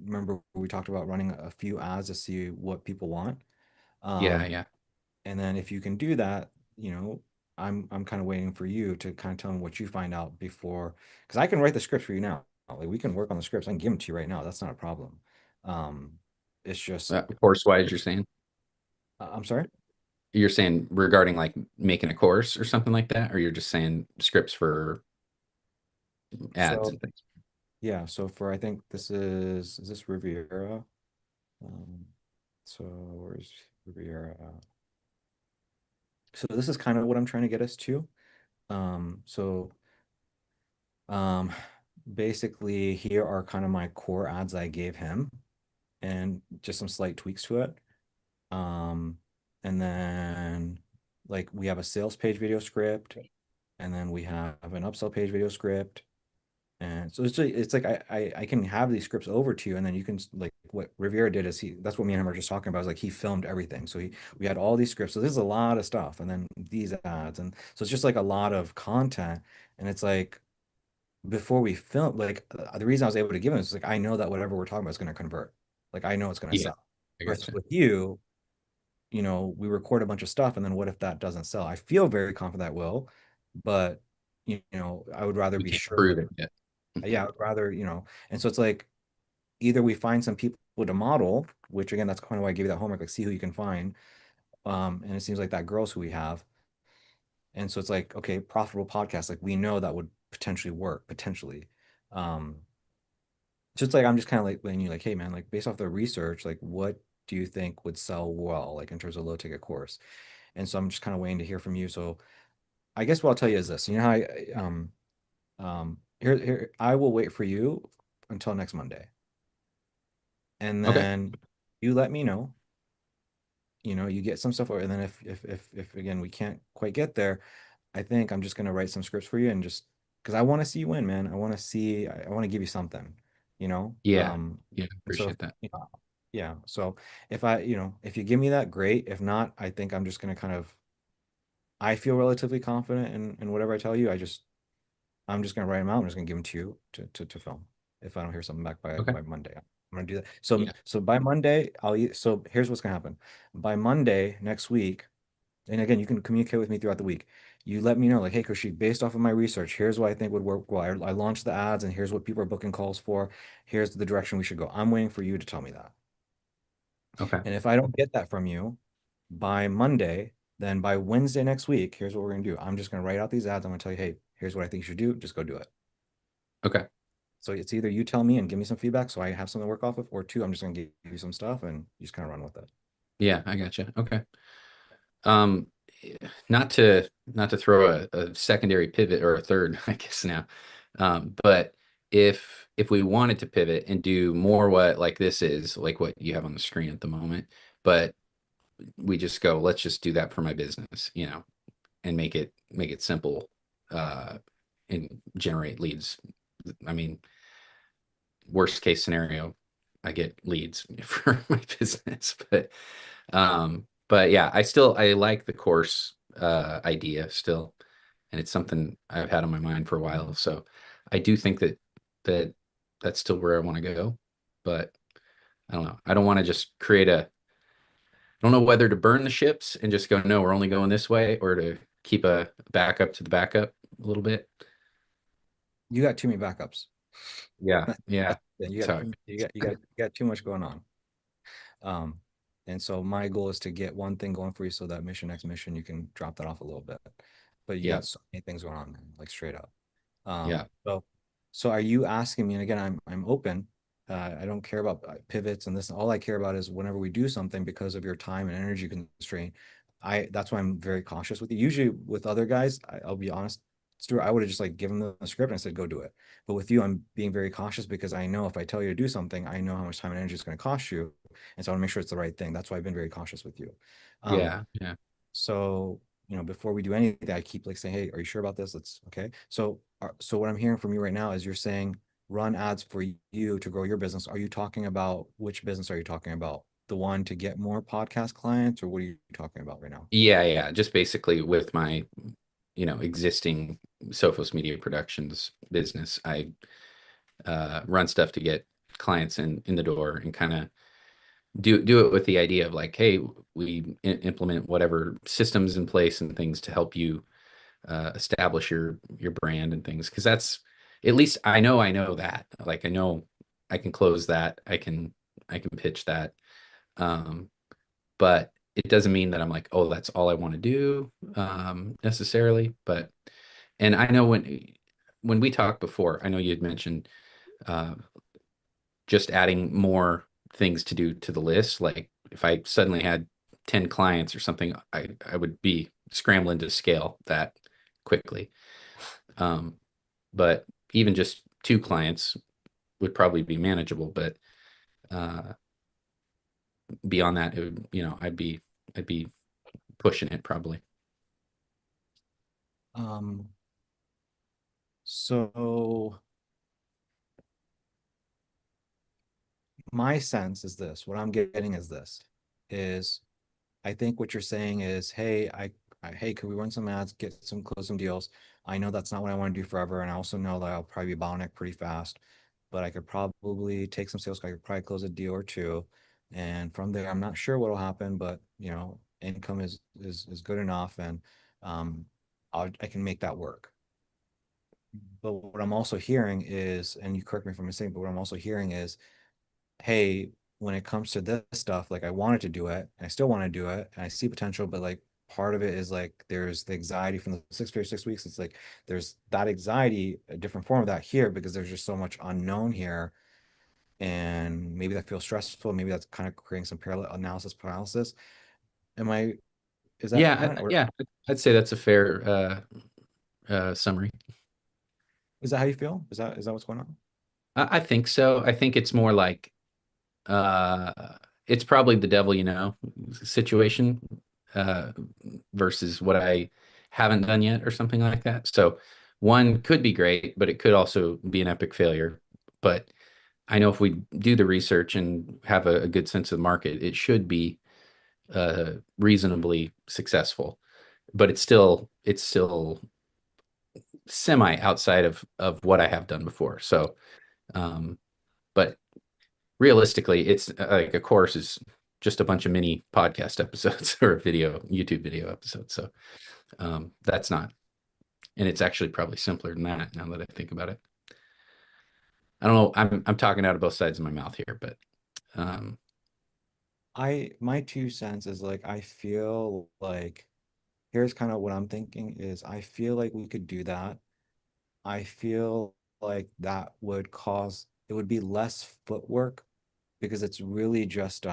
remember, we talked about running a few ads to see what people want. yeah, Um, yeah, and then if you can do that, I'm kind of waiting for you to kind of tell me what you find out before, because I can write the scripts for you now. Like we can work on the scripts. I can give them to you right now. That's not a problem. Um, it's just, course wise, you're saying I'm sorry. regarding like making a course or something like that, or you're just saying scripts for ads So and things. yeah, so for I think is this Riviera? Um, so where's Riviera? So this is kind of what I'm trying to get us to. So um, basically here are kind of my core ads I gave him and just some slight tweaks to it. Um, and then like we have a sales page video script, and then we have an upsell page video script. And so it's like I can have these scripts over to you, and then you can like what Riviera did is that's what me and him were just talking about. Is like he filmed everything, so we had all these scripts. So this is a lot of stuff, and then these ads, and so it's just like a lot of content. And it's like before we film, like the reason I was able to give him is like I know that whatever we're talking about is going to convert. Like I know it's going to Yeah, sell. I Versus gotcha. with you, we record a bunch of stuff, and then what if that doesn't sell? I feel very confident that will, but I would rather We be can't sure. prove it yet. Yeah, I would rather, and so it's like either we find some people to model, which again, that's kind of why I gave you that homework, like see who you can find. And it seems like that girl's who we have. And so it's like, okay, profitable podcast, like we know that would potentially work, potentially. Um, so it's like I'm just kind of like letting you like, hey man, like based off the research, like what do you think would sell well, like in terms of low ticket course? And so I'm just kind of waiting to hear from you. So I guess what I'll tell you is this, how here I will wait for you until next Monday. and Okay. then you let me know. You get some stuff, and then if again we can't quite get there, I think I'm just gonna write some scripts for you and just because I want to see you win, man. I want to give you something, you know. Yeah. Yeah. And so Appreciate that. yeah. So if you give me that, great. If not, I think I'm just gonna kind of I feel relatively confident in whatever I tell you. I'm just gonna write them out. I'm just gonna give them to you to film. If I don't hear something back Okay. by Monday, I'm gonna do that. So Yeah. so by Monday, so here's what's gonna happen. By Monday next week, and again, you can communicate with me throughout the week. You let me know, like, hey, Koshi, based off of my research, here's what I think would work well. I launched the ads, and here's what people are booking calls for. Here's the direction we should go. I'm waiting for you to tell me that. Okay. And if I don't get that from you by Monday, then by Wednesday next week, here's what we're gonna do. I'm just gonna write out these ads. I'm gonna tell you, hey, here's what I think you should do. Just go do it. Okay. So it's either you tell me and give me some feedback so I have something to work off of, or two, I'm just gonna give you some stuff and you just kind of run with it. Yeah, I gotcha. Okay. Um, not to throw a secondary pivot or a third, I guess now. But if we wanted to pivot and do more what like this is, like what you have on the screen at the moment, but we just go, let's just do that for my business, and make it simple, uh, and generate leads. I mean, worst case scenario, I get leads for my business, but yeah, I like the course idea still, and it's something I've had on my mind for a while. So I do think that that's still where I want to go, but I don't know. I don't want to just create a. I don't know whether to burn the ships and just go, no, we're only going this way, or to keep a backup to the backup a little bit. You got too many backups. Yeah, yeah. You got So you got too much going on. Um, and so my goal is to get one thing going for you so that mission next mission you can drop that off a little bit. But you yeah, got so many things going on, man, like straight up. yeah, So are you asking me? And again, I'm open. I don't care about pivots and this. All I care about is whenever we do something because of your time and energy constraint. That's why I'm very cautious with you. Usually with other guys, I'll be honest, Stuart, I would have just like given them the script and said, go do it. But with you, I'm being very cautious because I know if I tell you to do something, I know how much time and energy it's going to cost you. And so I want to make sure it's the right thing. That's why I've been very cautious with you. Um, yeah, yeah. so, before we do anything, I keep like saying, hey, are you sure about this? Let's, okay. So what I'm hearing from you right now is you're saying run ads for you to grow your business. Are you talking about which business are you talking about? The one to get more podcast clients, or what are you talking about right now? Yeah, yeah. Just basically with my, existing Sophos Media Productions business, I run stuff to get clients in the door and kind of do it with the idea of like, hey, we implement whatever systems in place and things to help you establish your brand and things. Because that's at least I know that. Like I know I can close that. I can pitch that. Um, but it doesn't mean that I'm like, oh, that's all I want to do necessarily. And I know when we talked before, I know you had mentioned uh, just adding more things to do to the list. Like if I suddenly had 10 clients or something, I would be scrambling to scale that quickly. Um, but even just two clients would probably be manageable. But uh, beyond that, it would, I'd be pushing it probably. Um, so my sense is this, what I'm getting is this, is I think what you're saying is, hey, hey, could we run some ads, close some deals? I know that's not what I want to do forever, and I also know that I'll probably be bottleneck pretty fast, but I could probably take some sales. I could probably close a deal or two, and from there, I'm not sure what'll happen, but income is good enough, and um, I can make that work. But what I'm also hearing is, and you correct me if I'm mistaken, but what I'm also hearing is, hey, when it comes to this stuff, like I wanted to do it, and I still want to do it, and I see potential, but like part of it is like there's the anxiety from the 6 weeks. It's like there's that anxiety, a different form of that here because there's just so much unknown here, and maybe that feels stressful. Maybe that's kind of creating some parallel analysis paralysis. Am I? Is that Yeah, kind of, or yeah, I'd say that's a fair summary. is that how you feel? Is that what's going on? I think so. I think it's more like uh, it's probably the devil you know situation uh, versus what I haven't done yet or something like that. So one could be great, but it could also be an epic failure. But I know if we do the research and have a good sense of the market, it should be reasonably successful. But it's still semi outside of what I have done before. So, um, but realistically, it's like a course is just a bunch of mini podcast episodes or YouTube video episodes. So that's not, and it's actually probably simpler than that now that I think about it. I don't know. I'm talking out of both sides of my mouth here, but um, My 2 cents is like I feel like here's kind of what I'm thinking is I feel like we could do that. I feel like that would cause it would be less footwork because it's really just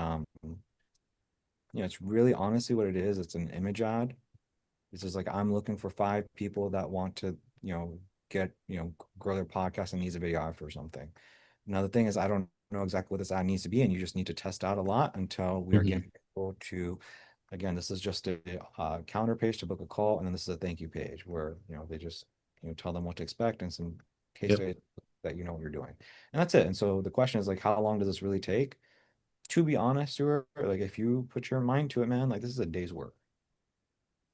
it's really honestly what it is. It's an image ad. It's just like I'm looking for 5 people that want to, get, grow their podcast and needs a videographer or something. Now the thing is I don't know exactly what this ad needs to be, and you just need to test out a lot until we are mhm. getting people to again, this is just a counter page to book a call, and then this is a thank you page where they just tell them what to expect and some case Yep. study that you know what you're doing, and that's it. And so the question is like, how long does this really take? To be honest, Stuart, like if you put your mind to it, man, like this is a day's work.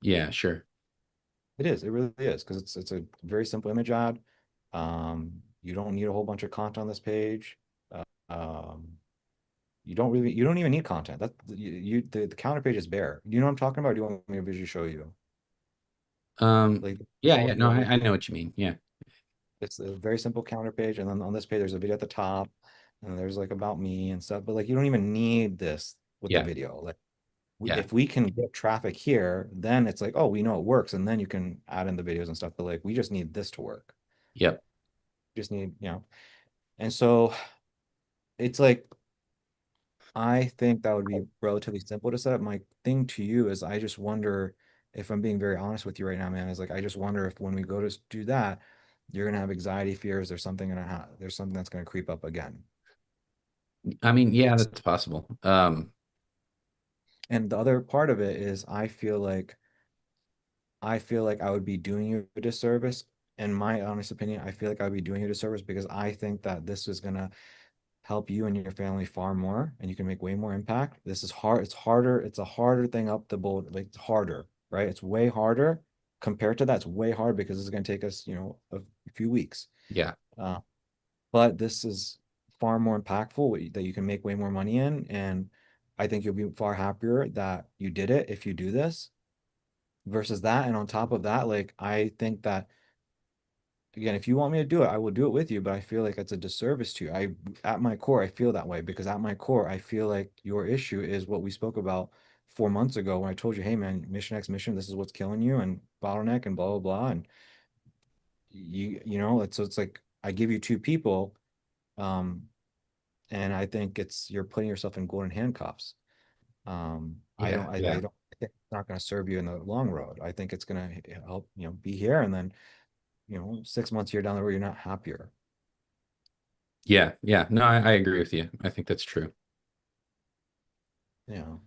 Yeah, sure. It is. It really is because it's a very simple image ad. You don't need a whole bunch of content on this page. Um, you don't even need content. The counter page is bare. You know what I'm talking about? Or do you want me to visually show you? Like Yeah, all yeah. No, the I know what you mean. Yeah, it's a very simple counter page, and then on this page there's a video at the top, and there's like about me and stuff. But like you don't even need this with the yeah, video. Like yeah. if we can get traffic here, then it's like, oh, we know it works, and then you can add in the videos and stuff. But like we just need this to work. Yep. Just need, and so it's like I think that would be relatively simple to set up. My thing to you is I just wonder if I'm being very honest with you right now, man, is like I just wonder if when we go to do that, you're gonna have anxiety fears, there's something that's gonna creep up again. I mean, yeah, that's possible. And the other part of it is I feel like I would be doing you a disservice. In my honest opinion, I feel like I would be doing you a disservice because I think that this is gonna help you and your family far more and you can make way more impact. This is hard. It's harder. It's a harder thing up the boat. Like it's harder, right? It's way harder compared to that. It's way hard because it's going to take us, a few weeks. Yeah, Uh, but this is far more impactful that you can make way more money in. And I think you'll be far happier that you did it if you do this versus that. And on top of that, like, I think that again, if you want me to do it, I will do it with you, but I feel like it's a disservice to you. At my core, I feel that way because at my core, I feel like your issue is what we spoke about 4 months ago when I told you, hey man, mission X mission, this is what's killing you and bottleneck and blah blah blah. And it's like I give you 2 people, um, and I think you're putting yourself in golden handcuffs. I yeah, don't I yeah, don't I think it's not gonna serve you in the long road. I think it's gonna help, be here and then, 6 months here down the road, you're not happier. yeah, yeah. No, I agree with you. I think that's true. Yeah.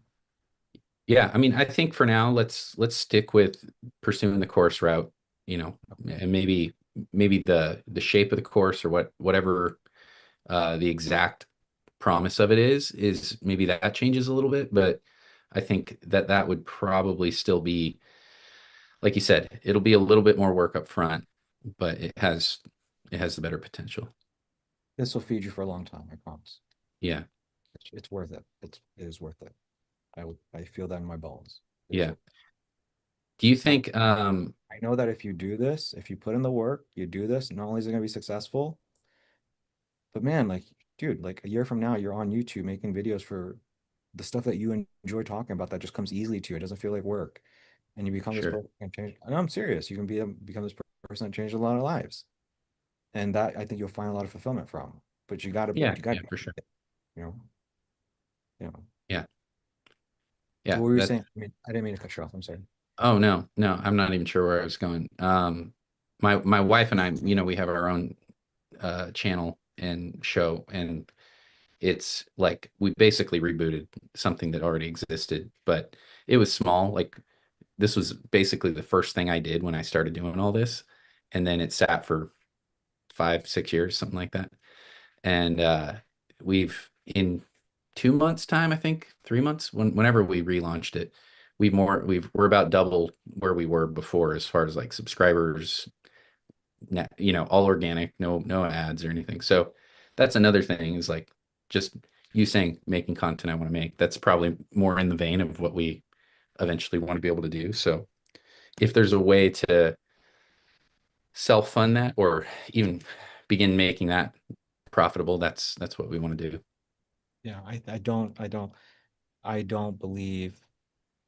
Yeah, I mean, I think for now, let's stick with pursuing the course route, and maybe the shape of the course or whatever the exact promise of it is maybe that changes a little bit, but I think that would probably still be, like you said, it'll be a little bit more work up front, but it has the better potential. This will feed you for a long time, I promise. Yeah, It's worth it. It is worth it. I feel that in my bones. It is yeah. worth Do you it. think I know that if you do this, if you put in the work, you do this, not only is it gonna be successful, but man, like, dude, like a year from now, you're on YouTube making videos for the stuff that you enjoy talking about that just comes easily to you. It doesn't feel like work. And you become this sure. person and change. And I'm serious. You can become this person that changed a lot of lives. And that I think you'll find a lot of fulfillment from. But Yeah, you gotta yeah, be, for sure. you know, you know. Yeah. So Yeah, what were you that saying? I didn't mean to cut you off. I'm sorry. Oh no, no, I'm not even sure where I was going. My wife and I, we have our own channel and show, and it's like we basically rebooted something that already existed, but it was small. Like this was basically the first thing I did when I started doing all this. And then it sat for 5, 6 years, something like that. And we've in 2 months' time, I think 3 months, whenever we relaunched it, we're about double where we were before as far as like subscribers, net, all organic, no ads or anything. So that's another thing is like just you saying making content I want to make. That's probably more in the vein of what we eventually want to be able to do. So if there's a way to self-fund that or even begin making that profitable, that's what we want to do. Yeah, I don't believe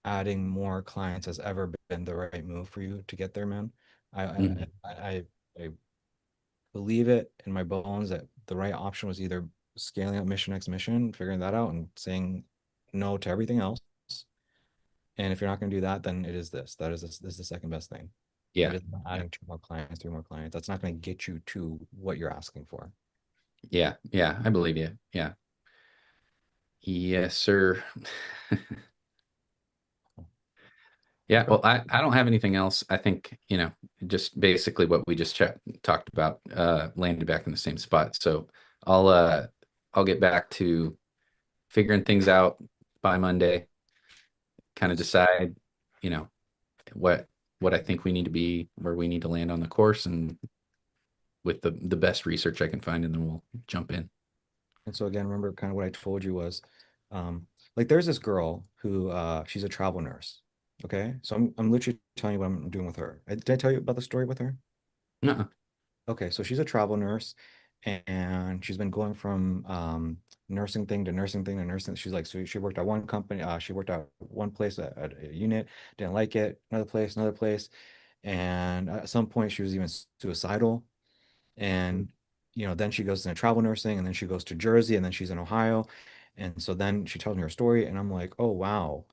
adding more clients has ever been the right move for you to get there, man. I I Mhm. I believe it in my bones that the right option was either scaling up mission X mission, figuring that out, and saying no to everything else. And if you're not going to do that, then it is this. This is the second best thing. It Yeah. is not Yeah. adding two more clients, three more clients. That's not going to get you to what you're asking for. Yeah. Yeah. I believe you. Yeah. Yes, sir. Yeah, Okay. well, I don't have anything else. I think, just basically what we just talked about, landed back in the same spot. So I'll uh I'll get back to figuring things out by Monday, kind of decide, you know, what what I think we need to be, where we need to land on the course and with the best research I can find, and then we'll jump in. And so again, remember kind of what I told you was, like there's this girl who she's a travel nurse. Okay. So I'm literally telling you what I'm doing with her. Did I tell you about the story with her? Uh-uh. Okay, so she's a travel nurse and she's been going from nursing thing to nursing thing to nursing. She's like, so she worked at one company, she worked at one place at a unit, didn't like it, another place. And at some point she was even suicidal. And then she goes into travel nursing and then she goes to Jersey and then she's in Ohio. And so then she tells me her story and I'm like, oh wow.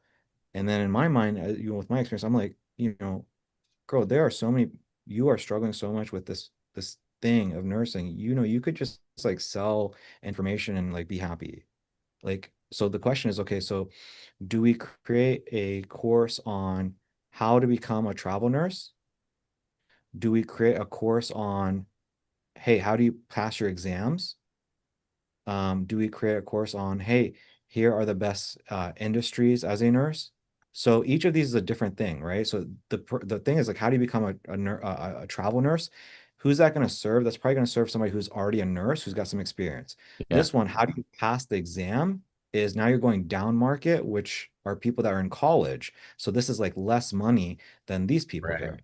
And then in my mind, with my experience, I'm like, girl, there are so many, you are struggling so much with this thing of nursing. You could just like sell information and like be happy. Like, so the question is, okay, so do we create a course on how to become a travel nurse? Do we create a course on, hey, how do you pass your exams? Do we create a course on, hey, here are the best industries as a nurse? So each of these is a different thing, right? So the thing is like, how do you become a travel nurse? Who's that going to serve? That's probably going to serve somebody who's already a nurse who's got some experience. Yeah. This one, how do you pass the exam? Is now you're going down market, which are people that are in college. So this is like less money than these people Right. here.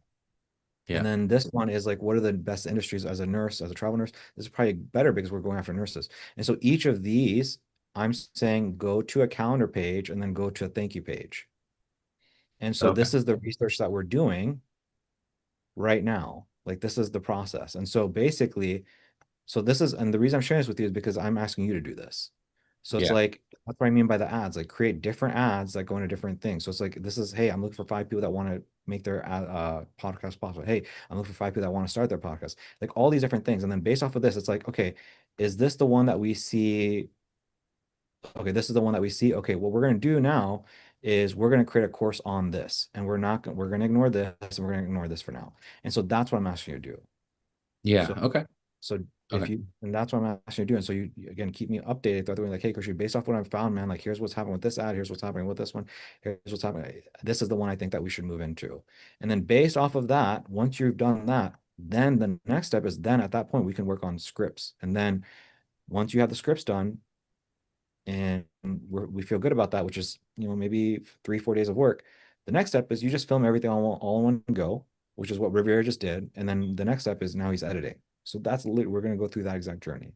And Yeah. then this one is like, what are the best industries as a nurse, as a travel nurse? This is probably better because we're going after nurses. And so each of these, I'm saying go to a calendar page and then go to a thank you page. And so Okay. this is the research that we're doing right now. Like this is the process. And so basically, and the reason I'm sharing this with you is because I'm asking you to do this. So it's Yeah. like, that's what I mean by the ads, like create different ads that go into different things. So it's like, hey, I'm looking for 5 people that want to make their podcast possible. Hey, I'm looking for 5 people that want to start their podcast, like all these different things. And then based off of this, it's like, okay, is this the one that we see? Okay, this is the one that we see. Okay, what we're going to do now is we're going to create a course on this and we're going to ignore this and we're going to ignore this for now. And so that's what I'm asking you to do. Yeah. So Okay. so Okay. and that's what I'm actually doing. So again, keep me updated throughout the week. Like, hey, Krishu, based off what I've found, man, like here's what's happening with this ad, here's what's happening with this one, here's what's happening. This is the one I think that we should move into. And then based off of that, once you've done that, then the next step is then at that point we can work on scripts. And then once you have the scripts done and we feel good about that, which is maybe 3, 4 days of work, the next step is you just film everything all in one go, which is what Riviera just did. And then the next step is now he's editing. So we're going to go through that exact journey.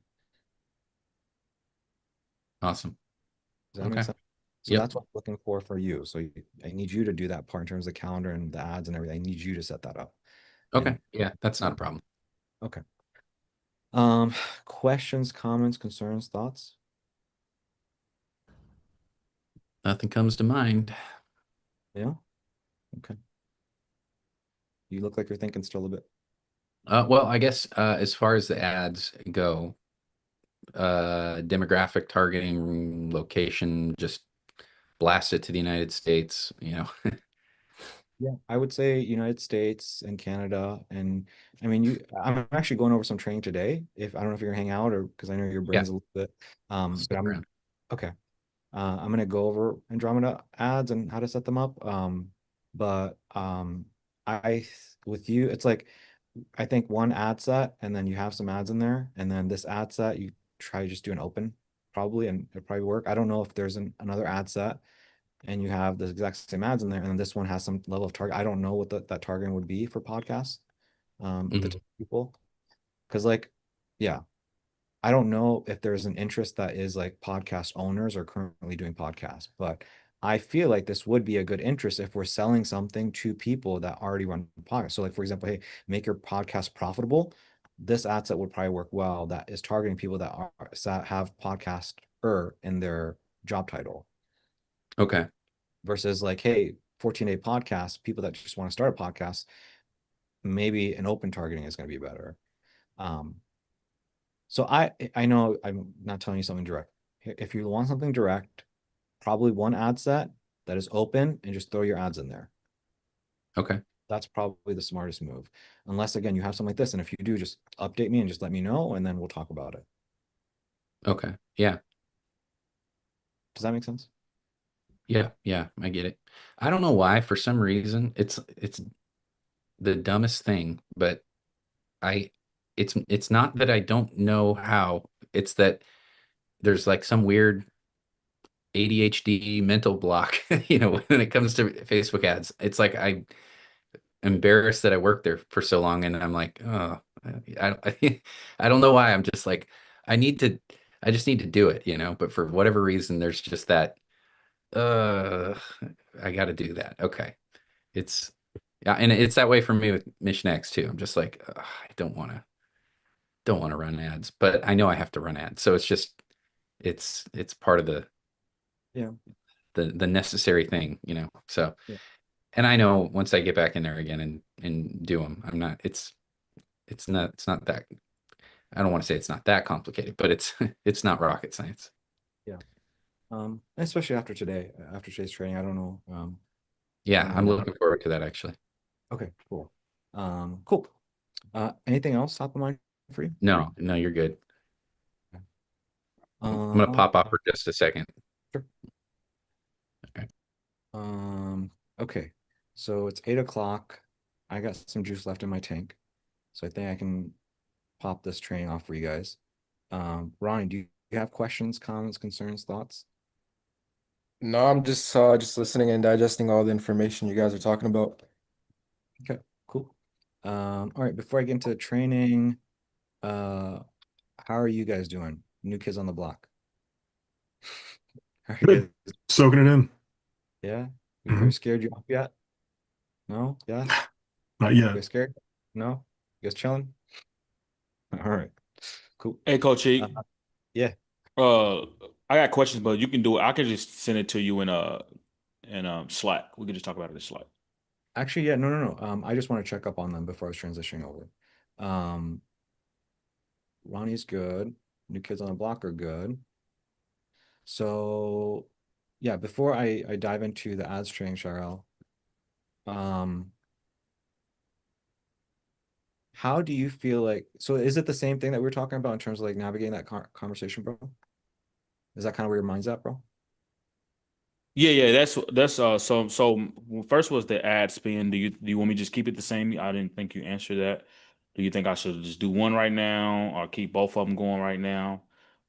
Awesome. Does that make Okay. sense? So Yep. that's what I'm looking for you. So I need you to do that part in terms of the calendar and the ads and everything. I need you to set that up. Okay. And Yeah, that's not a problem. okay. Um, questions, comments, concerns, thoughts? Nothing comes to mind. Yeah. Okay. You look like you're thinking still a bit. Well, I guess as far as the ads go, demographic targeting, location, just blast it to the United States, you know. Yeah, I would say United States and Canada, and I mean, I'm actually going over some training today. If I don't know if you're gonna hang out or because I know your Yeah, brain's a little bit, but stick I'm around. okay. I'm gonna go over Andromeda ads and how to set them up. But I with you, it's like I think one ad set, and then you have some ads in there, and then this ad set you try to just do an open probably, and it'll probably work. I don't know if there's another ad set and you have the exact same ads in there, and then this one has some level of target. I don't know what that targeting would be for podcasts, the Mhm. type of people, because like, yeah, I don't know if there's an interest that is like podcast owners are currently doing podcasts, but I feel like this would be a good interest if we're selling something to people that already run podcasts. So, like for example, hey, make your podcast profitable. This ad set would probably work well. That is targeting people that have podcast in their job title Okay. versus like, hey, 14-day podcast, people that just want to start a podcast, maybe an open targeting is going to be better. Um, So I know I'm not telling you something direct. If you want something direct, probably one ad set that is open and just throw your ads in there. Okay. That's probably the smartest move. Unless again you have something like this. And if you do, just update me and just let me know and then we'll talk about it. Okay. Yeah. Does that make sense? Yeah. Yeah. I get it. I don't know why, for some reason, it's the dumbest thing, but I it's not that I don't know how. It's that there's like some weird ADHD mental block, you know, when it comes to Facebook ads. It's like I'm embarrassed that I worked there for so long, and I'm like, oh, I don't know why. I'm just like, I need to, I just need to do it, you know. But for whatever reason, there's just that, uh, I got to do that. Okay, it's yeah, and it's that way for me with Mission X too. I'm just like, I don't want to run ads, but I know I have to run ads, so it's just, it's part of Yeah. the necessary thing, you know. So, Yeah. and I know once I get back in there again and do them, I'm not. It's not that. I don't want to say it's not that complicated, but it's it's not rocket science. Yeah. Especially after today's training, I don't know. I Yeah, don't I'm know. looking forward to that actually. Okay, cool. Cool. Anything else top of mind for you? No, no, you're good. I'm gonna Um, pop off for just a second. sure. Okay. Um, okay. So it's 8 o'clock. I got some juice left in my tank. So I think I can pop this training off for you guys. Ronnie, do you have questions, comments, concerns, thoughts? No, I'm just listening and digesting all the information you guys are talking about. Okay, cool. All right, before I get into the training, uh, how are you guys doing? New kids on the block. How are you Good. guys? Soaking it in. Yeah? Are you Mhm. scared you off yet? No? Yes? Not You yet. guys scared? No? You guys chilling? All right, cool. Hey, Coach Uh, E, yeah, uh, I got questions, but you can do it. I could just send it to you in Slack. We could just talk about it in Slack. actually, yeah, no. I just want to check up on them before I was transitioning over. Um, Ronnie's good. New kids on the block are good. So, yeah, before I dive into the ads training, Cheryl, um, how do you feel like, so is it the same thing that we were talking about in terms of like navigating that conversation, bro? Is that kind of where your mind's at, bro? Yeah, that's so first was the ad spin. Do you want me to just keep it the same? I didn't think you answered that. Do you think I should just do one right now or keep both of them going right now?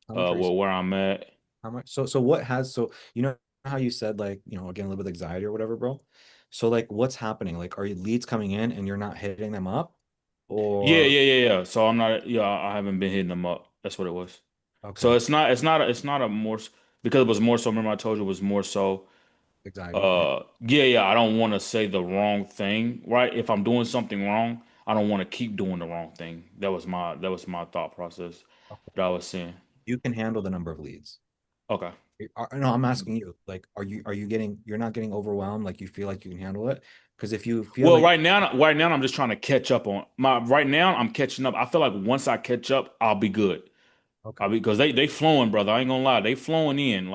How much are you, Well, where I'm at. how much? So what has, so you know how you said like, again, a little bit of anxiety or whatever, bro? So like what's happening? Like, are you leads coming in and you're not hitting them up? Or, Yeah. So I'm not. Yeah, I haven't been hitting them up. That's what it was. So okay, it's not a more because it was more so. Remember I told you it was more so. anxiety, yeah. Yeah. I don't want to say the wrong thing, right? If I'm doing something wrong, I don't want to keep doing the wrong thing. That was my thought process Okay. that I was saying. You can handle the number of leads. Okay. No, I'm asking you, like, you're not getting overwhelmed, like you feel like you can handle it? Because if you feel Well, like, right now, I'm just trying to catch up on my. Right now, I'm catching up. I feel like once I catch up, I'll be good. Okay. I mean, because they flowing, brother. I ain't gonna lie, they flowing in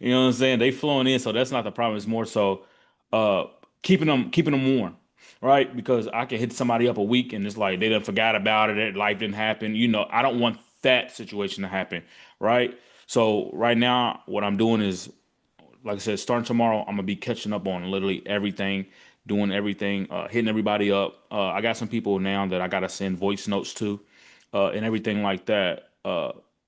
you know what I'm saying? They flowing in, so that's not the problem. It's more so uh keeping them warm, right? Because I can hit somebody up a week and it's like they done forgot about it, life didn't happen. You know, I don't want that situation to happen, right? So right now, what I'm doing is, like I said, starting tomorrow, I'm gonna be catching up on literally everything, doing everything, hitting everybody up. I got some people now that I gotta send voice notes to, and everything like that.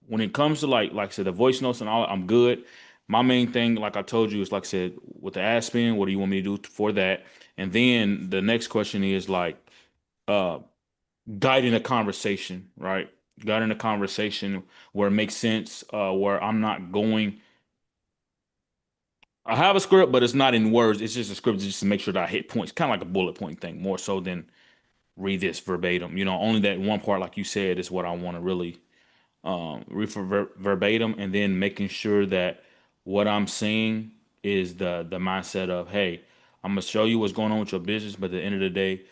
When it comes to like I said, the voice notes and all, I'm good. My main thing, like I told you, is like I said, with the ad spin, what do you want me to do for that? And then the next question is like uh guiding a conversation, right? Guiding a conversation where it makes sense, where I'm not going. I have a script, but it's not in words. It's just a script just to make sure that I hit points, kind of like a bullet point thing, more so than read this verbatim. You know, only that one part, like you said, is what I want to really read for verbatim, and then making sure that what I'm seeing is the mindset of, hey, I'm gonna show you what's going on with your business, but at the end of the day,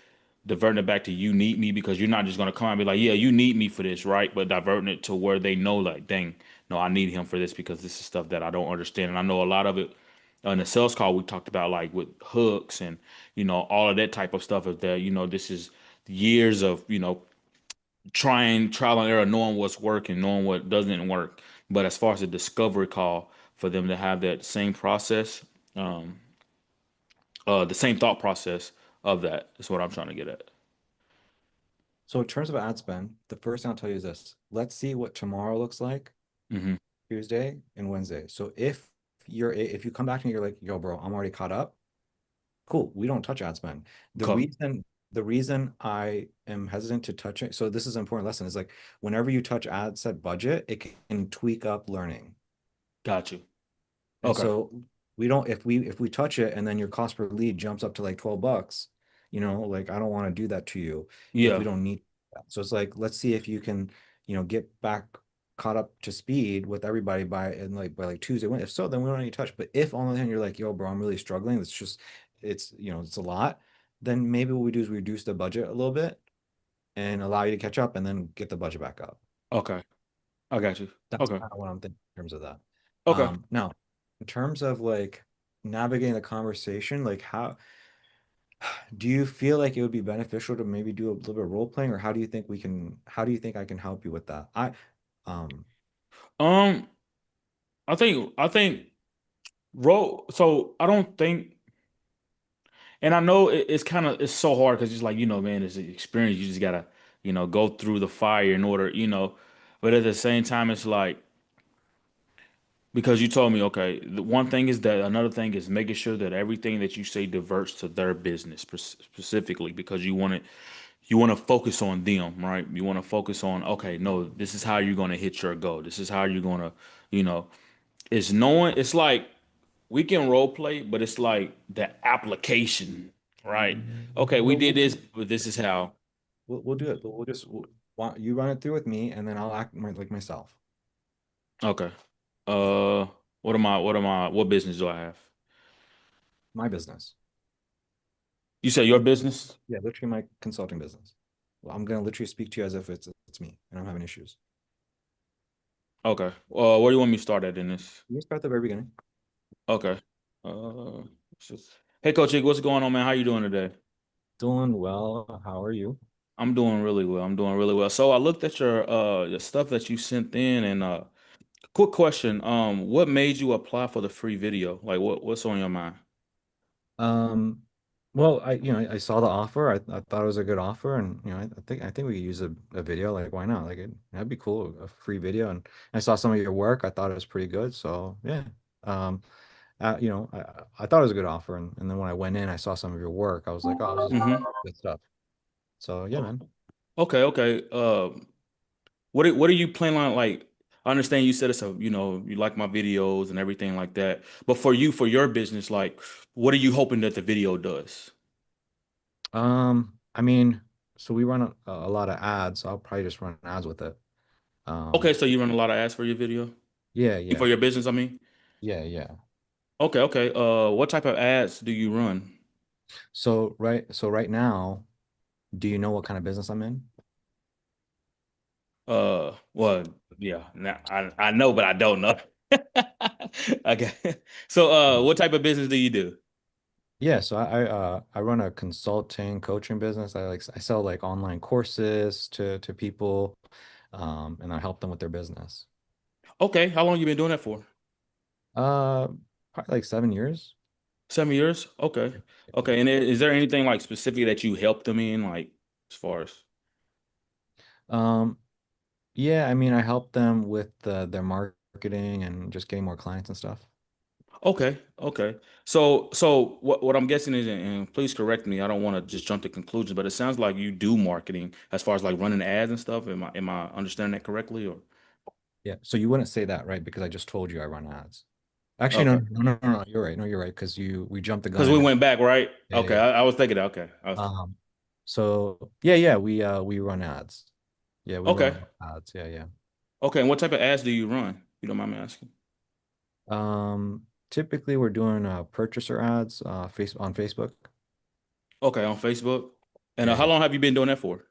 diverting it back to you need me, because you're not just gonna come and be like, yeah, you need me for this, right? But diverting it to where they know, like, dang, no, I need him for this because this is stuff that I don't understand, and I know a lot of it. In the sales call, we talked about like with hooks and all of that type of stuff. Is that this is years of trying trial and error, knowing what's working, knowing what doesn't work. But as far as the discovery call, for them to have that same process, um, the same thought process of that is what I'm trying to get at. So in terms of ad spend, the first thing I'll tell you is this. Let's see what tomorrow looks like, Hmm. Tuesday and Wednesday. So if you come back to me, you're like, yo, bro, I'm already caught up. Cool. We don't touch ad spend. The Okay, reason the reason I am hesitant to touch it, so this is an important lesson, is like whenever you touch ad set budget, it can tweak up learning. got you. And Okay, so we don't if we touch it and then your cost per lead jumps up to like $12, like I don't want to do that to you if we yeah, don't need that. So it's like let's see if you can, get back caught up to speed with everybody by like Tuesday. If so, then we don't need to touch. But if on the other hand you're like, yo, bro, I'm really struggling, it's a lot, then maybe what we do is we reduce the budget a little bit and allow you to catch up and then get the budget back up. okay, I got you. That's Okay, kind of what I'm thinking in terms of that. okay. Now, in terms of like navigating the conversation, like how do you feel like it would be beneficial to maybe do a little bit of role playing, or how do you think I can help you with that? Um, Um, I think role. So I don't think. And I know it's so hard because it's like, man, it's an experience. You just gotta, go through the fire in order. But at the same time, it's like, because you told me, okay, the one thing is that, another thing is making sure that everything that you say diverts to their business specifically, because you want to focus on them, right? You want to focus on, okay, no, this is how you're gonna hit your goal. This is how you're gonna, you know, it's knowing. It's like we can role play, but it's like the application, right? Okay, we we'll, did we'll, this, but this is how. we'll do it, but want you run it through with me, and then I'll act like myself. Okay. Uh, what business do I have? My business. You say your business? Yeah, literally my consulting business. Well, I'm gonna literally speak to you as if it's me and I'm having issues. Okay. Where do you want me to start at in this? You can start at the very beginning. Okay. Uh, hey, Coach Ig, what's going on, man? How you doing today? Doing well. How are you? I'm doing really well. I'm doing really well. So I looked at your stuff that you sent in, and quick question. What made you apply for the free video? Like what's on your mind? Um, well, I saw the offer. I thought it was a good offer, and I think we could use a video. Like, why not? Like, that'd be cool, a free video. And I saw some of your work. I thought it was pretty good. So yeah, um, I thought it was a good offer, and then when I went in, I saw some of your work. I was like, oh, this is Mm-hmm. good stuff. So yeah, man. Okay, okay. What are you planning on, like? I understand you said you like my videos and everything like that. But for you, for your business, like, what are you hoping that the video does? I mean, so we run a lot of ads. So I'll probably just run ads with it. Okay, Um, so you run a lot of ads for your video? yeah, For yeah, your business, I mean? yeah, yeah. Okay, okay. What type of ads do you run? So right now, do you know what kind of business I'm in? Well, yeah. Now I know, but I don't know. Okay. So, what type of business do you do? Yeah, so I run a consulting coaching business. I sell like online courses to people, and I help them with their business. Okay. How long you been doing that for? Uh, Probably like 7 years. 7 years? Okay. Okay. And is there anything like specific that you helped them in, like as far as? Um, yeah, I mean, I help them with their marketing and just getting more clients and stuff. Okay. Okay. So what I'm guessing is, and please correct me, I don't want to just jump to conclusions, but it sounds like you do marketing as far as like running ads and stuff. Am I understanding that correctly or? Yeah, so you wouldn't say that, right? Because I just told you I run ads. Actually, no, Okay. no, no, no, no, you're right. No, you're right. Because we jumped the gun Because we and went back, right? yeah, yeah, Okay. yeah. I was thinking that. Okay. Um, so yeah, yeah, we run ads. Yeah, we run Okay. a lot of ads. Yeah, yeah. Okay. And what type of ads do you run? You don't mind me asking? Typically we're doing purchaser ads on Facebook. Okay, on Facebook. And Yeah, how yeah. long have you been doing that for?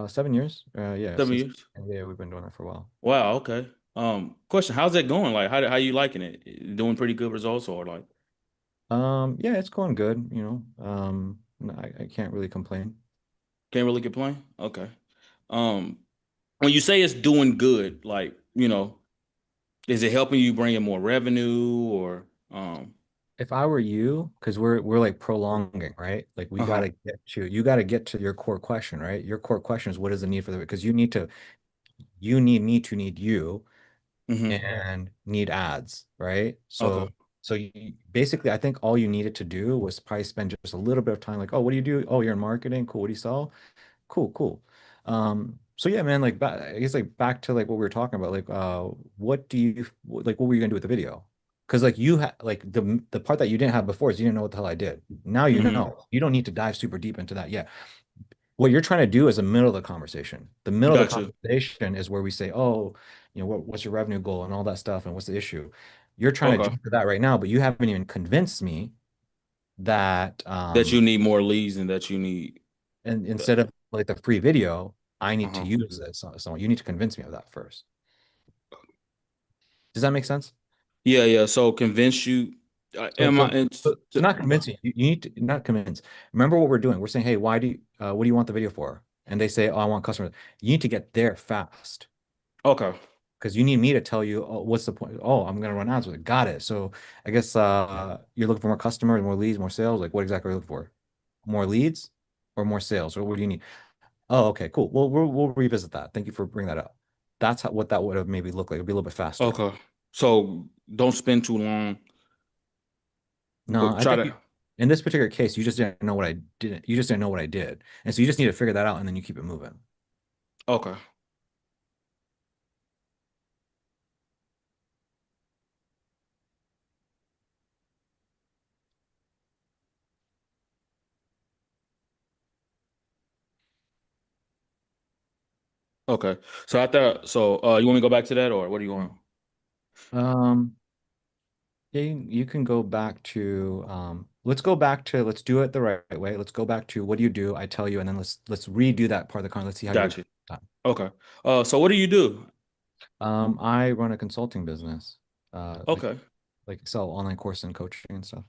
7 years. Yeah, 7 years. yeah, we've been doing that for a while. Wow. Okay. Question: how's that going? Like, how you liking it? Doing pretty good results, or like Yeah, it's going good, you know. No, I can't really complain. can't really complain? Okay. Um, when you say it's doing good, like is it helping you bring in more revenue or If I were you, because we're like prolonging, right? Like we uh-huh. gotta get to you gotta get to your core question, right? Your core question is what is the need for the because you need me to need you Hmm. and need ads, right? Okay. So basically, I think all you needed to do was probably spend just a little bit of time, like, oh, what do you do? Oh, you're in marketing. Cool. What do you sell? Cool, cool. So yeah, man, like I guess like back to like what we were talking about, like, what do you like? What were you gonna do with the video? Because like you had like the part that you didn't have before is you didn't know what the hell I did. Now you Hmm. know. You don't need to dive super deep into that yet. What you're trying to do is the middle of the conversation. The middle of the Gotcha. conversation is where we say, oh, what's your revenue goal and all that stuff and what's the issue. You're trying to Okay. jump to that right now, but you haven't even convinced me that That you need more leads and that you need. and instead of like the free video, I need to Uh-huh. use this. So you need to convince me of that first. Does that make sense? Yeah, yeah. So convince you. So Am I? so so not convince you. You need to not convince. Remember what we're doing. We're saying, hey, what do you want the video for? And they say, oh, I want customers. You need to get there fast. Okay. Because you need me to tell you, oh, what's the point? Oh, I'm gonna run ads with it. Got it. So I guess you're looking for more customers, more leads, more sales. Like what exactly are you looking for? More leads or more sales? Or what do you need? Oh, okay, cool. Well, we'll revisit that. Thank you for bringing that up. That's what that would have maybe looked like. It'd be a little bit faster. Okay. So don't spend too long, No, but I try think to. in this particular case, you just didn't know what I didn't. You just didn't know what I did, and so you just need to figure that out, and then you keep it moving. Okay. Okay. So after, so you want me to go back to that, or what do you want? Um, Yeah, you can go back to let's go back to let's do it the right way. Let's go back to what do you do? I tell you, and then let's redo that part of the con. Let's see how you did Got you. that. Okay. So what do you do? I run a consulting business, like Okay. sell online course and coaching and stuff.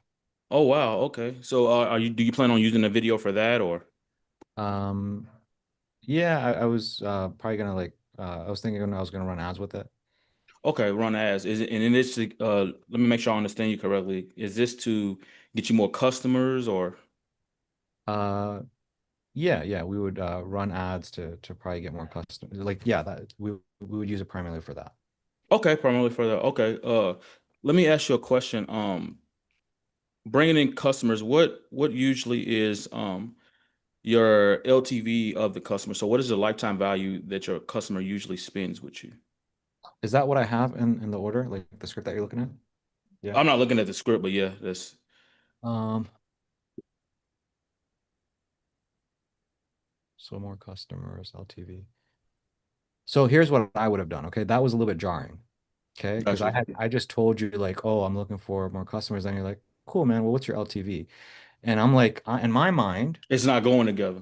Oh wow. Okay. So do you plan on using the video for that or? Um, yeah, I was probably gonna I was thinking I was gonna run ads with it. Okay, run ads. Is it and in this let me make sure I understand you correctly. Is this to get you more customers or? Uh, yeah, yeah, we would run ads to probably get more customers. Like, yeah, that we would use it primarily for that. Okay, primarily for that. Okay. Let me ask you a question. Bringing in customers, what usually is your LTV of the customer? So what is the lifetime value that your customer usually spends with you? Is that what I have in the order, like the script that you're looking at? Yeah. I'm not looking at the script, but yeah, that's Um, so more customers, LTV. So here's what I would have done. Okay, that was a little bit jarring. Okay, because got you. I just told you like, oh, I'm looking for more customers, and you're like, cool, man. Well, what's your LTV? And I'm like, in my mind, It's not going together.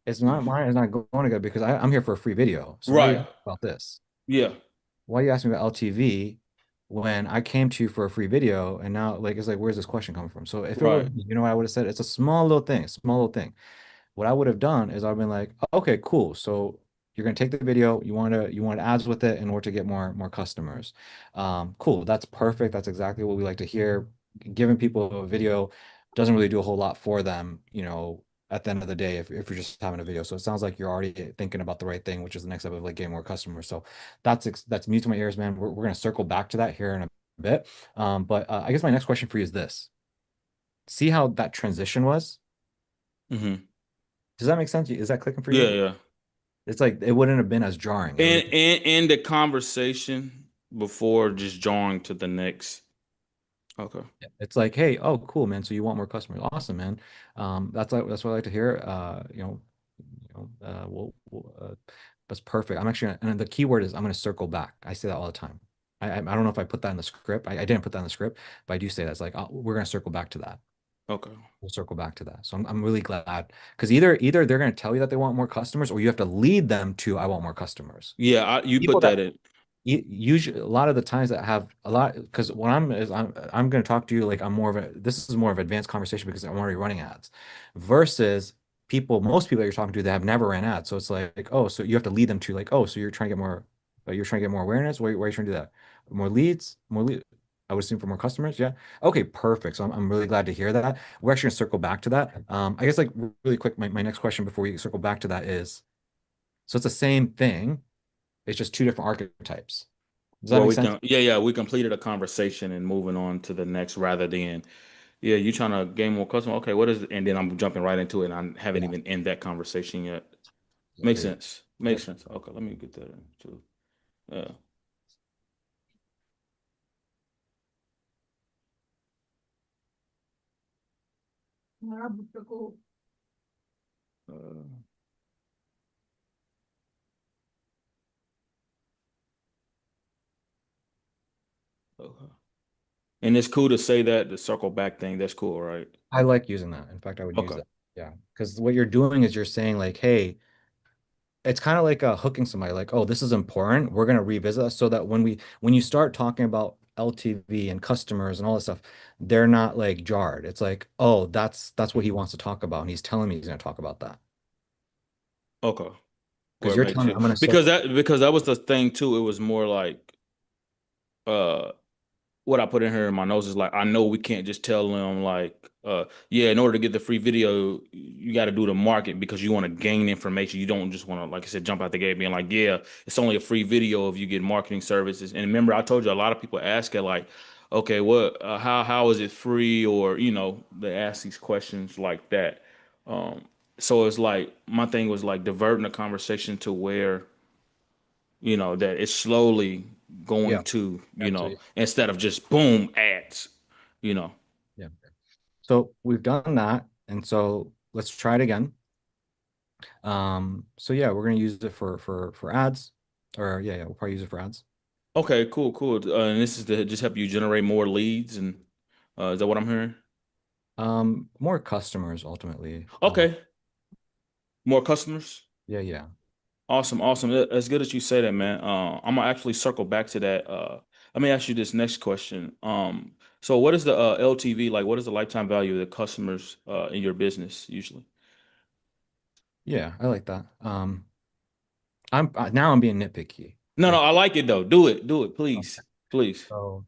It's not mine. It's not going to go because I'm here for a free video. So why are you Right. asking about this? Yeah. Why are you asking about LTV when I came to you for a free video and now like it's like where's this question coming from? So if it was Right. you know what I would have said? It's a small little thing. What I would have done is I've been like, okay, cool. So you're gonna take the video, you want ads with it in order to get more customers. Cool. That's perfect. That's exactly what we like to hear. Giving people a video doesn't really do a whole lot for them, you know, at the end of the day if you're just having a video. So it sounds like you're already thinking about the right thing, which is the next step of like getting more customers. So that's music to my ears, man. We're gonna circle back to that here in a bit. But I guess my next question for you is this. See how that transition was? Mm-hmm. Does that make sense? Is that clicking for Yeah, you? yeah. It's like it wouldn't have been as jarring. It would have, And the conversation before just drawing to the next. Okay. it's like, hey, oh, cool, man. So you want more customers? Awesome, man. That's what I like to hear. That's perfect. I'm actually, and the key word is I'm going to circle back. I say that all the time. I don't know if I put that in the script. I didn't put that in the script, but I do say that. It's like we're going to circle back to that. Okay. We'll circle back to that. So I'm really glad because either they're going to tell you that they want more customers, or you have to lead them to I want more customers. Yeah, you People put that that in. usually a lot of the times that have a lot because when I'm going to talk to you like I'm more of a this is more of an advanced conversation because I'm already running ads versus most people that you're talking to that have never ran ads. So it's like, oh, so you have to lead them to like, oh, so you're trying to get more awareness. Why are you trying to do that? More lead. I would assume for more customers. Yeah. Okay, perfect. So I'm really glad to hear that. We're actually gonna circle back to that. I guess like really quick, my next question before we circle back to that is, so it's the same thing. It's just two different archetypes. Does that Well, make sense? we completed a conversation and moving on to the next rather than, yeah, you trying to gain more customer. Okay, what is it? And then I'm jumping right into it and I haven't Yeah. even end that conversation yet. Makes Yeah. Yeah. sense. Makes Yep. sense. Okay, let me get that in too. Yeah. Uh, okay. And it's cool to say that the circle back thing. That's cool, right? I like using that. In fact, I would use Okay. that. Yeah. Because what you're doing is you're saying like, hey, it's kind of like hooking somebody like, oh, this is important. We're gonna revisit this so that when you start talking about LTV and customers and all this stuff, they're not like jarred. It's like, oh, that's what he wants to talk about, and he's telling me he's gonna talk about that. Okay. Because Where it you're makes telling me you I'm gonna because circle. that was the thing too. It was more like uh what I put in here in my notes is like I know we can't just tell them like yeah, in order to get the free video you got to do the market because you want to gain information. You don't just want to, like I said, jump out the gate being like, yeah, it's only a free video if you get marketing services. And remember I told you a lot of people ask it like, okay, what how is it free, or they ask these questions like that. um so it's like my thing was like diverting the conversation to where that it's slowly Yeah, going to, absolutely. instead of just boom ads, you know. Yeah. So we've done that, and so let's try it again. So yeah, we're gonna use it for ads, or yeah, we'll probably use it for ads. Okay, cool, cool. And this is to just help you generate more leads, and is that what I'm hearing? More customers ultimately. Okay, more customers. Yeah, yeah. Awesome, awesome. That's good that you say that, man. I'm gonna actually circle back to that. Let me ask you this next question. So what is the LTV like? What is the lifetime value of the customers in your business usually? Yeah, I like that. Now I'm being nitpicky. No, no, Like, I like it though. Do it, please, okay. please. So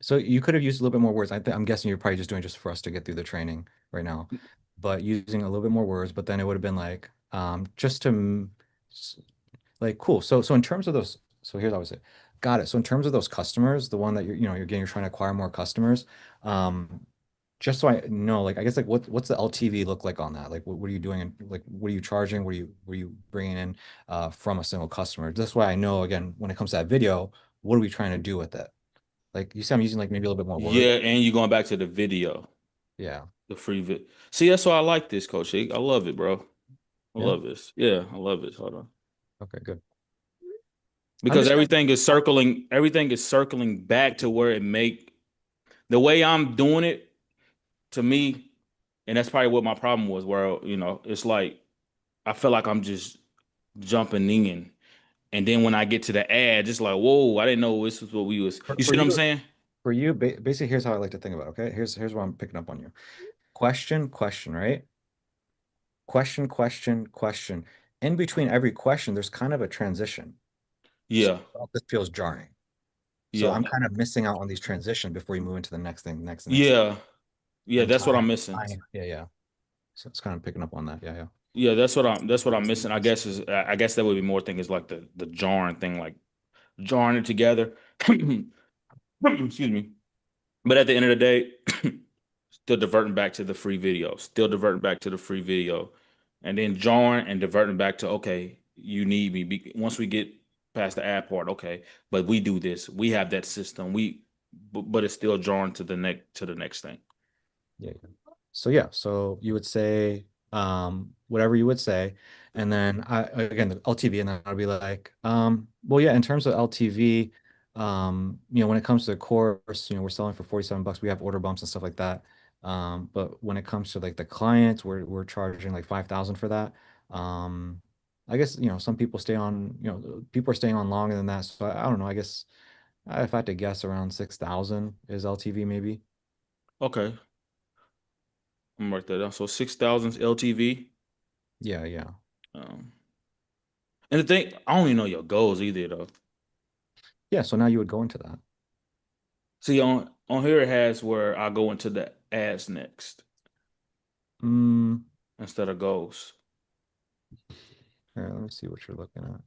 so you could have used a little bit more words. I'm guessing you're probably just doing just for us to get through the training right now, but using a little bit more words. But then it would have been like, just to like, cool. So in terms of those, so here's how I would say, got it. So in terms of those customers, the one that you're trying to acquire more customers. Um, just so I know, like, I guess like what's the LTV look like on that? Like, what are you doing? And like, what are you charging? What are you bringing in from a single customer? That's why I know again when it comes to that video, what are we trying to do with it? Like you said, I'm using like maybe a little bit more words. Yeah, and you're going back to the video, Yeah. the free vid. See, that's why I like this, Coach. I love it, bro. I Yeah. love this. Yeah, I love it. Hold on. Okay, good. I'm Because just trying. everything is circling back to where it make the way I'm doing it to me. And that's probably what my problem was, where, it's like I feel like I'm just jumping in. And then when I get to the ad, just like, whoa, I didn't know this was what we was. For, You for see what I'm you, saying? for you, basically, here's how I like to think about it, okay? Here's what I'm picking up on you. Question, question, right? Question, question, question. In between every question, there's kind of a transition. So Yeah. this feels jarring. So Yeah. I'm kind of missing out on these transitions before you move into the next thing, next thing. Yeah. Yeah. And That's what I'm missing. yeah, yeah. So it's kind of picking up on that. Yeah, yeah. Yeah, that's what I'm missing. I guess that would be more thing is like the jarring thing, like jarring it together. Excuse me. But at the end of the day, still diverting back to the free video, still diverting back to the free video, and then jarring and diverting back to, okay, you need me. Once we get past the ad part, okay, but we do this, we have that system, but it's still jarring to the next thing. Yeah. So yeah, so you would say whatever you would say, and then I again the LTV, and then I'd be like, well yeah, in terms of LTV, when it comes to the course, we're selling for 47 bucks. We have order bumps and stuff like that. But when it comes to like the clients, we're charging like 5,000 for that. I guess some people stay on, people are staying on longer than that. So I don't know. I guess if I had to guess, around 6,000 is LTV maybe. Okay, I'm gonna write that down. So 6,000 LTV. Yeah, yeah. Um, and the thing, I don't even know your goals either though. Yeah, so now you would go into that. See, on here it has where I go into the ads next Mm, instead of goals. Here, let me see what you're looking at.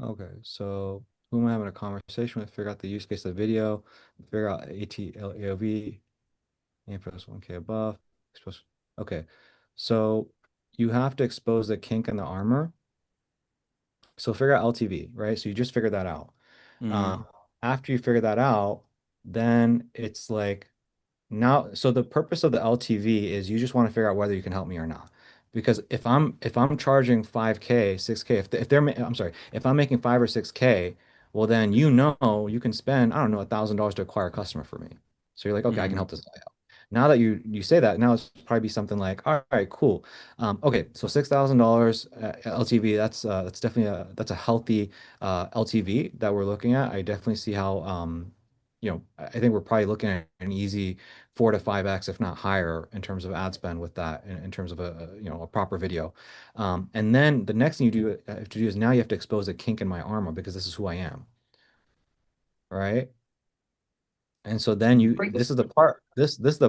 Okay, so who am I having a conversation with? Figure out the use case of the video, figure out ATL AOV, and press 1K above. Okay, so you have to expose the kink in the armor. So figure out LTV, right? So you just figured that out. Mm-hmm. Um, After you figure that out, then it's like now, so the purpose of the LTV is you just want to figure out whether you can help me or not. Because if I'm charging 5K, 6K, I'm sorry, if I'm making 5 or 6K, well then you can spend, I don't know, $1,000 to acquire a customer for me. So you're like, okay, I can Mm-hmm. help this guy out. Now that you say that, now it's probably be something like, all right, cool. Okay, so $6,000 LTV, that's definitely that's a healthy LTV that we're looking at. I definitely see how I think we're probably looking at an easy 4 to 5x, if not higher, in terms of ad spend with that, in terms of a proper video. And then the next thing you have to do is now you have to expose a kink in my armor because this is who I am, right? And so then this is the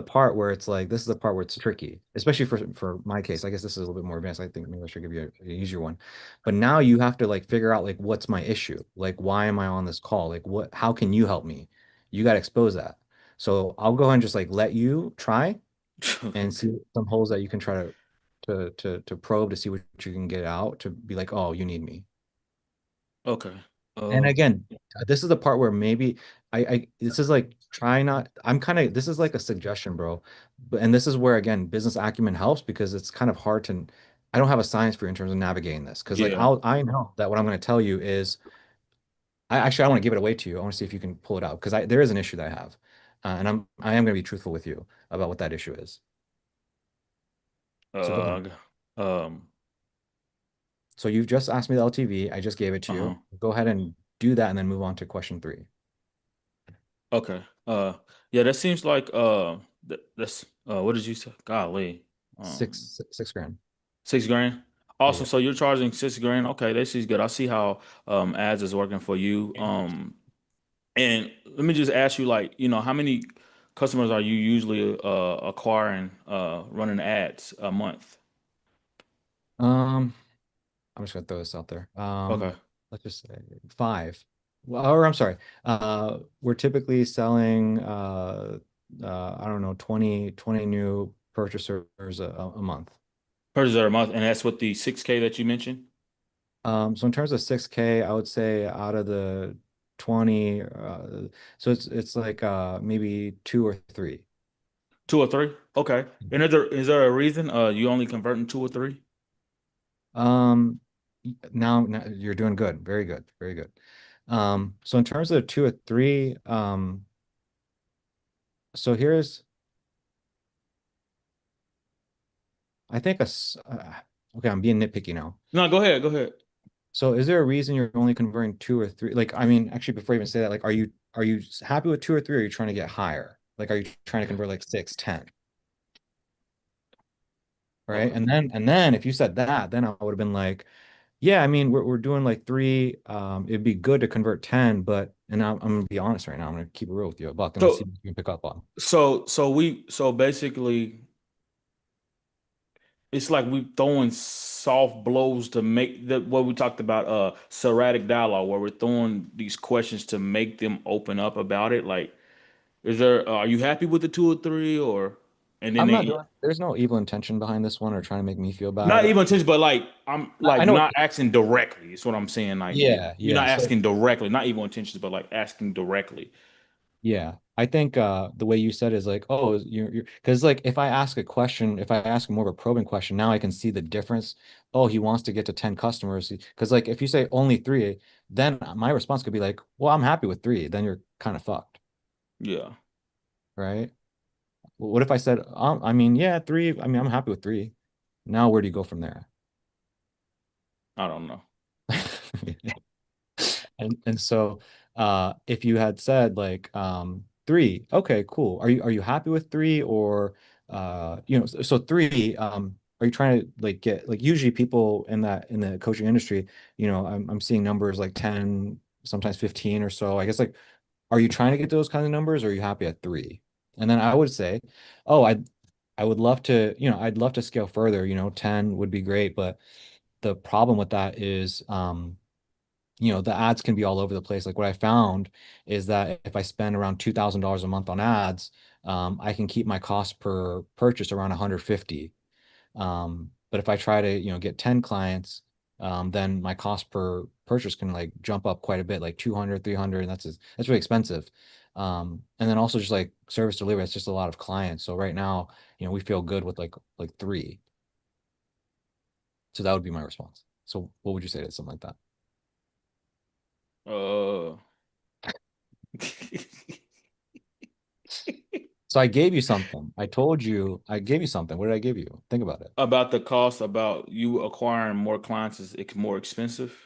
part where it's like this is the part where it's tricky, especially for my case. I guess this is a little bit more advanced. I think maybe I should give you an easier one. But now you have to like figure out like what's my issue? Like why am I on this call? Like how can you help me? You got to expose that. So I'll go ahead and just like let you try and see some holes that you can try to probe to see what you can get out to be like, oh, you need me. Okay. And Uh, again, this is the part where maybe this is like try not, this is like a suggestion, bro. But and this is where again, business acumen helps because it's kind of hard to, I don't have a science for you in terms of navigating this. Cause like yeah. I know that what I'm going to tell you is, I want to give it away to you. I want to see if you can pull it out because there is an issue that I have. And I am going to be truthful with you about what that issue is. So go ahead. Uh, um, So you've just asked me the LTV. I just gave it to uh-huh. you. Go ahead and do that and then move on to question 3. Okay. Yeah, that seems like that's what did you say? Golly. Six grand. 6 grand. Yeah, Awesome. yeah. So you're charging 6 grand. Okay, this is good. I see how ads is working for you. And let me just ask you, like, how many customers are you usually acquiring running ads a month? Um, I'm just gonna throw this out there. Okay. Let's just say 5. Well, or I'm sorry. We're typically selling I don't know, 20 new purchasers a month. Purchases a month, and that's with the 6K that you mentioned? So in terms of 6K, I would say out of the 20, so it's like maybe 2 or 3. Two or three? Okay. And is there a reason you only converting two or three? Um, now you're doing good. Very good. Very good. So in terms of two or three, so here's, I think okay, I'm being nitpicky now. No, go ahead. Go ahead. So is there a reason you're only converting two or three? Like, I mean, actually, before I even say that, like, are you happy with two or three, or are you trying to get higher? Like, are you trying to convert like six, 10? Right. Okay. And then if you said that, then I would have been like, yeah, I mean, we're doing like three. It'd be good to convert 10, but and I'm gonna be honest right now. I'm gonna keep it real with you, a buck, and let's see So what you can pick up on. so basically it's like we throwing soft blows to make the what we talked about, sporadic dialogue, where we're throwing these questions to make them open up about it. Like, are you happy with the two or three, or and then I'm not they doing, there's no evil intention behind this one or trying to make me feel not bad. even intense, but like I'm I like know what, not asking directly. Is what I'm saying. Like yeah, you're yeah. not So asking directly, not evil intentions, but like asking directly. yeah, I think the way you said is like, oh, you're because like if I ask a question, if I ask more of a probing question, now I can see the difference. Oh, he wants to get to 10 customers. Because like if you say only three, then my response could be like, well, I'm happy with three. Then you're kind of fucked, Yeah, right? Well, what if I said, I mean, yeah, three. I mean, I'm happy with three. Now where do you go from there? I don't know. And so if you had said like three, okay, cool. Are you happy with three, or so three, are you trying to like get like usually people in the coaching industry, I'm seeing numbers like 10, sometimes 15 or so. I guess like, are you trying to get those kinds of numbers, or are you happy at three? And then I would say, oh, I would love to, I'd love to scale further, 10 would be great, but the problem with that is the ads can be all over the place. Like what I found is that if I spend around $2,000 a month on ads, I can keep my cost per purchase around 150. But if I try to, get 10 clients, then my cost per purchase can like jump up quite a bit, like 200, 300, and that's really expensive. And then also just like service delivery, it's just a lot of clients. So right now, we feel good with like three. So that would be my response. So what would you say to something like that? Uh, So I gave you something. I told you I gave you something. What did I give you? Think about it. about the cost, about you acquiring more clients is more expensive.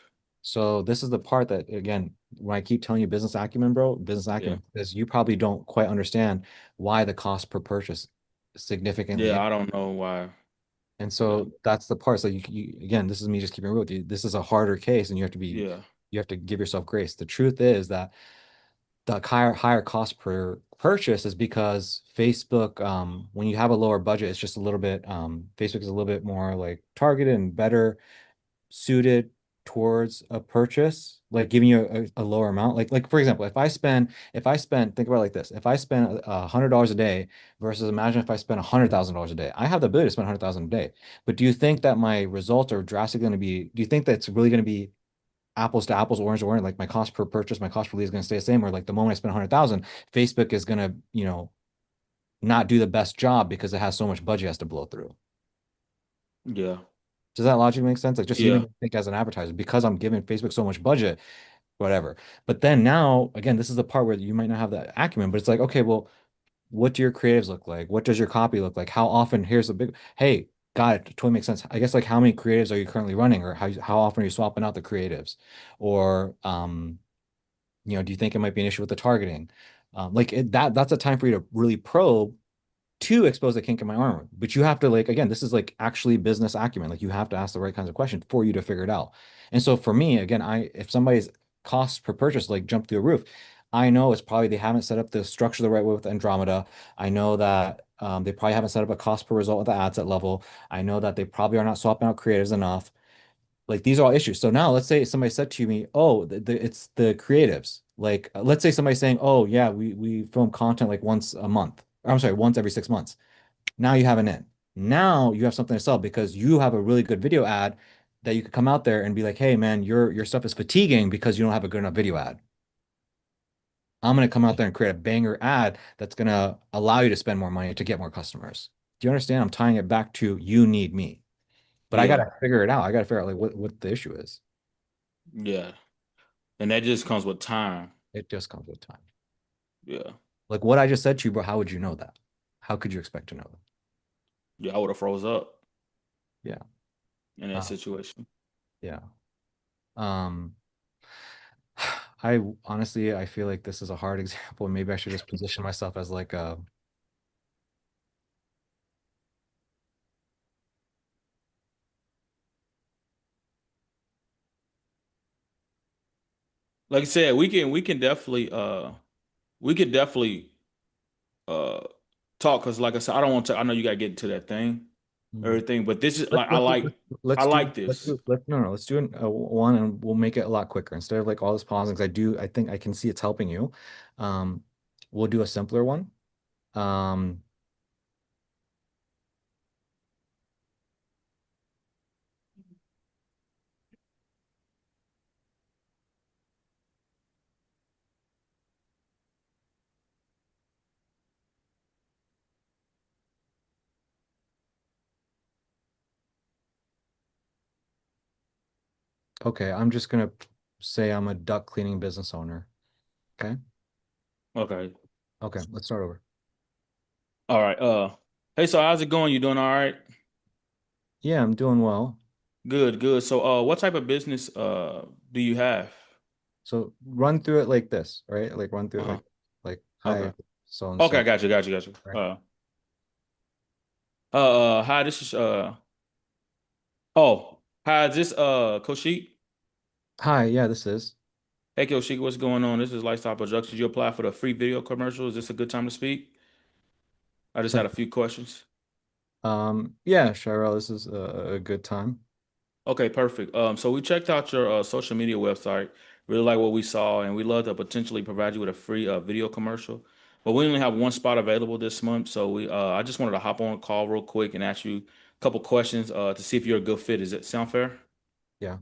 So this is the part that again, when I keep telling you business acumen, bro, business Yeah. acumen, is you probably don't quite understand why the cost per purchase significantly. Yeah, I don't know why. And Yeah. so that's the part. So again, this is me just keeping it real with you. This is a harder case, and Yeah. you have to give yourself grace. The truth is that the higher cost per purchase is because Facebook, when you have a lower budget, it's just a little bit, Facebook is a little bit more like targeted and better suited towards a purchase, like giving you a lower amount. Like for example, if I spend, think about it like this, if I spend $100 a day versus imagine if I spend $100,000 a day, I have the ability to spend 100,000 a day. But do you think that my results are drastically going to be? Do you think that it's really going to be apples to apples, orange to orange? Like my cost per purchase, my cost per lead is going to stay the same, or like the moment I spend 100,000, Facebook is going to, not do the best job because it has so much budget it has to blow through. Yeah. Does that logic make sense? Like just Yeah. even think as an advertiser, because I'm giving Facebook so much budget, whatever. But then now, again, this is the part where you might not have that acumen, but it's like, okay, well, what do your creatives look like? What does your copy look like? How often? Here's a big, hey, got it. Totally makes sense. I guess like how many creatives are you currently running, or how often are you swapping out the creatives? Or do you think it might be an issue with the targeting? That's a time for you to really probe to expose the kink in my armor. But you have to like again, this is like actually business acumen. Like you have to ask the right kinds of questions for you to figure it out. And so for me, again, if somebody's cost per purchase like jump through the roof, I know it's probably they haven't set up the structure the right way with Andromeda. I know that they probably haven't set up a cost per result at the ad set level. I know that they probably are not swapping out creatives enough. Like these are all issues. So now let's say somebody said to me, "Oh, it's the creatives." Like let's say somebody's saying, "Oh, yeah, we film content like once a month." Or, I'm sorry, once every 6 months. Now you have an in. Now you have something to sell because you have a really good video ad that you could come out there and be like, "Hey, man, your stuff is fatiguing because you don't have a good enough video ad." I'm going to come out there and create a banger ad that's going to allow you to spend more money to get more customers. Do you understand? I'm tying it back to you need me, but I got Yeah, to figure it out. I got to figure out like what the issue is. yeah, and that just comes with time. It just comes with time. Yeah, Like what I just said to you, bro, how would you know that? How could you expect to know that? yeah, I would have froze up Yeah. in that Uh, situation. yeah. Um, I honestly, I feel like this is a hard example. Maybe I should just position myself as like a, Like I said, we can definitely we could definitely uh talk because like I said, I don't want to. I know you gotta get into that thing, hmm. everything, but this is let's like let's I let's do like this. no no let's do an, one and we'll make it a lot quicker instead of like all this pausing. 'Cause I think I can see it's helping you. Um, we'll do a simpler one. Um, okay, I'm just gonna say I'm a duck cleaning business owner. Okay, Okay. okay, let's start over. All right. Hey, so how's it going? You doing all right? Yeah, I'm doing well. Good, good. So what type of business do you have? So run through it like this, right? Like run through it Uh-huh. like hi, Okay. so and Okay, so, got you, got you, got you. right? Hi, this is oh, hi, is this Koshik? Hi, yeah, this is. Hey Koshik, what's going on? This is Lifestyle Productions. You apply for the free video commercial. Is this a good time to speak? I just So, had a few questions. yeah, Shirel, this is a good time. Okay, perfect. So we checked out your social media website. Really like what we saw, and we love to potentially provide you with a free video commercial. But we only have one spot available this month, so we I just wanted to hop on a call real quick and ask you a couple questions to see if you're a good fit. Does it sound fair? Yeah.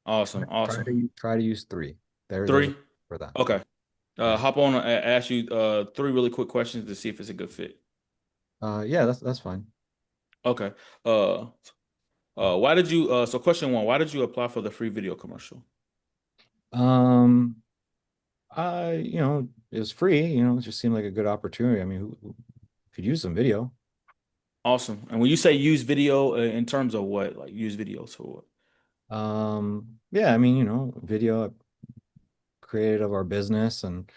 Awesome, awesome. Try to use three. There's a Three. for that. Okay. Okay. Hop on and ask you three really quick questions to see if it's a good fit. Yeah, that's fine. Okay. Uh, why did you? So question one, why did you apply for the free video commercial? Um, it was free, it just seemed like a good opportunity. I mean, who could use some video? Awesome. And when you say use video, in terms of what? Like use video to what? Yeah, I mean, video created of our business and,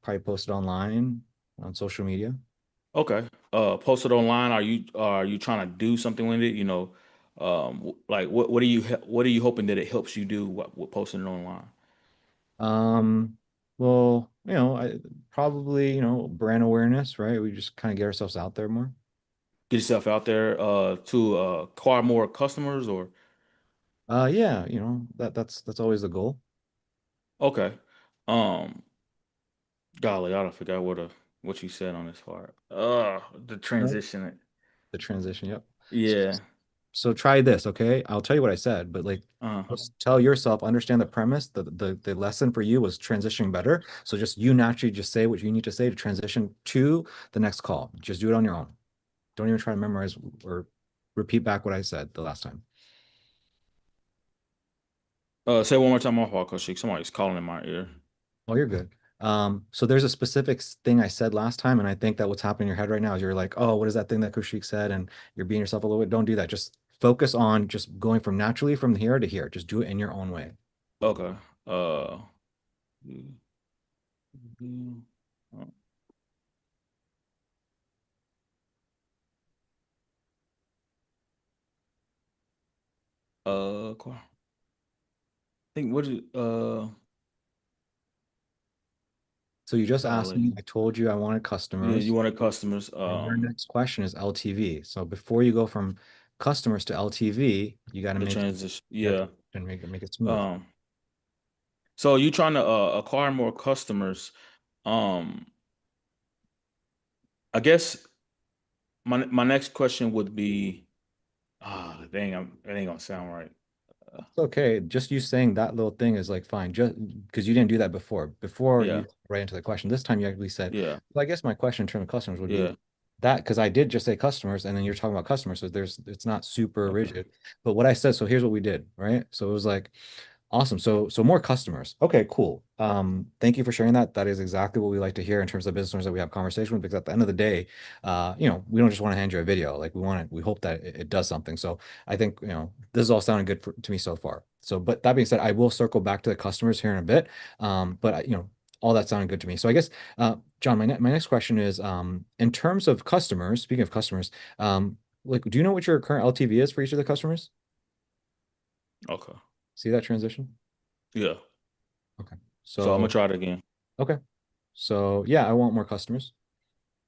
probably posted online on social media. Okay. Post it online. Are you trying to do something with it? Like what are you hoping that it helps you do? What posting it online? Well, I probably, brand awareness, right? We just kind of get ourselves out there more. Get yourself out there to acquire more customers or Yeah, that's always the goal. okay. Um, golly, I don't forgot what you said on this part. The Right. transition. The transition, yep. Yeah. So try this, okay? I'll tell you what I said, but like Uh, just tell yourself, understand the premise. The lesson for you was transitioning better. So just you naturally just say what you need to say to transition to the next call. Just do it on your own. Don't even try to memorize or repeat back what I said the last time. say one more time off call, Sheik. Somebody's calling in my ear. Oh, you're good. So there's a specific thing I said last time, and I think that what's happening in your head right now is you're like, oh, what is that thing that Kushik said? And you're being yourself a little bit. Don't do that. Just focus on just going from naturally from here to here. Just do it in your own way. Okay. I think what is So you just asked golly. me, I told you I wanted Yeah, you customers, wanted customers. and your next question is LTV. So before you go from customers to LTV, you got to The make it, transition. you have Yeah. to make it smooth. Um, so you trying to acquire more customers. Um, I guess my next question would be, ah, dang, that ain't gonna sound right. It's okay. Just you saying that little thing is like fine, just because you didn't do that before. Before Yeah, you right into the question. This time you actually said, yeah, well, I guess my question in terms of customers would be yeah. that because I did just say customers, and then you're talking about customers, so it's not super Okay. rigid. But what I said, so here's what we did, right? So it was like awesome. So more customers. Okay, cool. Thank you for sharing that. That is exactly what we like to hear in terms of business owners that we have conversation with, because at the end of the day, we don't just want to hand you a video. Like we hope that it does something. So I think, this is all sounding good to me so far. So, but that being said, I will circle back to the customers here in a bit. All that sounded good to me. So I guess, John, my next question is, in terms of customers, speaking of customers, like, do you know what your current LTV is for each of the customers? Okay. See that transition? Yeah. Okay. So I'm gonna So, try it again. okay. So yeah, I want more customers.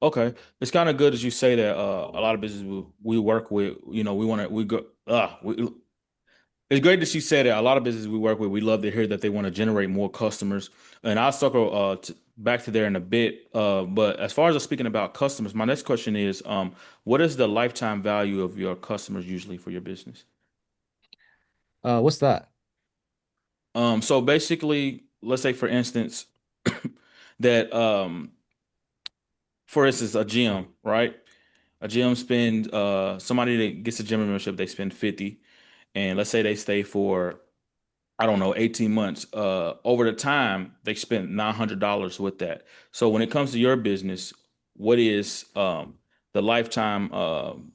Okay. It's kind of good as you say that a lot of businesses we work with, we want to we go it's great that you said that a lot of businesses we work with, we love to hear that they want to generate more customers. And I'll circle back to there in a bit. But as far as us speaking about customers, my next question is, what is the lifetime value of your customers usually for your business? What's that? So basically, let's say for instance, that for instance, a gym, right? A gym spend somebody that gets a gym membership, they spend 50, and let's say they stay for, I don't know, 18 months. Over the time, they spent $900 with that. So when it comes to your business, what is the lifetime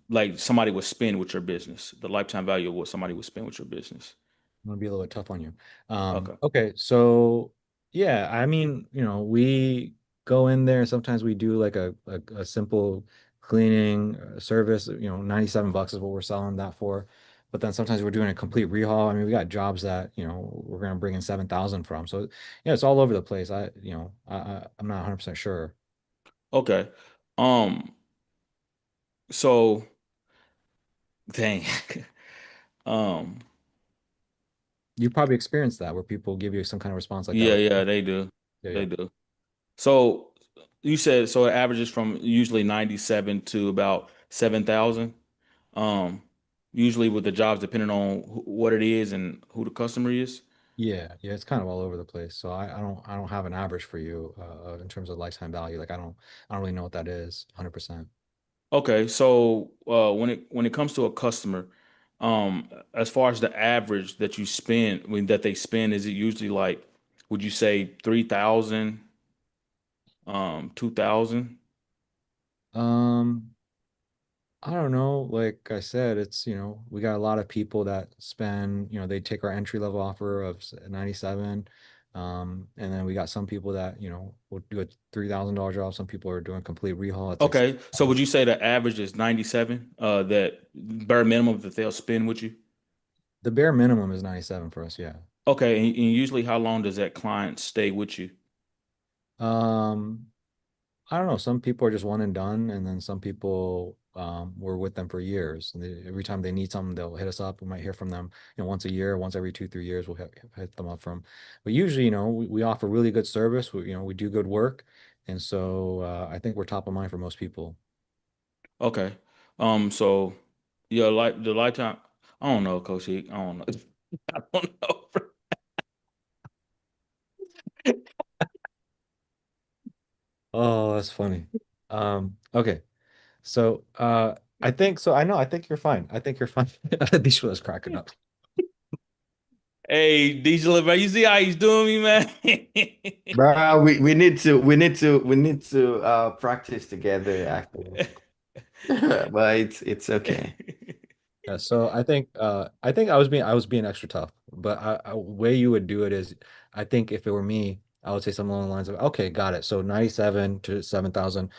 like somebody would spend with your business? The lifetime value of what somebody would spend with your business. I'm gonna be a little bit tough on you. Okay. Okay, so yeah, I mean, we go in there. Sometimes we do like a simple cleaning service. $97 is what we're selling that for. But then sometimes we're doing a complete rehaul. I mean, we got jobs that we're gonna bring in 7,000 from. So yeah, it's all over the place. I'm not 100% sure. Okay. Um, so dang. Um, You probably experienced that where people give you some kind of response like that. yeah, Like, yeah, they do. yeah, yeah. They do. So you said so it averages from usually 97 to about 7,000. Um, Usually with the jobs depending on what it is and who the customer is. Yeah, it's kind of all over the place. So I don't have an average for you in terms of lifetime value. Like I don't really know what that is 100%. Okay, so when it comes to a customer, as far as the average that you spend, I mean that they spend, is it usually like, would you say 3,000, 2,000? Um, I don't know. Like I said, we got a lot of people that spend, they take our entry level offer of 97. And then we got some people that, will do a $3,000 job. Some people are doing complete rehaul. It's like Okay, so 6,000. would you say the average is 97? That bare minimum that they'll spend with you? The bare minimum is 97 for us. Yeah. Okay, and usually how long does that client stay with you? Um, I don't know. Some people are just one and done, and then some people were with them for years. And every time they need something, they'll hit us up. We might hear from them, once a year, once every 2, 3 years, we'll hit them up from. But usually, we offer really good service. We do good work, and so I think we're top of mind for most people. Okay, so yeah, like the lifetime. I don't know, Coach Hick. I don't know. I don't know. Oh, that's funny. Okay. So I think so. I know. I think you're fine. I think you're fine. This was cracking up. Hey, Diesel, man, you see how he's doing me, man? Bro, we need to practice together actually. But it's okay. Yeah, so I think I was being extra tough, but way you would do it is I think if it were me, I would say something along the lines of, okay, got it. So 97 to 7,000.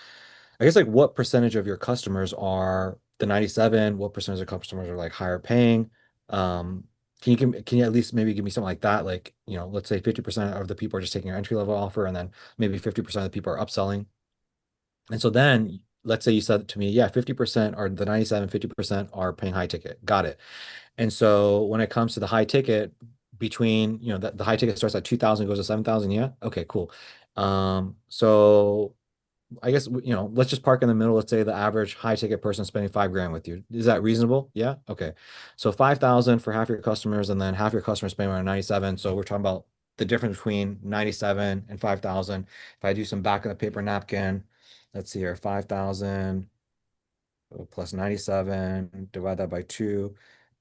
I guess like what percentage of your customers are the 97? What percentage of customers are like higher paying? Can you at least maybe give me something like that? Like, let's say 50% of the people are just taking your entry level offer, and then maybe 50% of the people are upselling. And so then let's say you said to me, yeah, 50% are the 97, 50% are paying high ticket. Got it. And so when it comes to the high ticket, between, the high ticket starts at 2,000, goes to 7,000. Yeah. Okay, cool. So I guess, let's just park in the middle. Let's say the average high ticket person spending 5 grand with you. Is that reasonable? Yeah. Okay. So 5,000 for half your customers, and then half your customers spending around 97. So we're talking about the difference between 97 and 5,000. If I do some back of the paper napkin, let's see here, 5,000 plus 97, divide that by two.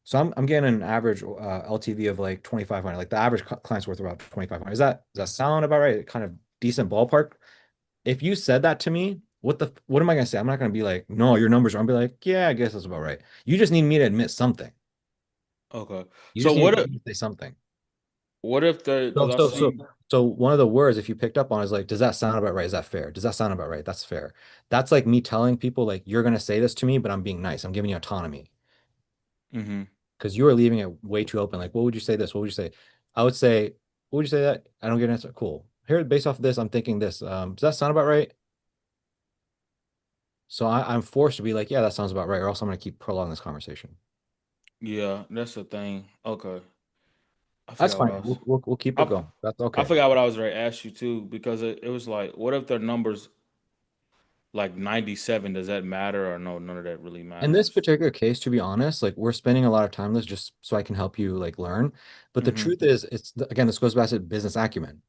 So I'm getting an average LTV of like 2,500. Like the average client's worth about 2,500. Does that sound about right? Kind of decent ballpark. If you said that to me, what am I gonna say? I'm not gonna be like, no, your numbers are. I'll be like, yeah, I guess that's about right. You just need me to admit something. Okay. You So just need what if me to say something. because So I so so see. so one of the words, if you picked up on, is like, does that sound about right? Is that fair? Does that sound about right? That's fair. That's like me telling people like, you're gonna say this to me, but I'm being nice. I'm giving you autonomy Hmm. because you are leaving it way too open. Like, what would you say this? What would you say? I would say, what would you say that? I don't get an answer. Cool. Here, based off of this, I'm thinking this. Does that sound about right? So I'm forced to be like, yeah, that sounds about right, or else I'm gonna keep prolonging this conversation. Yeah, that's the thing. Okay. I That's forgot what fine. I was. We'll keep it I, going. That's I okay. forgot what I was ready to ask you too, because it was like, what if their numbers like 97? Does that matter or no? None of that really In this matters. particular case, to be honest, like we're spending a lot of time on this just so I can help you like learn. But the Hmm. truth is, again, this goes back to business acumen.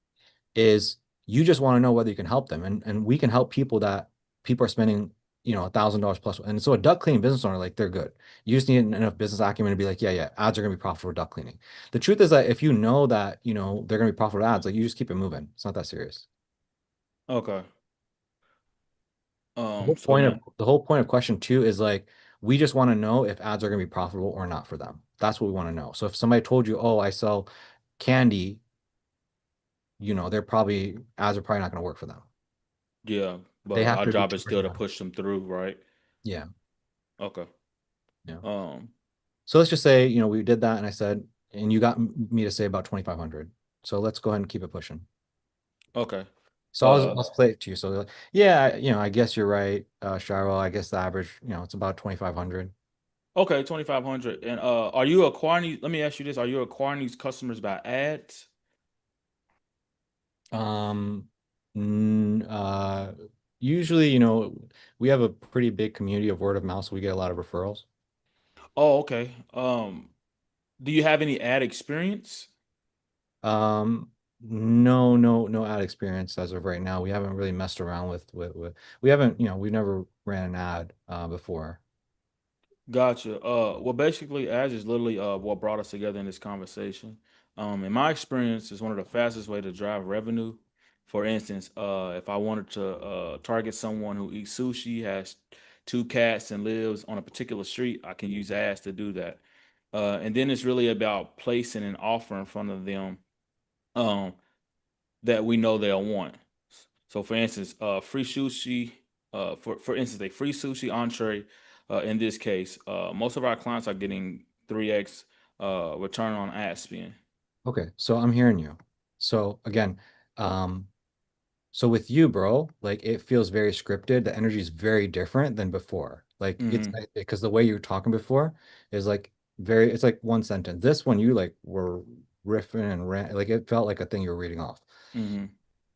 Is you just want to know whether you can help them, and we can help people that people are spending, $1,000 plus. And so a duck cleaning business owner, like they're good. You just need enough business acumen to be like, yeah, yeah, ads are gonna be profitable for duck cleaning. The truth is that if you know that, they're gonna be profitable ads, like you just keep it moving. It's not that serious. Okay. The whole So point of now, the whole point of question two is like, we just want to know if ads are going to be profitable or not for them. That's what we want to know. So if somebody told you, oh, I sell candy, they're probably ads are probably not going to work for them. yeah, They but have our to be job is still to chargeable. push them through, right? Yeah. Okay. Yeah. Um, So let's just say, we did that and I said, and you got me to say about 2,500. So let's go ahead and keep it pushing. okay. So Uh, I'll play it to you. So yeah, I guess you're right, Shiro. I guess the average, it's about 2,500. okay, 2,500. And are you acquiring these? Let me ask you this: Are you acquiring these customers by ads? Um, n- Usually, we have a pretty big community of word of mouth, so we get a lot of referrals. Oh, okay. Do you have any ad experience? No, no, no ad experience as of right now. We haven't really messed around with we haven't, we've never ran an ad before. Gotcha. Well, basically, ads is literally what brought us together in this conversation. In my experience, it's one of the fastest way to drive revenue. For instance, if I wanted to target someone who eats sushi, has two cats, and lives on a particular street, I can use ads to do that. And then it's really about placing an offer in front of them um, that we know they'll want. So, for instance, free sushi. For instance, a free sushi entree. In this case, most of our clients are getting 3x return on ad spend. Okay, so I'm hearing you. So again, um, so with you, bro, like it feels very scripted. The energy is very different than before. Like it's Hmm. because the way you were talking before is like it's like one sentence. This one you like were riffing and like it felt like a thing you were reading off. Hmm.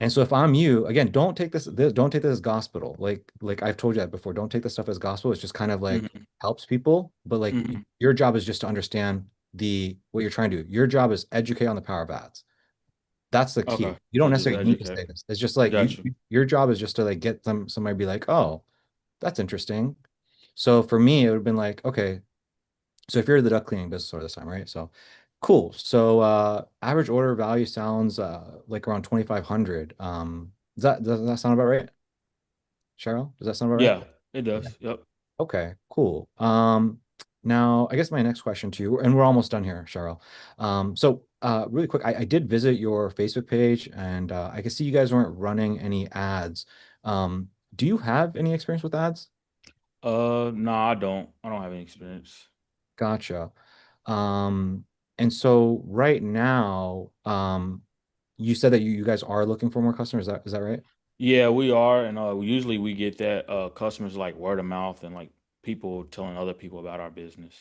And so if I'm you, again, don't take this as gospel. Like I've told you that before. Don't take this stuff as gospel. It's just kind of like Hmm. helps people, but like Hmm. your job is just to understand the what you're trying to do. Your job is educate on the power of ads. That's the Okay. key. You don't So just necessarily need to educate. say this. It's just like Got you. your job is just to like get somebody be like, oh, that's interesting. So for me, it would have been like, okay, so if you're the duck cleaning business owner this time, right? So cool. So average order value sounds like around 2,500. Does that sound about right? Cheryl, does that sound about right? Yeah, it Okay. does. Yep. Okay, cool. Now I guess my next question to you, and we're almost done here, Cheryl. So really quick, I did visit your Facebook page and I can see you guys weren't running any ads. Do you have any experience with ads? No, I don't. I don't have any experience. Gotcha. And so right now, you said that you guys are looking for more customers. Is that right? Yeah, we are, and usually we get that customers like word of mouth and like people telling other people about our business.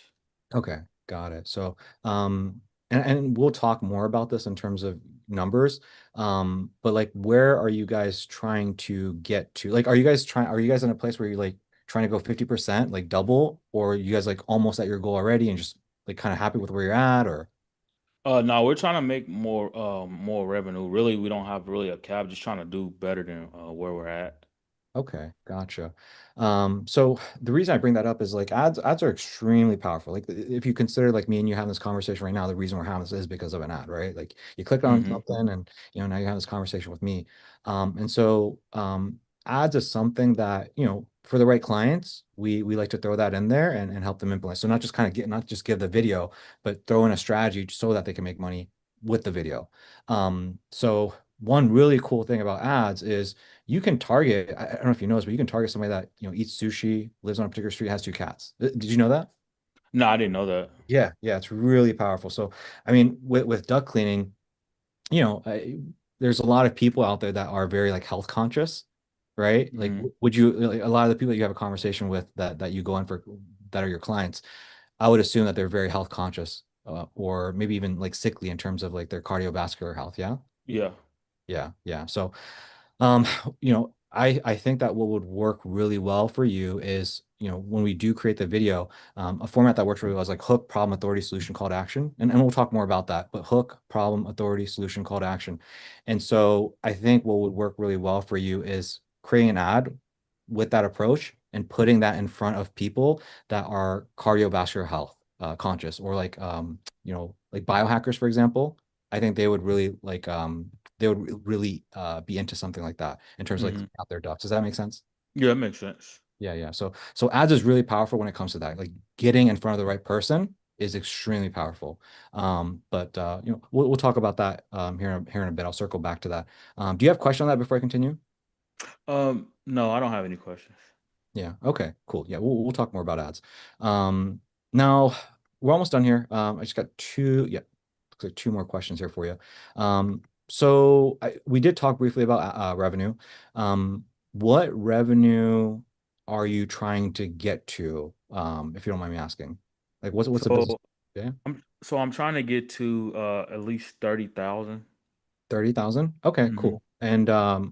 Okay, got it. So, and we'll talk more about this in terms of numbers. But like, where are you guys trying to get to? Like, are you guys in a place where you're like trying to go 50%, like double, or are you guys like almost at your goal already and just like kind of happy with where you're at, or? No, we're trying to make more revenue. Really, we don't have really a cap, just trying to do better than where we're at. Okay, gotcha. So the reason I bring that up is like ads are extremely powerful. Like if you consider like me and you having this conversation right now, the reason we're having this is because of an ad, right? Like you click on Mm-hmm. something and now you have this conversation with me. And so ads is something that, for the right clients, we like to throw that in there and help them implement. So not just give the video, but throw in a strategy so that they can make money with the video. So one really cool thing about ads is you can target, I don't know if you know this, but you can target somebody that, eats sushi, lives on a particular street, has two cats. Did you know that? No, I didn't know that. Yeah, yeah, it's really powerful. So, I mean, with duck cleaning, you know, there's a lot of people out there that are very like health conscious, right? Like, Mm-hmm. would you, like, a lot of the people that you have a conversation with that you go in for that are your clients, I would assume that they're very health conscious, or maybe even like sickly in terms of like their cardiovascular health. Yeah. Yeah. Yeah, yeah. So, um, I think that what would work really well for you is, when we do create the video, a format that works really well is like hook, problem, authority, solution, call to action. And we'll talk more about that, but hook, problem, authority, solution, call to action. And so I think what would work really well for you is creating an ad with that approach and putting that in front of people that are cardiovascular health conscious, or like biohackers, for example. I think they would really be into something like that in terms of like Mm-hmm. cleaning out their ducts. Does that make sense? Yeah, that makes sense. Yeah, yeah. So ads is really powerful when it comes to that. Like getting in front of the right person is extremely powerful. But we'll talk about that here in a bit. I'll circle back to that. Do you have a question on that before I continue? No, I don't have any questions. Yeah. Okay. Cool. Yeah. We'll talk more about ads. Now we're almost done here. I just got two. Yeah. Looks like two more questions here for you. We did talk briefly about revenue. What revenue are you trying to get to? If you don't mind me asking, like what's a So business? Yeah. I'm trying to get to at least 30,000. 30,000. Okay. Mm-hmm. Cool. And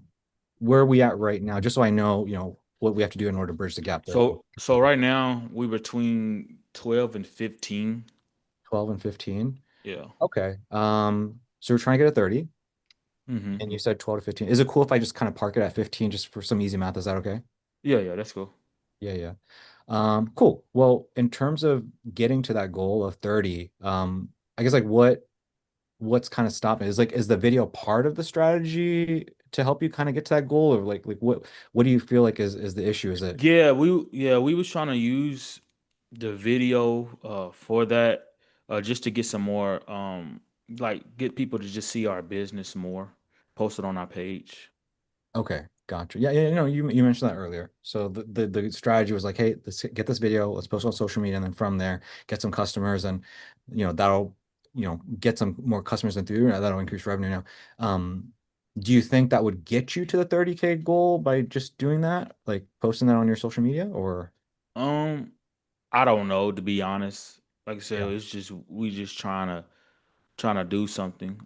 where are we at right now? Just so I know, what we have to do in order to bridge the gap there. So right now we between 12 and 15. 12 and 15. Yeah. Okay. So we're trying to get a 30, Mm-hmm. and you said 12 to 15. Is it cool if I just kind of park it at 15 just for some easy math? Is that okay? Yeah, yeah, that's cool. Yeah, yeah. Cool. Well, in terms of getting to that goal of 30, I guess like what's kind of stopping? Is the video part of the strategy to help you kind of get to that goal, or like what do you feel like is the issue? Is it Yeah, we was trying to use the video for that just to get some more like get people to just see our business more, post it on our page. Okay, gotcha. Yeah, yeah, you mentioned that earlier. So the strategy was like, hey, let's get this video, let's post it on social media, and then from there, get some customers, and that'll get some more customers in through, and that'll increase revenue. Now, do you think that would get you to the 30K goal by just doing that, like posting that on your social media, or? Um, I don't know, to be honest. Like I said, Yeah. it's just we just trying to do something.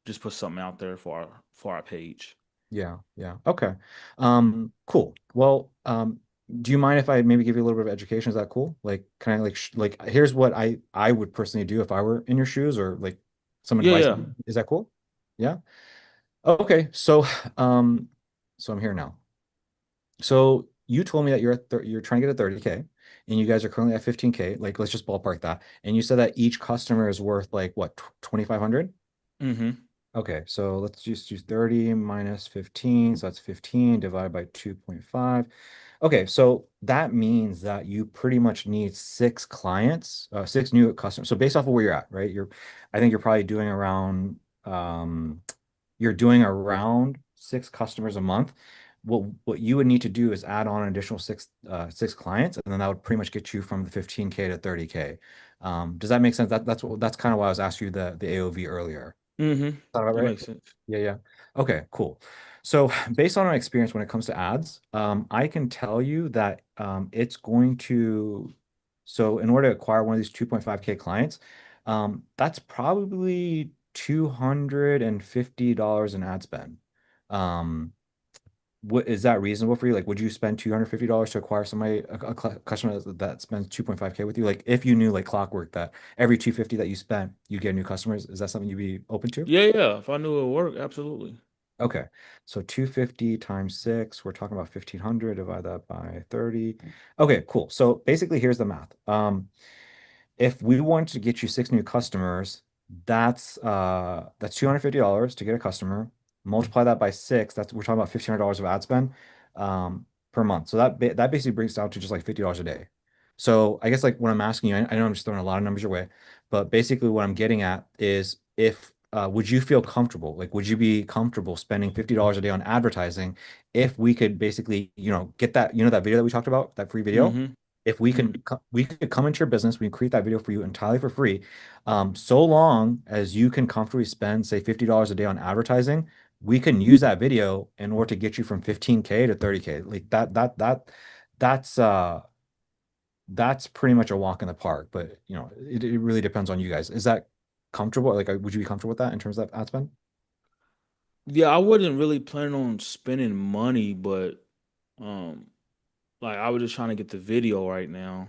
Just put something out there for our page. Yeah, yeah. Okay. Cool. Well, do you mind if I maybe give you a little bit of education? Is that cool? Like, kind of like like here's what I would personally do if I were in your shoes, or like some Yeah, advice. yeah. Is that cool? Yeah. Okay. So I'm here now. So you told me that you're trying to get a 30K, and you guys are currently at 15K. Like, let's just ballpark that. And you said that each customer is worth like what, 2,500? Mm-hmm. Okay, so let's just use 30 minus 15. So that's 15 divided by 2.5. Okay, so that means that you pretty much need six clients, six new customers. So based off of where you're at, right? I think you're probably doing um, around six customers a month. What you would need to do is add on an additional six clients, and then that would pretty much get you from the 15K to 30K. Does that make sense? That's kind of why I was asking you the AOV earlier. Mm-hmm. Thought about That right? makes sense. Yeah, yeah. Okay, cool. So based on our experience when it comes to ads, I can tell you that it's going to, so in order to acquire one of these 2.5K clients, that's probably $250 in ad spend. Um, what is that reasonable for you? Like, would you spend $250 to acquire somebody, a customer that spends 2.5K with you? Like, if you knew like clockwork that every 250 that you spent, you get new customers, is that something you'd be open to? Yeah, yeah. If I knew it would work, absolutely. Okay. So 250 times six, we're talking about 1500, divide that by 30. Okay, cool. So basically here's the math. If we want to get you six new customers, that's $250 to get a customer. Multiply that by six, that's we're talking about $1,500 of ad spend per month. So that basically brings down to just like $50 a day. So I guess like what I'm asking you, I know I'm just throwing a lot of numbers your way, but basically what I'm getting at is if would you feel comfortable? Like, would you be comfortable spending $50 a day on advertising if we could basically, get that, that video that we talked about, that free video? Mm-hmm. If we Mm-hmm. can we could come into your business, we can create that video for you entirely for free, so long as you can comfortably spend say $50 a day on advertising, we can use that video in order to get you from 15K to 30K. Like that's that's pretty much a walk in the park, but it really depends on you guys. Is that comfortable? Like, would you be comfortable with that in terms of ad spend? Yeah, I wasn't really planning on spending money, but um, like I was just trying to get the video right now.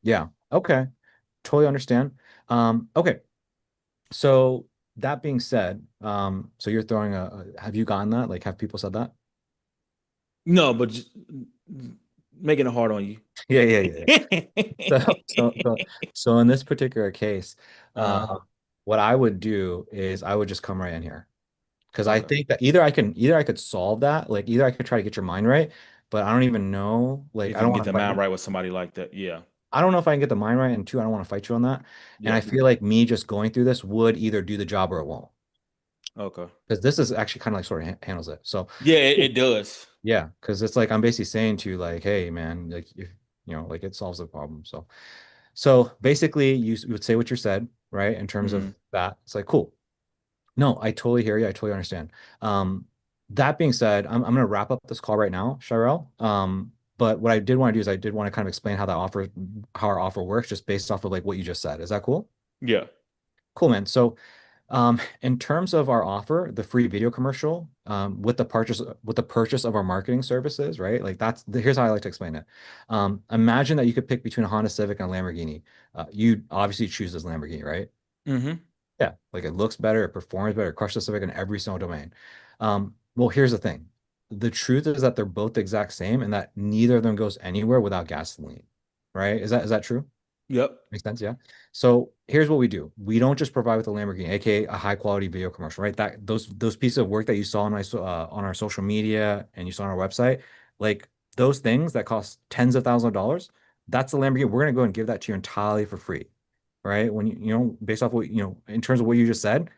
Yeah. Okay. Totally understand. Okay. So that being said, so you're throwing have you gotten that? Like, have people said that? No, but just making it hard on you. Yeah, yeah, yeah, yeah. So, so, so, so in this particular case, Uh-huh. what I would do is I would just come right in here because I Okay. think that either I could solve that, like either I could try to get your mind right, but I don't even know, like If you can get the I mind right with somebody like that, yeah. don't know if I can get the mind right, and two, I don't want to fight you on that, and I Yep. feel like me just going through this would either do the job or it won't, Okay. because this is actually kind of like sort of handles it. So Yeah, it does. yeah, because it's like I'm basically saying to you, like, hey, man, like if like it solves the problem. So basically, you would say what you said, right? In terms Mm-hmm. of that, it's like, cool. No, I totally hear you. I totally understand. That being said, I'm going to wrap up this call right now, Shirel. But what I did want to do is I did want to kind of explain how our offer works, just based off of like what you just said. Is that cool? Yeah. Cool, man. So in terms of our offer, the free video commercial, with the purchase of our marketing services, right? Like here's how I like to explain it. Imagine that you could pick between a Honda Civic and a Lamborghini. You obviously choose this Lamborghini, right? Mm-hmm. Yeah, like it looks better, it performs better, it crushes the Civic in every single domain. Well, here's the thing. The truth is that they're both the exact same and that neither of them goes anywhere without gasoline, right? Is that true? Yep. Makes sense, yeah. So here's what we do. We don't just provide with a Lamborghini, aka a high quality video commercial, right? That those pieces of work that you saw on our social media and you saw on our website, like those things that cost tens of thousands of dollars, that's the Lamborghini. We're gonna go and give that to you entirely for free, right? When based off what in terms of what you just said,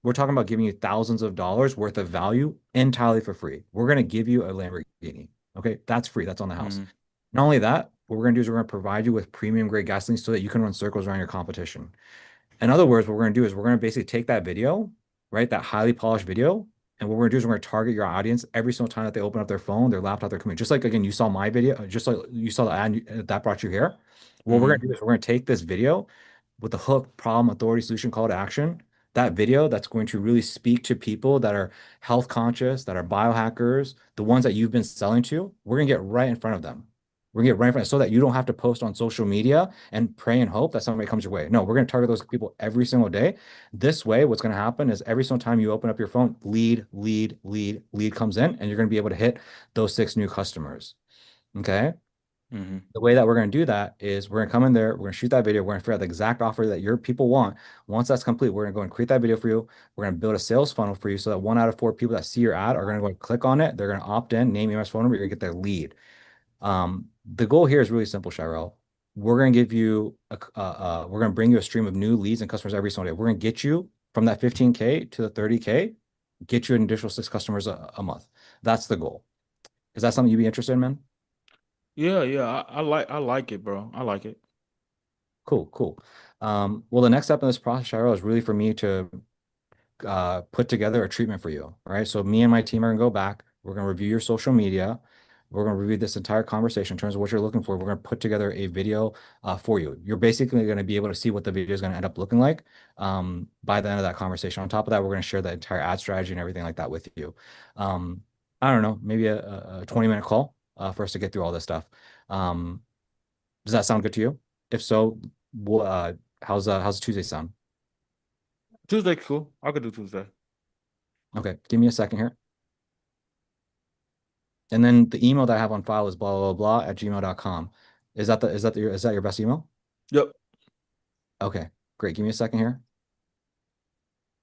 we're talking about giving you thousands of dollars worth of value entirely for free. We're gonna give you a Lamborghini. Okay, that's free. That's on the house. Mm-hmm. Not only that, what we're going to do is we're going to provide you with premium grade gasoline so that you can run circles around your competition. In other words, what we're going to do is we're going to basically take that video, right, that highly polished video, and what we're going to do is we're going to target your audience every single time that they open up their phone, their laptop, their computer. Just like, again, you saw my video, just like you saw the ad that brought you here. What we're going Mm-hmm. to do is we're going to take this video with the hook, problem, authority, solution, call to action. That video that's going to really speak to people that are health conscious, that are biohackers, the ones that you've been selling to, we're going to get right in front of them. We're gonna get right in front so that you don't have to post on social media and pray and hope that somebody comes your way. No, we're gonna target those people every single day. This way, what's gonna happen is every single time you open up your phone, lead comes in, and you're gonna be able to hit those six new customers. Okay. Mm-hmm. The way that we're going to do that is we're going to come in there, we're going to shoot that video, we're going to figure out the exact offer that your people want. Once that's complete, we're going to go and create that video for you. We're going to build a sales funnel for you so that 1 out of 4 people that see your ad are going to go and click on it. They're going to opt in, name, email, phone number, you're going to get their lead. The goal here is really simple, Shirel. We're going to give you we're going to bring you a stream of new leads and customers every single day. We're going to get you from that 15K to the 30K, get you an additional six customers a month. That's the goal. Is that something you'd be interested in, man? Yeah, yeah. I like it, bro. I like it. Cool, cool. Well, the next step in this process, Shiro, is really for me to put together a treatment for you. All right. So me and my team are gonna go back. We're gonna review your social media. We're going to review this entire conversation in terms of what you're looking for. We're going to put together a video for you. You're basically going to be able to see what the video is going to end up looking like by the end of that conversation. On top of that, we're going to share the entire ad strategy and everything like that with you. I don't know, maybe a 20-minute call for us to get through all this stuff. Does that sound good to you? If so, how's Tuesday sound? Tuesday, cool. I could do Tuesday. Okay, give me a second here. And then the email that I have on file is blah blah blah at gmail.com. Is that your best email? Yep. Okay, great. Give me a second here.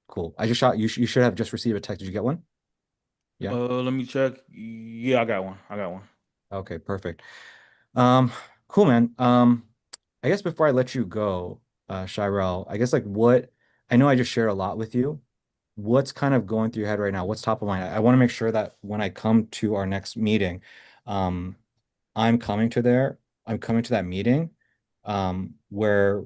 Cool. I just shot you. You should have just received a text. Did you get one? Yeah. Let me check. Yeah, I got one. I got one. Okay, perfect. Um, cool, man. I guess before I let you go, Shirel, I guess like what I know I just shared a lot with you. What's kind of going through your head right now? What's top of mind? I want to make sure that when I come to our next meeting, um, I'm coming to there. I'm coming to that meeting, where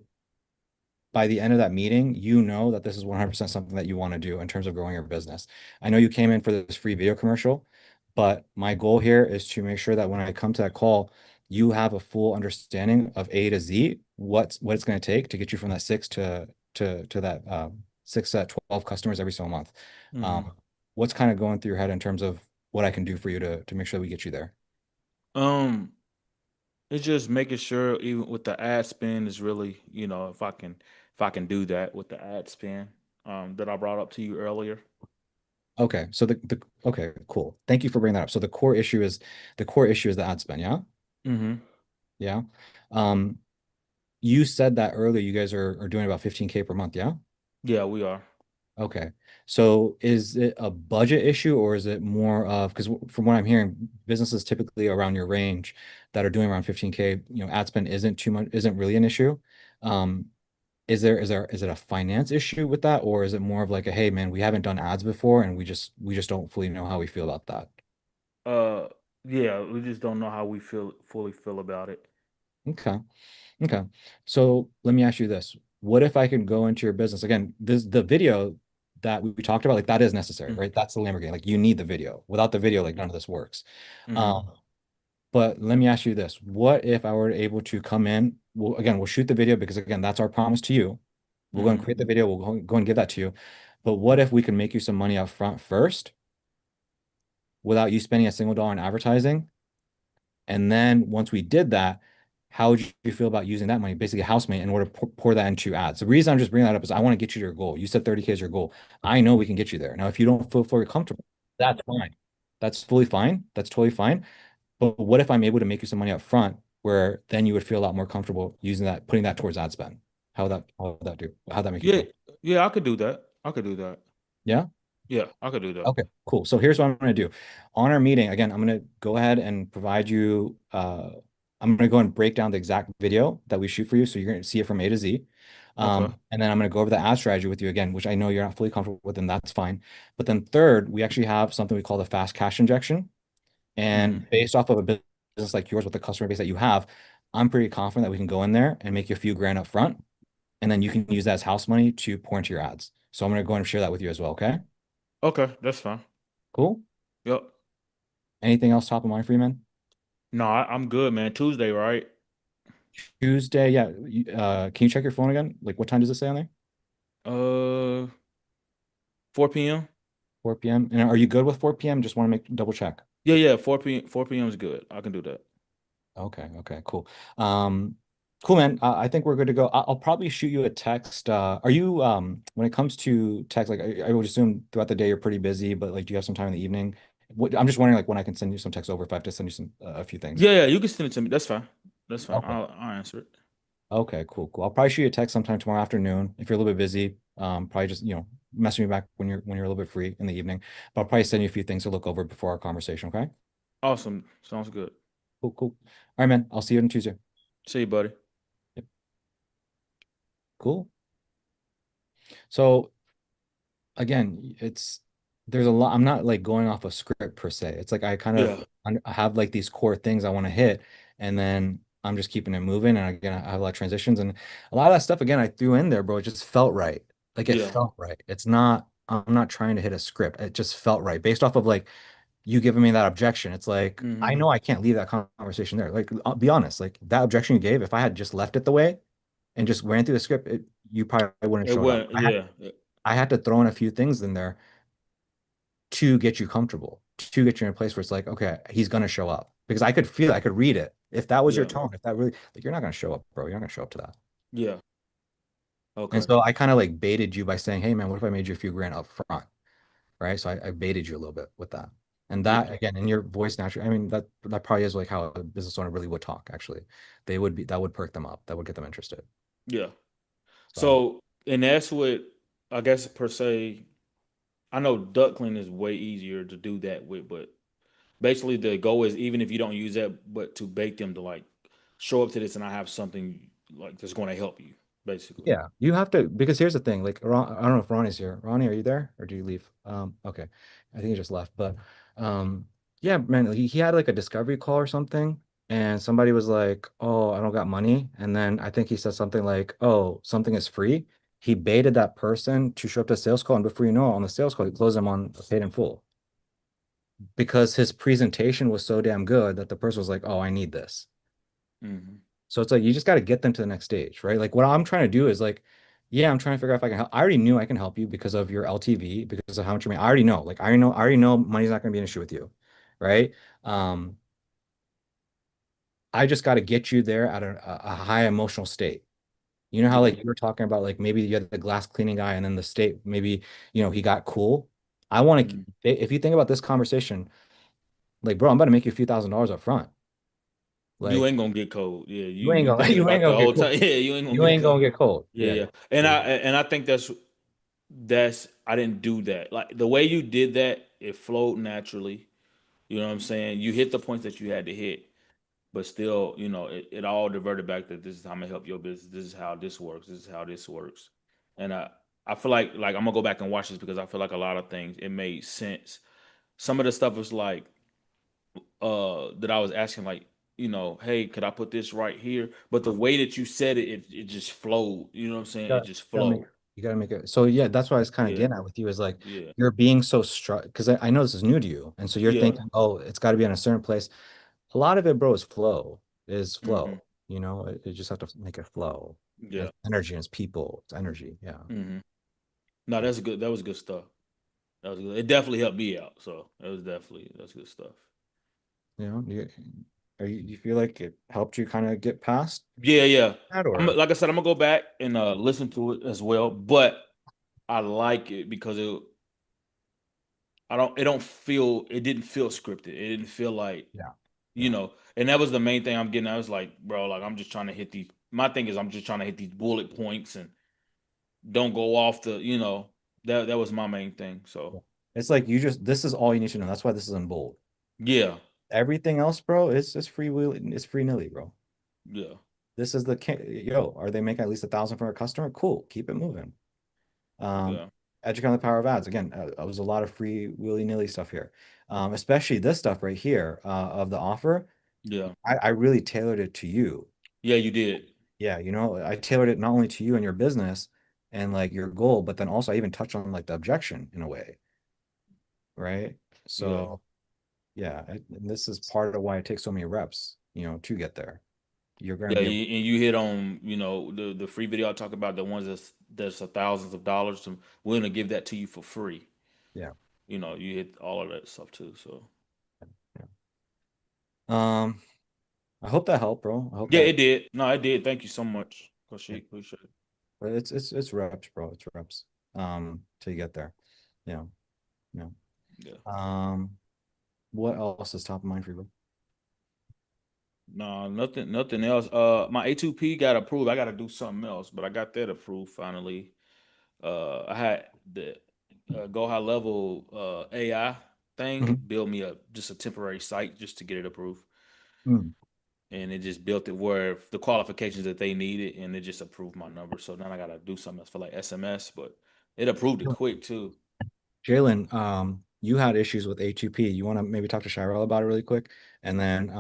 by the end of that meeting, you know that this is 100% something that you want to do in terms of growing your business. I know you came in for this free video commercial, but my goal here is to make sure that when I come to that call, you have a full understanding of A to Z, what it's going to take to get you from that to that 6 to 12 customers every single month. Hmm. What's kind of going through your head in terms of what I can do for you to make sure that we get you there? Um, it's just making sure even with the ad spend is really, if I can do that with the ad spend that I brought up to you earlier. Okay, so the okay, cool. Thank you for bringing that up. So the core issue is the ad spend, yeah? Hmm. Yeah. Um, you said that earlier you guys are doing about 15K per month, yeah? Yeah, we are. Okay. So is it a budget issue or is it more of because from what I'm hearing, businesses typically around your range that are doing around 15K, ad spend isn't too much, isn't really an issue. Um, is it a finance issue with that, or is it more of like a hey man, we haven't done ads before and we just don't fully know how we feel about that? Uh, yeah, we just don't know how we fully feel about it. Okay. Okay. So let me ask you this. What if I could go into your business again? The video that we talked about, like that is necessary, right? That's the Lamborghini. Like you need the video. Without the video, like none of this works. Mm-hmm. But let me ask you this. What if I were able to come in? Well, again, we'll shoot the video because again, that's our promise to you. We'll go and Mm-hmm. create the video. We'll go and give that to you. But what if we can make you some money up front first without you spending a single dollar in advertising? And then once we did that, how would you feel about using that money, basically housemate, in order to pour that into ads? The reason I'm just bringing that up is I want to get you to your goal. You said 30K is your goal. I know we can get you there. Now, if you don't feel fully comfortable, that's fine. That's fully fine. That's totally fine. But what if I'm able to make you some money up front where then you would feel a lot more comfortable using that, putting that towards ad spend? How'd that make you Yeah, feel? yeah, I could do that. I could do that. Yeah? Yeah, I could do that. Okay, cool. So here's what I'm going to do. On our meeting, again, I'm going to go ahead and provide you, I'm going to go and break down the exact video that we shoot for you. So you're going to see it from A to Z. Okay. And then I'm going to go over the ad strategy with you again, which I know you're not fully comfortable with, and that's fine. But then third, we actually have something we call the fast cash injection. Mm-hmm. And based off of a business like yours with the customer base that you have, I'm pretty confident that we can go in there and make you a few grand up front. And then you can use that as house money to pour into your ads. So I'm going to go and share that with you as well. Okay. Okay, that's fine. Cool. Yep. Anything else top of mind for you, man? No, I'm good, man. Tuesday, right? Tuesday, yeah. Can you check your phone again? Like, what time does it say on there? Uh, 4 p.m. 4 p.m. And are you good with 4 p.m.? Just want to make double check. Yeah, yeah, 4 p.m. 4 p.m. is good. I can do that. Okay, okay, cool. Cool, man. I think we're good to go. I'll probably shoot you a text. Are you when it comes to text, like I would assume throughout the day you're pretty busy, but like, do you have some time in the evening? I'm just wondering, like, when I can send you some text over if I have to send you some a few things. Yeah, yeah, you can send it to me. That's fine. That's fine. Okay. I'll answer it. Okay, cool, cool. I'll probably shoot you a text sometime tomorrow afternoon if you're a little bit busy. Probably just message me back when you're a little bit free in the evening. But I'll probably send you a few things to look over before our conversation. Okay. Awesome. Sounds good. Cool, cool. All right, man. I'll see you on Tuesday. See you, buddy. Yep. Cool. So again, there's a lot. I'm not like going off a script per se. It's like I kind Yeah, of I have like these core things I want to hit, and then I'm just keeping it moving. And again, I have a lot of transitions and a lot of that stuff. Again, I threw in there, bro. It just felt right. Like it yeah. felt right. It's not. I'm not trying to hit a script. It just felt right based off of like you giving me that objection. It's like, I Hmm. know I can't leave that conversation there. Like, I'll be honest, like that objection you gave, if I had just left it the way and just ran through the script, you probably wouldn't have It showed up. went, yeah. I had to throw in a few things in there to get you comfortable, to get you in a place where it's like, okay, he's gonna show up. Because I could feel it, I could read it. If that was your Yeah. tone, if that really like you're not gonna show up, bro. You're not gonna show up to that. Yeah. And Okay. so I kind of like baited you by saying, hey man, what if I made you a few grand up front? Right. So I baited you a little bit with that. And Yeah. that again, in your voice naturally, I mean, that probably is like how a business owner really would talk, actually. They would be that would perk them up, that would get them interested. Yeah. So So, and that's what I guess per se, I know duckling is way easier to do that with, but basically the goal is even if you don't use that, but to bake them to like show up to this and I have something like that's going to help you, basically. yeah, you have to because here's the thing. Like, I don't know if Ronnie's here. Ronnie, are you there or do you leave? Okay, I think he just left. But um, yeah, man, he had like a discovery call or something, and somebody was like, "Oh, I don't got money," and then I think he said something like, "Oh, something is free." He baited that person to show up to a sales call, and before you know it, on the sales call, he closed them on paid in full because his presentation was so damn good that the person was like, "Oh, I need this." Hmm. So it's like you just got to get them to the next stage, right? Like what I'm trying to do is like, yeah, I'm trying to figure out if I can help. I already knew I can help you because of your LTV, because of how much you make. I already know. Like I already know money's not going to be an issue with you, right? Um, I just got to get you there at a high emotional state. You know how Yeah. like you were talking about like maybe you had the glass cleaning guy and then the state maybe he got cool. I want to Mm. if you think about this conversation, like bro, I'm about to make you a few $1,000s up front. You Like ain't gonna get cold. Yeah, you ain't you gonna thinking you ain't about the gonna get whole cold. time. Yeah, you ain't gonna You get ain't gonna cold. get cold. Yeah, Yeah, yeah. yeah. And I think that's I didn't do that. Like the way you did that, it flowed naturally. You know what I'm saying? You hit the points that you had to hit, but still, it all diverted back that this is how I'm gonna help your business. This is how this works. This is how this works. And I feel like I'm gonna go back and watch this because I feel like a lot of things it made sense. Some of the stuff was like that I was asking like, hey, could I put this right here? But the way that you said it, it just flowed. You know what I'm saying? It gotta, just gotta make flowed. you gotta make it. So yeah, that's what I was kind of Yeah, getting at with you is like yeah, you're being so struck because I know this is new to you, and so you're yeah. thinking, oh, it's got to be in a certain place. A lot of it, bro, is flow. Is Hmm. flow. You just have to make it flow. And Yeah. it's energy, and it's people, it's energy. Yeah, Hmm. No, that's good. That was good stuff. That was good. It definitely helped me out. So that's good stuff. you feel like it helped you kind of get past Yeah, yeah. that, I'm or like I said, I'm gonna go back and listen to it as well. But I like it because it didn't feel scripted. It didn't feel like, yeah, yeah, and that was the main thing I'm getting. I was like, bro, like I'm just trying to hit these. My thing is I'm just trying to hit these bullet points and don't go off that was my main thing. So yeah. It's like this is all you need to know. That's why this is in bold. yeah, Everything else, bro, it's free will. It's free nilly, bro. yeah, This is yo, are they making at least 1,000 for a customer? Cool, keep it moving. Um, yeah, Educate on the power of ads. Again, it was a lot of free willy-nilly stuff here. Especially this stuff right here of the offer. yeah, I really tailored it to you. yeah. You did. Yeah, I tailored it not only to you and your business and like your goal, but then also I even touched on like the objection in a way, right? Yeah. So yeah, and this is part of why it takes so many reps, to get there. You're gonna Yeah, be able, and you hit on, the free video I talk about, the ones that's a thousands of dollars. We're gonna give that to you for free. yeah. You hit all of that stuff too. So Yeah. Um, I hope that helped, bro. I hope yeah, that it did. No, it did. Thank you so much, yeah. Koshi. Appreciate it. But it's reps, bro. It's reps. Till you get there. Yeah. Yeah. Yeah. Um, what else is top of mind for you, bro? No, nothing else. My A2P got approved. I got to do something else, but I got that approved finally. I had the Go High Level AI thing Mhm. build me just a temporary site just to get it approved. Mm. And it just built it where the qualifications that they needed, and it just approved my number. So now I gotta do something else for like SMS, but it approved it quick too. Jalen, you had issues with A2P. You want to maybe talk to Shirel about it really quick? And then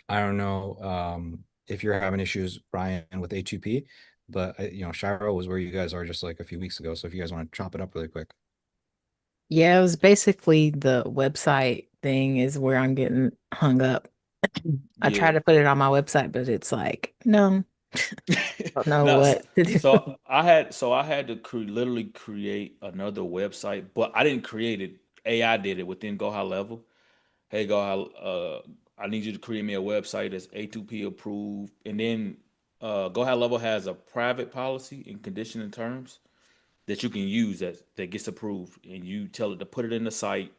I don't know if you're having issues, Brian, with A2P, but Shirel was where you guys are just like a few weeks ago. So if you guys want to chop it up really quick. Yeah, it was basically the website thing is where I'm getting hung up. I try Yeah. to put it on my website, but it's like, no, don't know No, what to do. so I had to literally create another website, but I didn't create it. AI did it within Go High Level. Hey, Go High, I need you to create me a website that's A2P approved, and then Go High Level has a private policy and condition and terms that you can use that gets approved, and you tell it to put it in the site.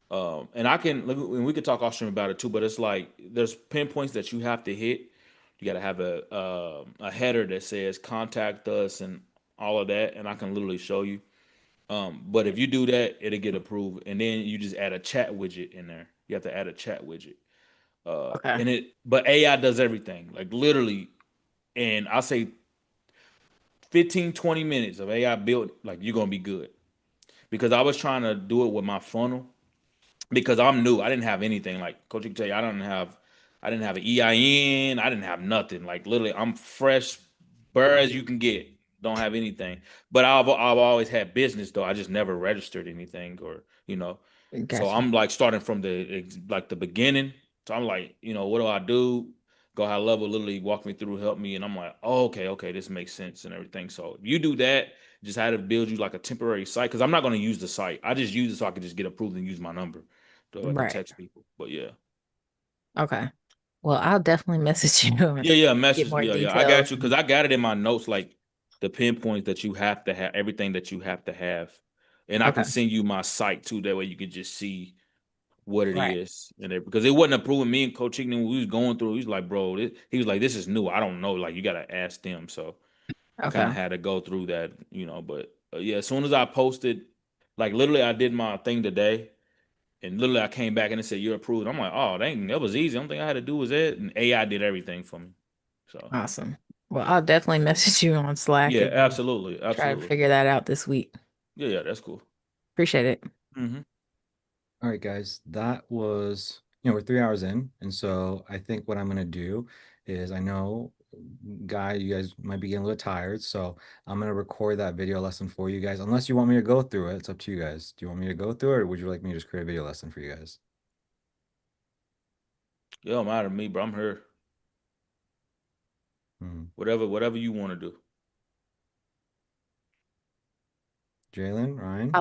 And I can, and we could talk off stream about it too, but it's like there's pinpoints that you have to hit. You got to have a header that says contact us and all of that, and I can literally show you. But if you do that, it'll get approved, and then you just add a chat widget in there. You have to add a chat widget, Okay. but AI does everything, like literally, and I say 15-20 minutes of AI built, like you're gonna be good. Because I was trying to do it with my funnel, because I'm new. I didn't have anything. Like Coach can tell you, I didn't have an EIN. I didn't have nothing. Like literally, I'm fresh, burr as you can get. Don't have anything. But I've always had business though. I just never registered anything, or you know. So Gotcha. I'm like starting from the beginning. So I'm like, what do I do? Go high level, literally walk me through, help me, and I'm like, oh, okay, this makes sense and everything. So if you do that, just had to build you like a temporary site, because I'm not going to use the site. I just use it so I can just get approved and use my number to Right. text people. But yeah. Okay. Well, I'll definitely message you and Yeah, get message. more Yeah. I got details. you because I got it in my notes, like the pinpoints that you have to have, everything that you have to have. And I Okay. can send you my site too. That way you can just see what it Right. is. Because it wasn't approving me and Coach Hickman, we was going through. He was like, bro, he was like, this is new. I don't know. Like, you got to ask them. So I kind Okay. of had to go through that, But yeah, as soon as I posted, like literally, I did my thing today. And literally, I came back and it said you're approved. I'm like, oh, dang, that was easy. The only thing I had to do was it, and AI did everything for me. So Awesome. Well, I'll definitely message you on Slack yeah, and absolutely, try to absolutely. figure that out this week. Yeah, that's cool. Appreciate it. Hmm. All right, guys, that was, we're 3 hours in. And so I think what I'm going to do is I know, Guy, you guys might be getting a little tired. So I'm going to record that video lesson for you guys. Unless you want me to go through it, it's up to you guys. Do you want me to go through it, or would you like me to just create a video lesson for you guys? Yo, I'm out of me, bro. I'm here. Hmm. Whatever you want to do. Jalen, Ryan?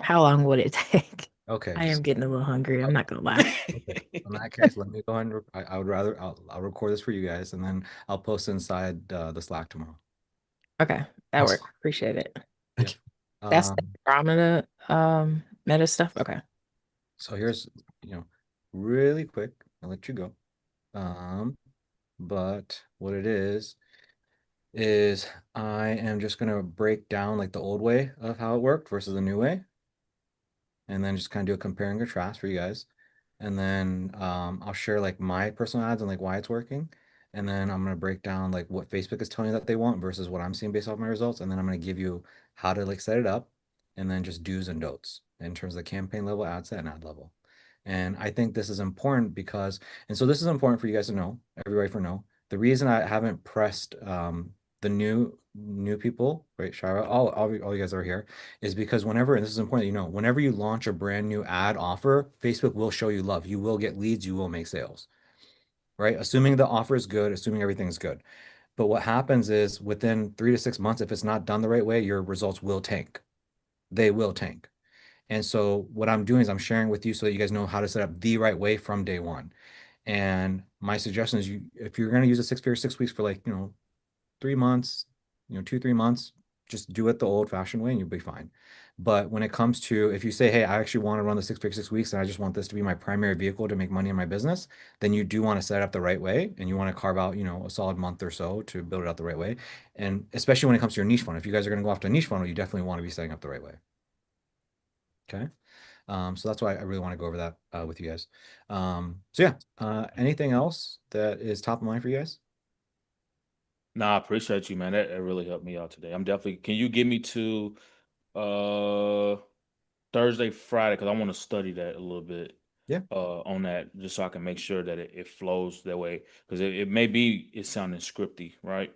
How long would it take? Okay, I am getting a little hungry. I'm not gonna lie. okay. In that case, let me go ahead and I would rather I'll record this for you guys, and then I'll post it inside the Slack tomorrow. Okay, that Awesome. worked. Appreciate it. Yep. That's the Andromeda meta stuff. Okay. So here's, really quick, I'll let you go. Um, but what it is I am just gonna break down like the old way of how it worked versus the new way, and then just kind of do a compare and contrast for you guys. And then I'll share like my personal ads and like why it's working. And then I'm gonna break down like what Facebook is telling you that they want versus what I'm seeing based off my results. And then I'm gonna give you how to like set it up, and then just do's and don'ts in terms of the campaign level, ad set, and ad level. And I think this is important because, and so this is important for you guys to know, everybody for know. The reason I haven't pressed the new people, right? Shira, all you guys are here, is because whenever, and this is important, whenever you launch a brand new ad offer, Facebook will show you love. You will get leads, you will make sales, right? Assuming the offer is good, assuming everything is good. But what happens is within 3 to 6 months, if it's not done the right way, your results will tank. They will tank. And so what I'm doing is I'm sharing with you so that you guys know how to set up the right way from day one. And my suggestion is if you're going to use a 6 figure 6 weeks for like, 3 months, 2, 3 months, just do it the old fashioned way and you'll be fine. But when it comes to, if you say, hey, I actually want to run the 6 figure 6 weeks and I just want this to be my primary vehicle to make money in my business, then you do want to set it up the right way and you want to carve out, a solid month or so to build it out the right way. And especially when it comes to your niche funnel, if you guys are going to go after a niche funnel, you definitely want to be setting up the right way. Okay. So that's why I really want to go over that with you guys. So yeah, anything else that is top of mind for you guys? Nah, I appreciate you, man. That really helped me out today. I'm definitely. Can you get me to uh Thursday, Friday? Because I want to study that a little bit. Yeah. On that, just so I can make sure that it flows that way. Because it may be it's sounding scripty, right?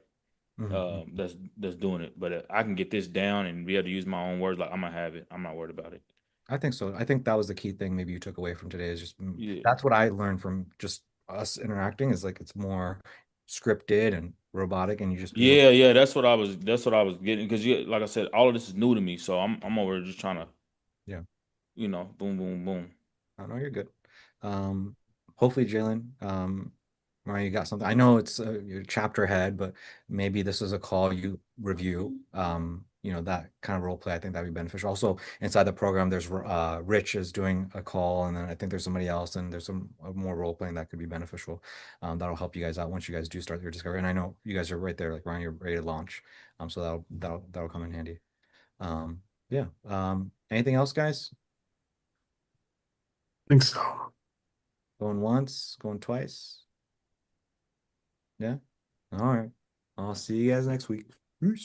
Mhm. That's doing it. But I can get this down and be able to use my own words. Like I'm gonna have it. I'm not worried about it. I think so. I think that was the key thing maybe you took away from today is just Yeah. that's what I learned from just us interacting is like it's more scripted and robotic and you just be able Yeah, yeah, that's what I was getting because like I said, all of this is new to me. So I'm over here just trying to, yeah. boom, boom, boom. I know you're good. Hopefully, Jalen, Ryan, you got something. I know it's your chapter ahead, but maybe this is a call you review. That kind of role play. I think that'd be beneficial. Also, inside the program, there's Rich is doing a call, and then I think there's somebody else, and there's some more role playing that could be beneficial. That'll help you guys out once you guys do start your discovery. And I know you guys are right there, like Ryan, you're ready to launch. So that'll come in handy. Yeah. Anything else, guys? think so. Going once, going twice. Yeah. All right. I'll see you guys next week.